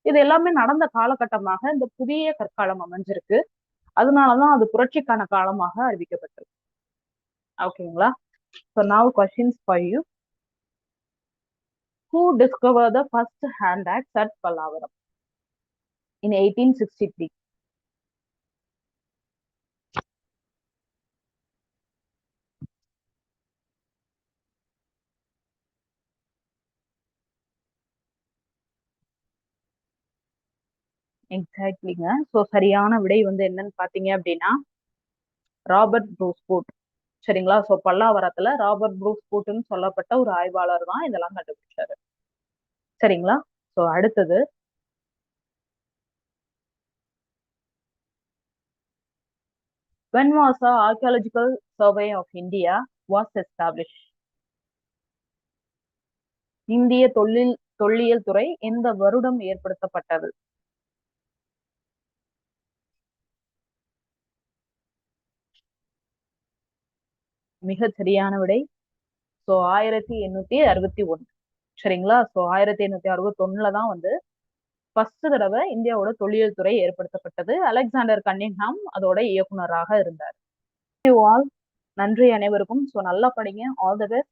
இது எல்லாமே நடந்த காலகட்டமாக இந்த புதிய கற்காலம் அமைஞ்சிருக்கு. அதனாலதான் அது புரட்சிக்கான காலமாக அறிவிக்கப்பட்டிருக்கு. ஓகேங்களா? So now questions for you. Who discovered the first hand axe at Pallavaram in 1863? எக்ஸாக்ட்லிங்க. So சரியான விடை வந்து என்னன்னு பாத்தீங்க அப்படின்னா ராபர்ட் ப்ரூஸ்பூட். சரிங்களா? ஸோ பல்லாவரத்துல ராபர்ட் ப்ரூஸ்பூட்னு சொல்லப்பட்ட ஒரு ஆய்வாளர் தான் இதெல்லாம் கண்டுபிடிச்சாரு. சரிங்களா? ஸோ அடுத்தது, when was the archaeological survey of India was established? இந்திய தொல்லியல் துறை எந்த வருடம் ஏற்படுத்தப்பட்டது? மிகச் சரியான விடை. ஸோ 1861. சரிங்களா? ஸோ 1861 தான் வந்து ஃபர்ஸ்ட் தடவை இந்தியாவோட தொல்லியல் துறை ஏற்படுத்தப்பட்டது. அலெக்சாண்டர் கன்னிங்ஹாம் அதோட இயக்குனராக இருந்தார். நன்றி அனைவருக்கும். ஸோ நல்லா படிங்க. All the best.